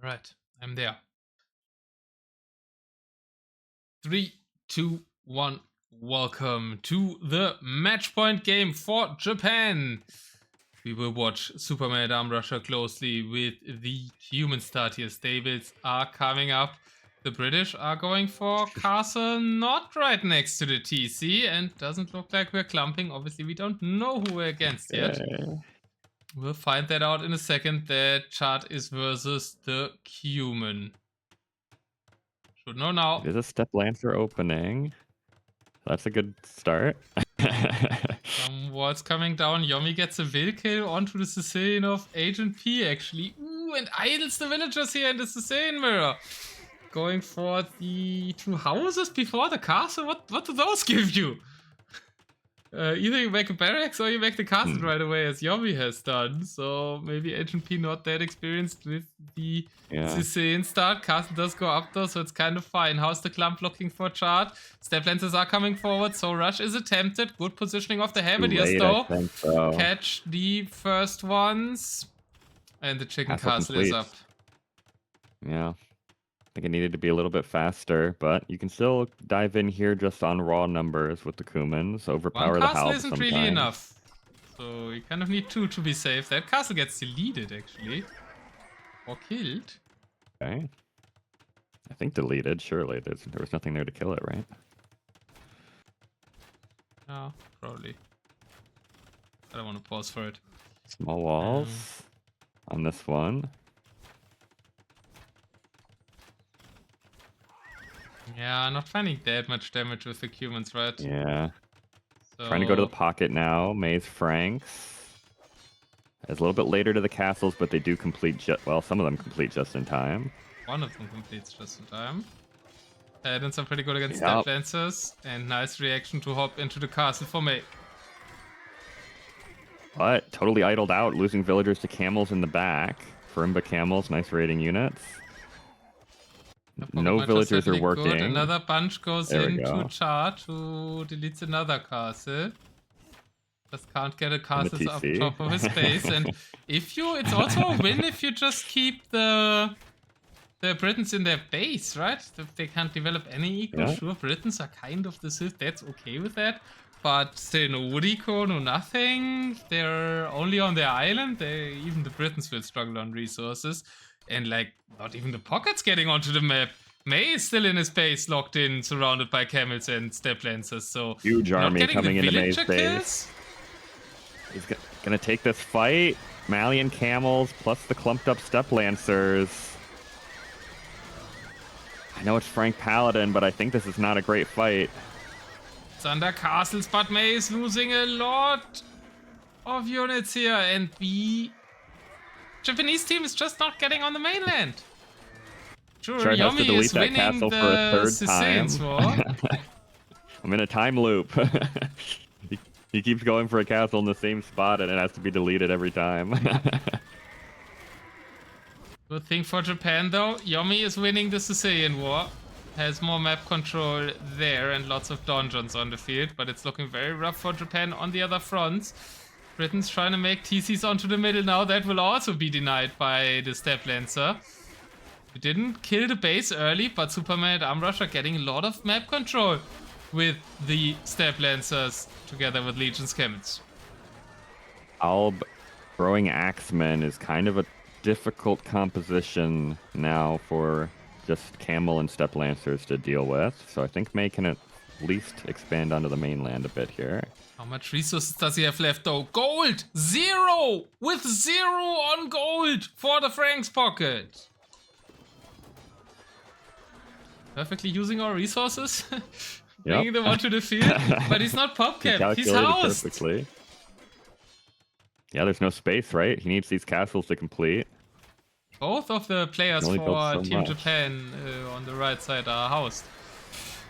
A: Alright, I'm there. 3, 2, 1. Welcome to the match point game for Japan. We will watch Superman Arm Rusher closely with the human start here. Stables are coming up. The British are going for castle not right next to the TC, and doesn't look like we're clumping. Obviously, we don't know who we're against yet. We'll find that out in a second. That chart is versus the human. Should know now.
B: There's a Step Lancer opening. That's a good start.
A: Some walls coming down. Yomi gets a will kill onto the Sicilian of Agent P, actually. Ooh, and idles the villagers here in the Sicilian mirror. Going for the 2 houses before the castle? What do those give you? Either you make a barracks or you make the castle right away, as Yomi has done. So maybe Agent P not that experienced with the Sicilian start. Castle does go up though, so it's kind of fine. How's the clump looking for chart? Step lancers are coming forward, so rush is attempted. Good positioning of the Halberdiers though.
B: So.
A: Catch the first ones. And the chicken castle is up.
B: Yeah. I think it needed to be a little bit faster, but you can still dive in here just on raw numbers with the Kumans, overpower the Halb
A: isn't really enough. So you kind of need 2 to be safe. That castle gets deleted, actually. Or killed.
B: Okay. I think deleted, surely. There was nothing there to kill it, right?
A: No, probably. I don't want to pause for it.
B: Small walls on this one.
A: Yeah, not finding that much damage with the humans, right?
B: Yeah.
A: So...
B: Trying to go to the pocket now. Maze Franks. It's a little bit later to the castles, but they do complete well, some of them complete just in time.
A: One of them completes just in time. Paladins are pretty good against Step Lancers, and nice reaction to hop into the castle for May.
B: But totally idled out, losing villagers to camels in the back. Farimba camels, nice raiding units. No villagers are working.
A: Good. Another bunch goes into chart who deletes another castle. Just can't get a castle up top of his base. And if you, it's also a win if you just keep the Britons in their base, right? If they can't develop any eco, sure, Britons are kind of the Sith, that's okay with that. But still, no wood eco, no nothing. They're only on their island. Even the Britons will struggle on resources. And like, not even the pocket's getting onto the map. May is still in his base, locked in, surrounded by camels and step lancers. So
B: huge army coming into May's base. He's gonna take this fight. Malian camels plus the clumped up step lancers. I know it's Frank Paladin, but I think this is not a great fight.
A: It's under castles, but May is losing a lot of units here, and the Japanese team is just not getting on the mainland. Sure, Yomi is winning the Sicilian war.
B: I'm in a time loop. He keeps going for a castle in the same spot, and it has to be deleted every time.
A: Good thing for Japan, though. Yomi is winning the Sicilian war. Has more map control there and lots of donjons on the field, but it's looking very rough for Japan on the other fronts. Britain's trying to make TCs onto the middle now. That will also be denied by the Step Lancer. We didn't kill the base early, but Superman and Armrush are getting a lot of map control with the Step Lancers together with Legion's Camels.
B: Alb throwing Axemen is kind of a difficult composition now for just Camel and Step Lancers to deal with. So I think May can at least expand onto the mainland a bit here.
A: How much resources does he have left though? Gold! 0! With 0 on gold for the Frank's pocket. Perfectly using our resources. Bringing them onto the field. But he's not pop capped. He's housed.
B: Perfectly. Yeah, there's no space, right? He needs these castles to complete.
A: Both of the players for
B: so
A: Team
B: much.
A: Japan on the right side are housed.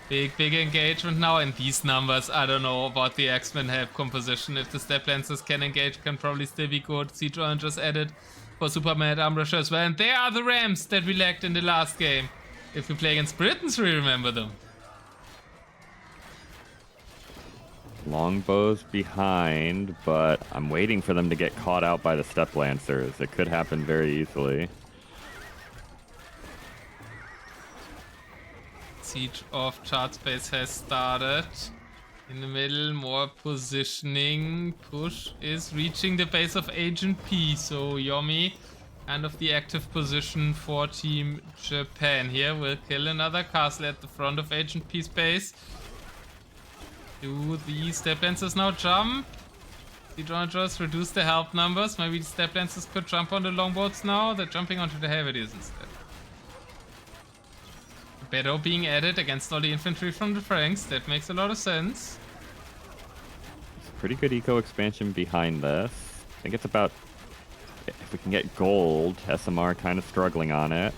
A: Big engagement now, and these numbers, I don't know about the X-Men have composition. If the Step Lancers can engage, can probably still be good. Siege just added for Superman Arm Rusher as well. And they are the Rams that we lacked in the last game. If we play against Britons, we remember them.
B: Longbows behind, but I'm waiting for them to get caught out by the Step Lancers. It could happen very easily.
A: Siege of chart space has started. In the middle, more positioning. Push is reaching the base of Agent P. So Yomi, kind of the active position for Team Japan here. Will kill another castle at the front of Agent P's base. Do the Step Lancers now jump? The Jonagers reduce the help numbers. Maybe the Step Lancers could jump on the longboats now. They're jumping onto the Helvetiers instead. Beto being added against all the infantry from the Franks. That makes a lot of sense.
B: It's a pretty good eco expansion behind this. I think it's about, if we can get gold, SMR kind of struggling on it.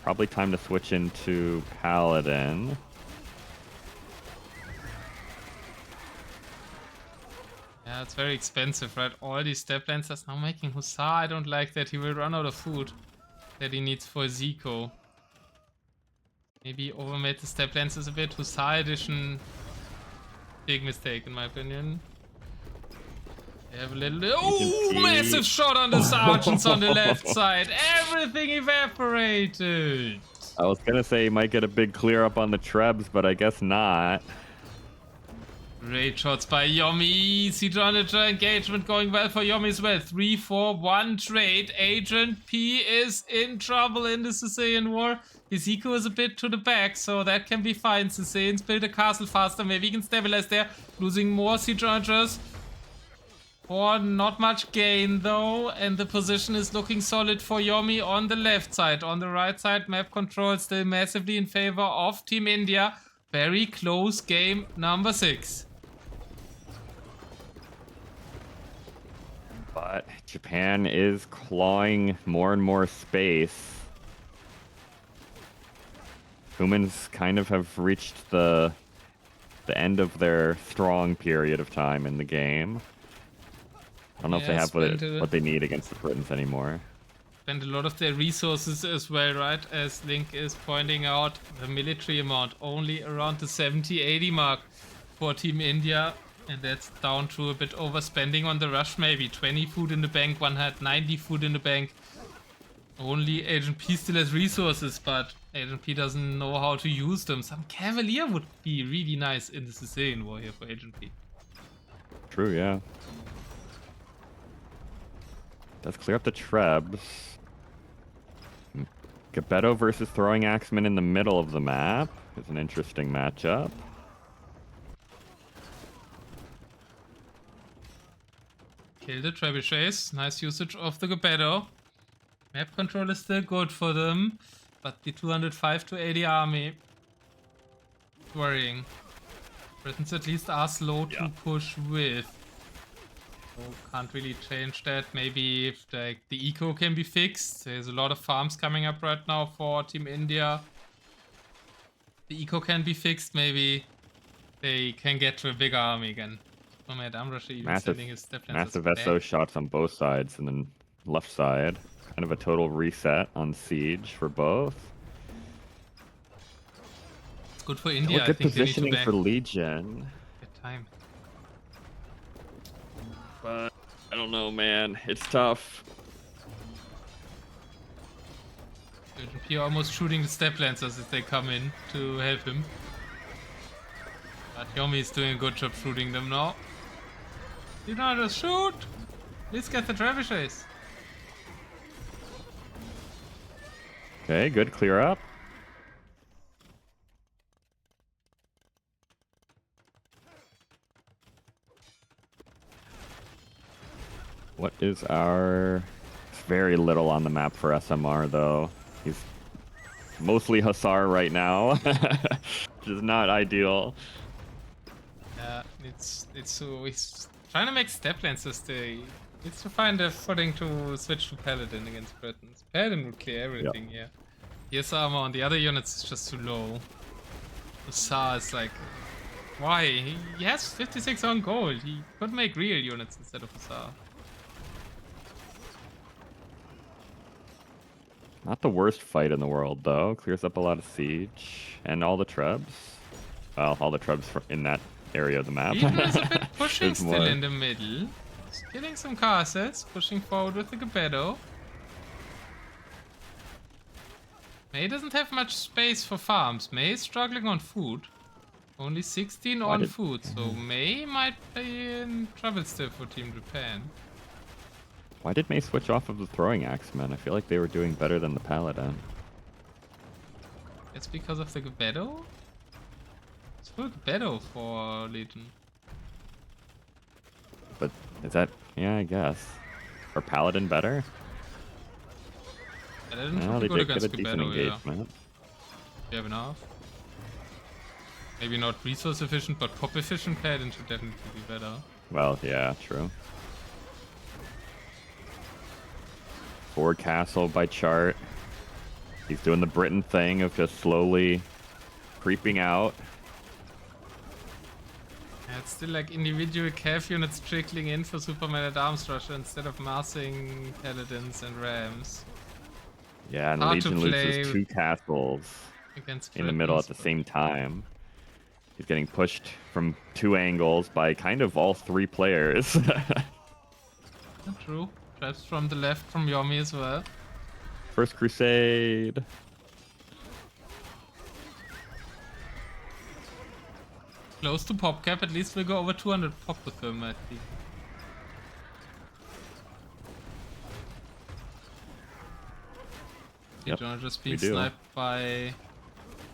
B: Probably time to switch into Paladin.
A: Yeah, it's very expensive, right? All these Step Lancers now making Hussar. I don't like that. He will run out of food that he needs for Zico. Maybe overmade the Step Lancers a bit. Hussar edition, big mistake in my opinion. They have a little... Oh, massive shot on the sergeants on the left side. Everything evaporated.
B: I was gonna say you might get a big clear up on the Trebs, but I guess not.
A: Great shots by Yomi. Siege engagement going well for Yomi as well. 3-4-1 trade. Agent P is in trouble in the Sicilian war. Iziko is a bit to the back, so that can be fine. Sicilians build a castle faster. Maybe he can stabilize there. Losing more siege archers. For not much gain though. And the position is looking solid for Yomi on the left side. On the right side, map control still massively in favor of Team India. Very close game number 6.
B: But Japan is clawing more and more space. Humans kind of have reached the end of their strong period of time in the game. I don't know if they have what they need against the Britons anymore.
A: Spend a lot of their resources as well, right? As Link is pointing out, the military amount only around the 70-80 mark for Team India. And that's down to a bit overspending on the rush, maybe. 20 food in the bank, one had 90 food in the bank. Only Agent P still has resources, but Agent P doesn't know how to use them. Some Cavalier would be really nice in the Sicilian war here for Agent P.
B: True, yeah. Let's clear up the Trebs. Geppetto versus Throwing Axeman in the middle of the map is an interesting matchup.
A: Kill the trebuchets. Nice usage of the Geppetto. Map control is still good for them, but the 205 to 80 army worrying. Britons at least are slow to push with. So can't really change that. Maybe if the eco can be fixed. There's a lot of farms coming up right now for Team India. The eco can be fixed. Maybe they can get to a bigger army again.
B: Massive SO shots on both sides, and then left side. Kind of a total reset on siege for both.
A: It's good for India.
B: Good positioning for Legion.
A: Good time.
B: But I don't know, man. It's tough.
A: You're almost shooting the Step Lancers as they come in to help him. But Yomi is doing a good job shooting them now. Did not just shoot! Let's get the trebuchets.
B: Okay, good clear up. What is our... It's very little on the map for SMR, though. He's mostly Hussar right now, which is not ideal.
A: Yeah, it's so he's trying to make step lanes to stay. Needs to find a footing to switch to Paladin against Britons. Paladin would clear everything here. His armor on the other units is just too low. Hussar is like, why? He has 56 on gold. He could make real units instead of Hussar.
B: Not the worst fight in the world, though. Clears up a lot of siege and all the trebs. Well, all the trebs in that area of the map.
A: Even is a bit pushing
B: There's
A: still
B: more.
A: in the middle. He's killing some castles, pushing forward with the Geppetto. May doesn't have much space for farms. May is struggling on food. Only 16 on food, so May might be in trouble still for Team Japan.
B: Why did May switch off of the throwing axemen? I feel like they were doing better than the Paladin.
A: It's because of the Geppetto? It's full Geppetto for Legion.
B: But is that... Yeah, I guess. Are Paladin better?
A: Paladin
B: No,
A: should
B: they
A: be good
B: did get
A: against
B: a decent
A: Geppetto, yeah.
B: engagement.
A: You have enough. Maybe not resource efficient, but pop efficient Paladin should definitely be better.
B: Well, yeah, true. Forward castle by chart. He's doing the Britain thing of just slowly creeping out.
A: Yeah, it's still like individual cav units trickling in for Superman at Arms Rusher instead of massing Paladins and Rams.
B: Yeah, and
A: Hard to
B: Legion loses
A: play
B: 2 castles
A: against
B: in the middle at
A: Britons,
B: the same time. He's getting pushed from 2 angles by kind of all 3 players.
A: Not true. Traps from the left from Yomi as well.
B: First Crusade.
A: Close to pop cap, at least we'll go over 200 pop with him, I think.
B: Yep,
A: You're just being
B: we do.
A: sniped by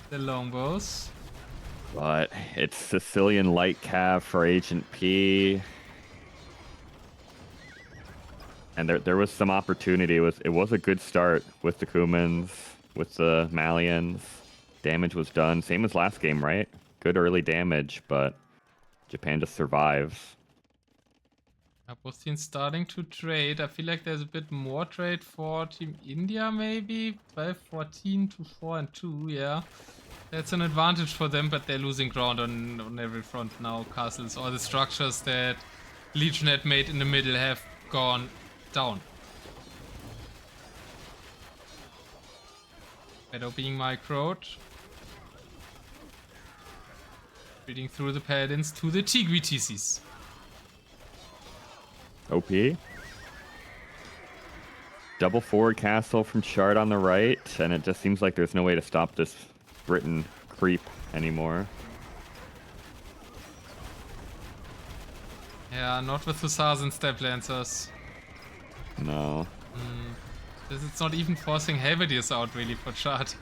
A: the longbows.
B: But it's Sicilian light cav for Agent P. And there was some opportunity. It was a good start with the Kumans, with the Malians. Damage was done. Same as last game, right? Good early damage, but Japan just survives.
A: Both teams starting to trade. I feel like there's a bit more trade for Team India, maybe. 12-14 to 4-2, yeah. That's an advantage for them, but they're losing ground on every front now. Castles, all the structures that Legion had made in the middle have gone down. Shadow being microed. Reading through the Paladins to the Tigri TCs.
B: OP. Double forward castle from Shard on the right, and it just seems like there's no way to stop this Britain creep anymore.
A: Yeah, not with Hussars and Step Lancers.
B: No.
A: It's not even forcing Halberdiers out really for Chart.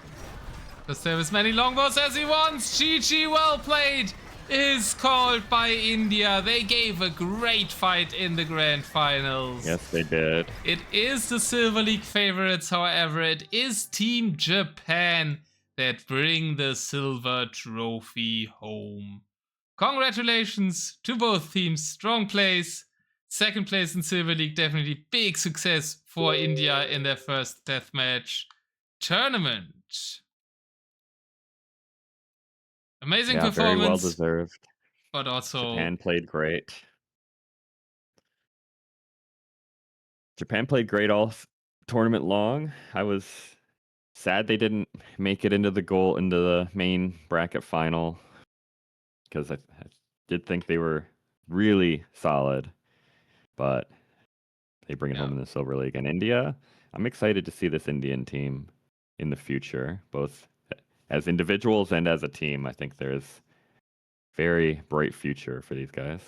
A: Because there as many longbows as he wants. GG, well played, is called by India. They gave a great fight in the grand finals.
B: Yes, they did.
A: It is the Silver League favorites, however. It is Team Japan that bring the silver trophy home. Congratulations to both teams. Strong place. Second place in Silver League, definitely big success for India in their first deathmatch tournament. Amazing performance.
B: Very well deserved.
A: But also
B: Japan played great. Japan played great all tournament long. I was sad they didn't make it into the main bracket final, because I did think they were really solid, but they bring it home in the Silver League. And India, I'm excited to see this Indian team in the future, both as individuals and as a team. I think there's very bright future for these guys.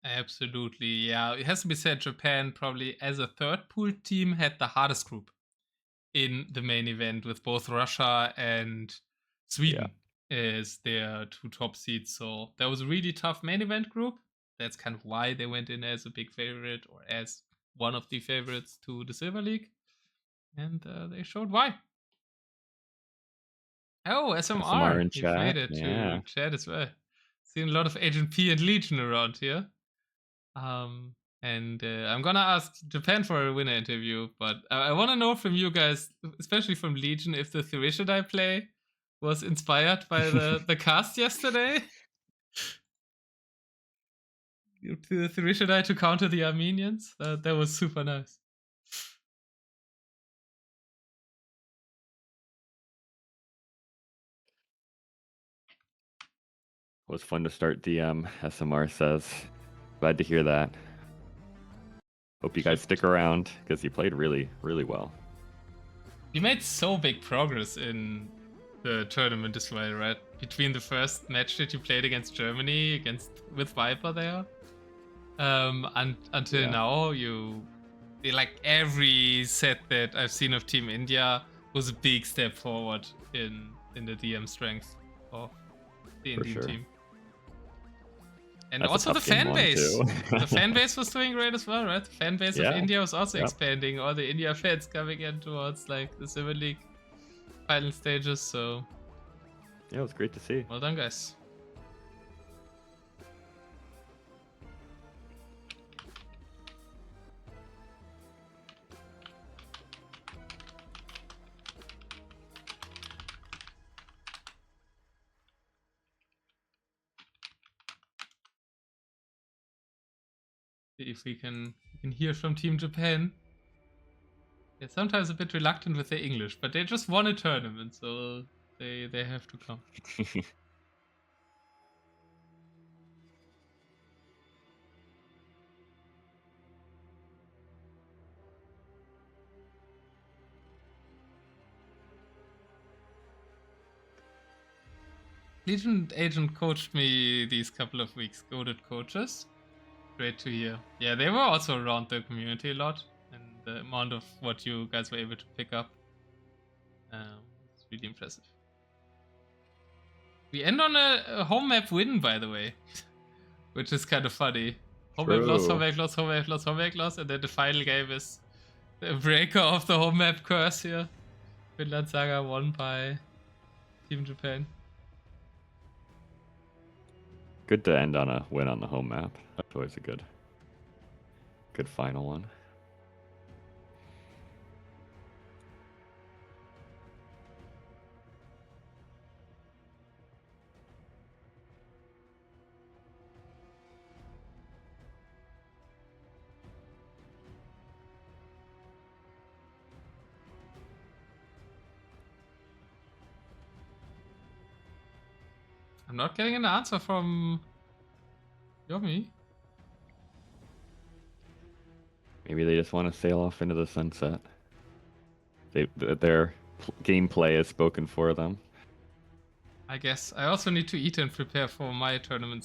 A: Absolutely, yeah. It has to be said, Japan probably as a third pool team had the hardest group in the main event, with both Russia and Sweden as their 2 top seeds. So that was a really tough main event group. That's kind of why they went in as a big favorite, or as one of the favorites to the Silver League, and they showed why. Oh,
B: SMR
A: SMR,
B: in
A: he
B: chat.
A: made it
B: Yeah.
A: to chat as well. Seen a lot of Agent P and Legion around here. And I'm gonna ask Japan for a winner interview, but I want to know from you guys, especially from Legion, if the Thurishadai play was inspired by the cast yesterday. The Thurishadai to counter the Armenians. That was super nice.
B: It was fun to start DM, SMR says. Glad to hear that. Hope you guys stick around, because he played really, really well.
A: He made so big progress in the tournament as well, right? Between the first match that you played against Germany, with Viper there, and until now, like every set that I've seen of Team India was a big step forward in the DM strength of the Indian team. And
B: That's
A: also the fan base.
B: Too.
A: The fan base was doing great as well, right? The fan base of India was also expanding. All the India fans coming in towards like the Silver League final stages. So
B: yeah, it was great to see.
A: Well done, guys. If we can hear from Team Japan. They're sometimes a bit reluctant with their English, but they just won a tournament, so they have to come. Legion Agent coached me these couple of weeks. Goated coaches. Great to hear. Yeah, they were also around the community a lot, and the amount of what you guys were able to pick up, it's really impressive. We end on a home map win, by the way, which is kind of funny. Home map loss, home map loss, home map loss, home map loss, and then the final game is the breaker of the home map curse here. Vinland Saga won by Team Japan.
B: Good to end on a win on the home map. That's always a good final one.
A: I'm not getting an answer from Yomi.
B: Maybe they just want to sail off into the sunset. Their gameplay is spoken for them.
A: I guess I also need to eat and prepare for my tournament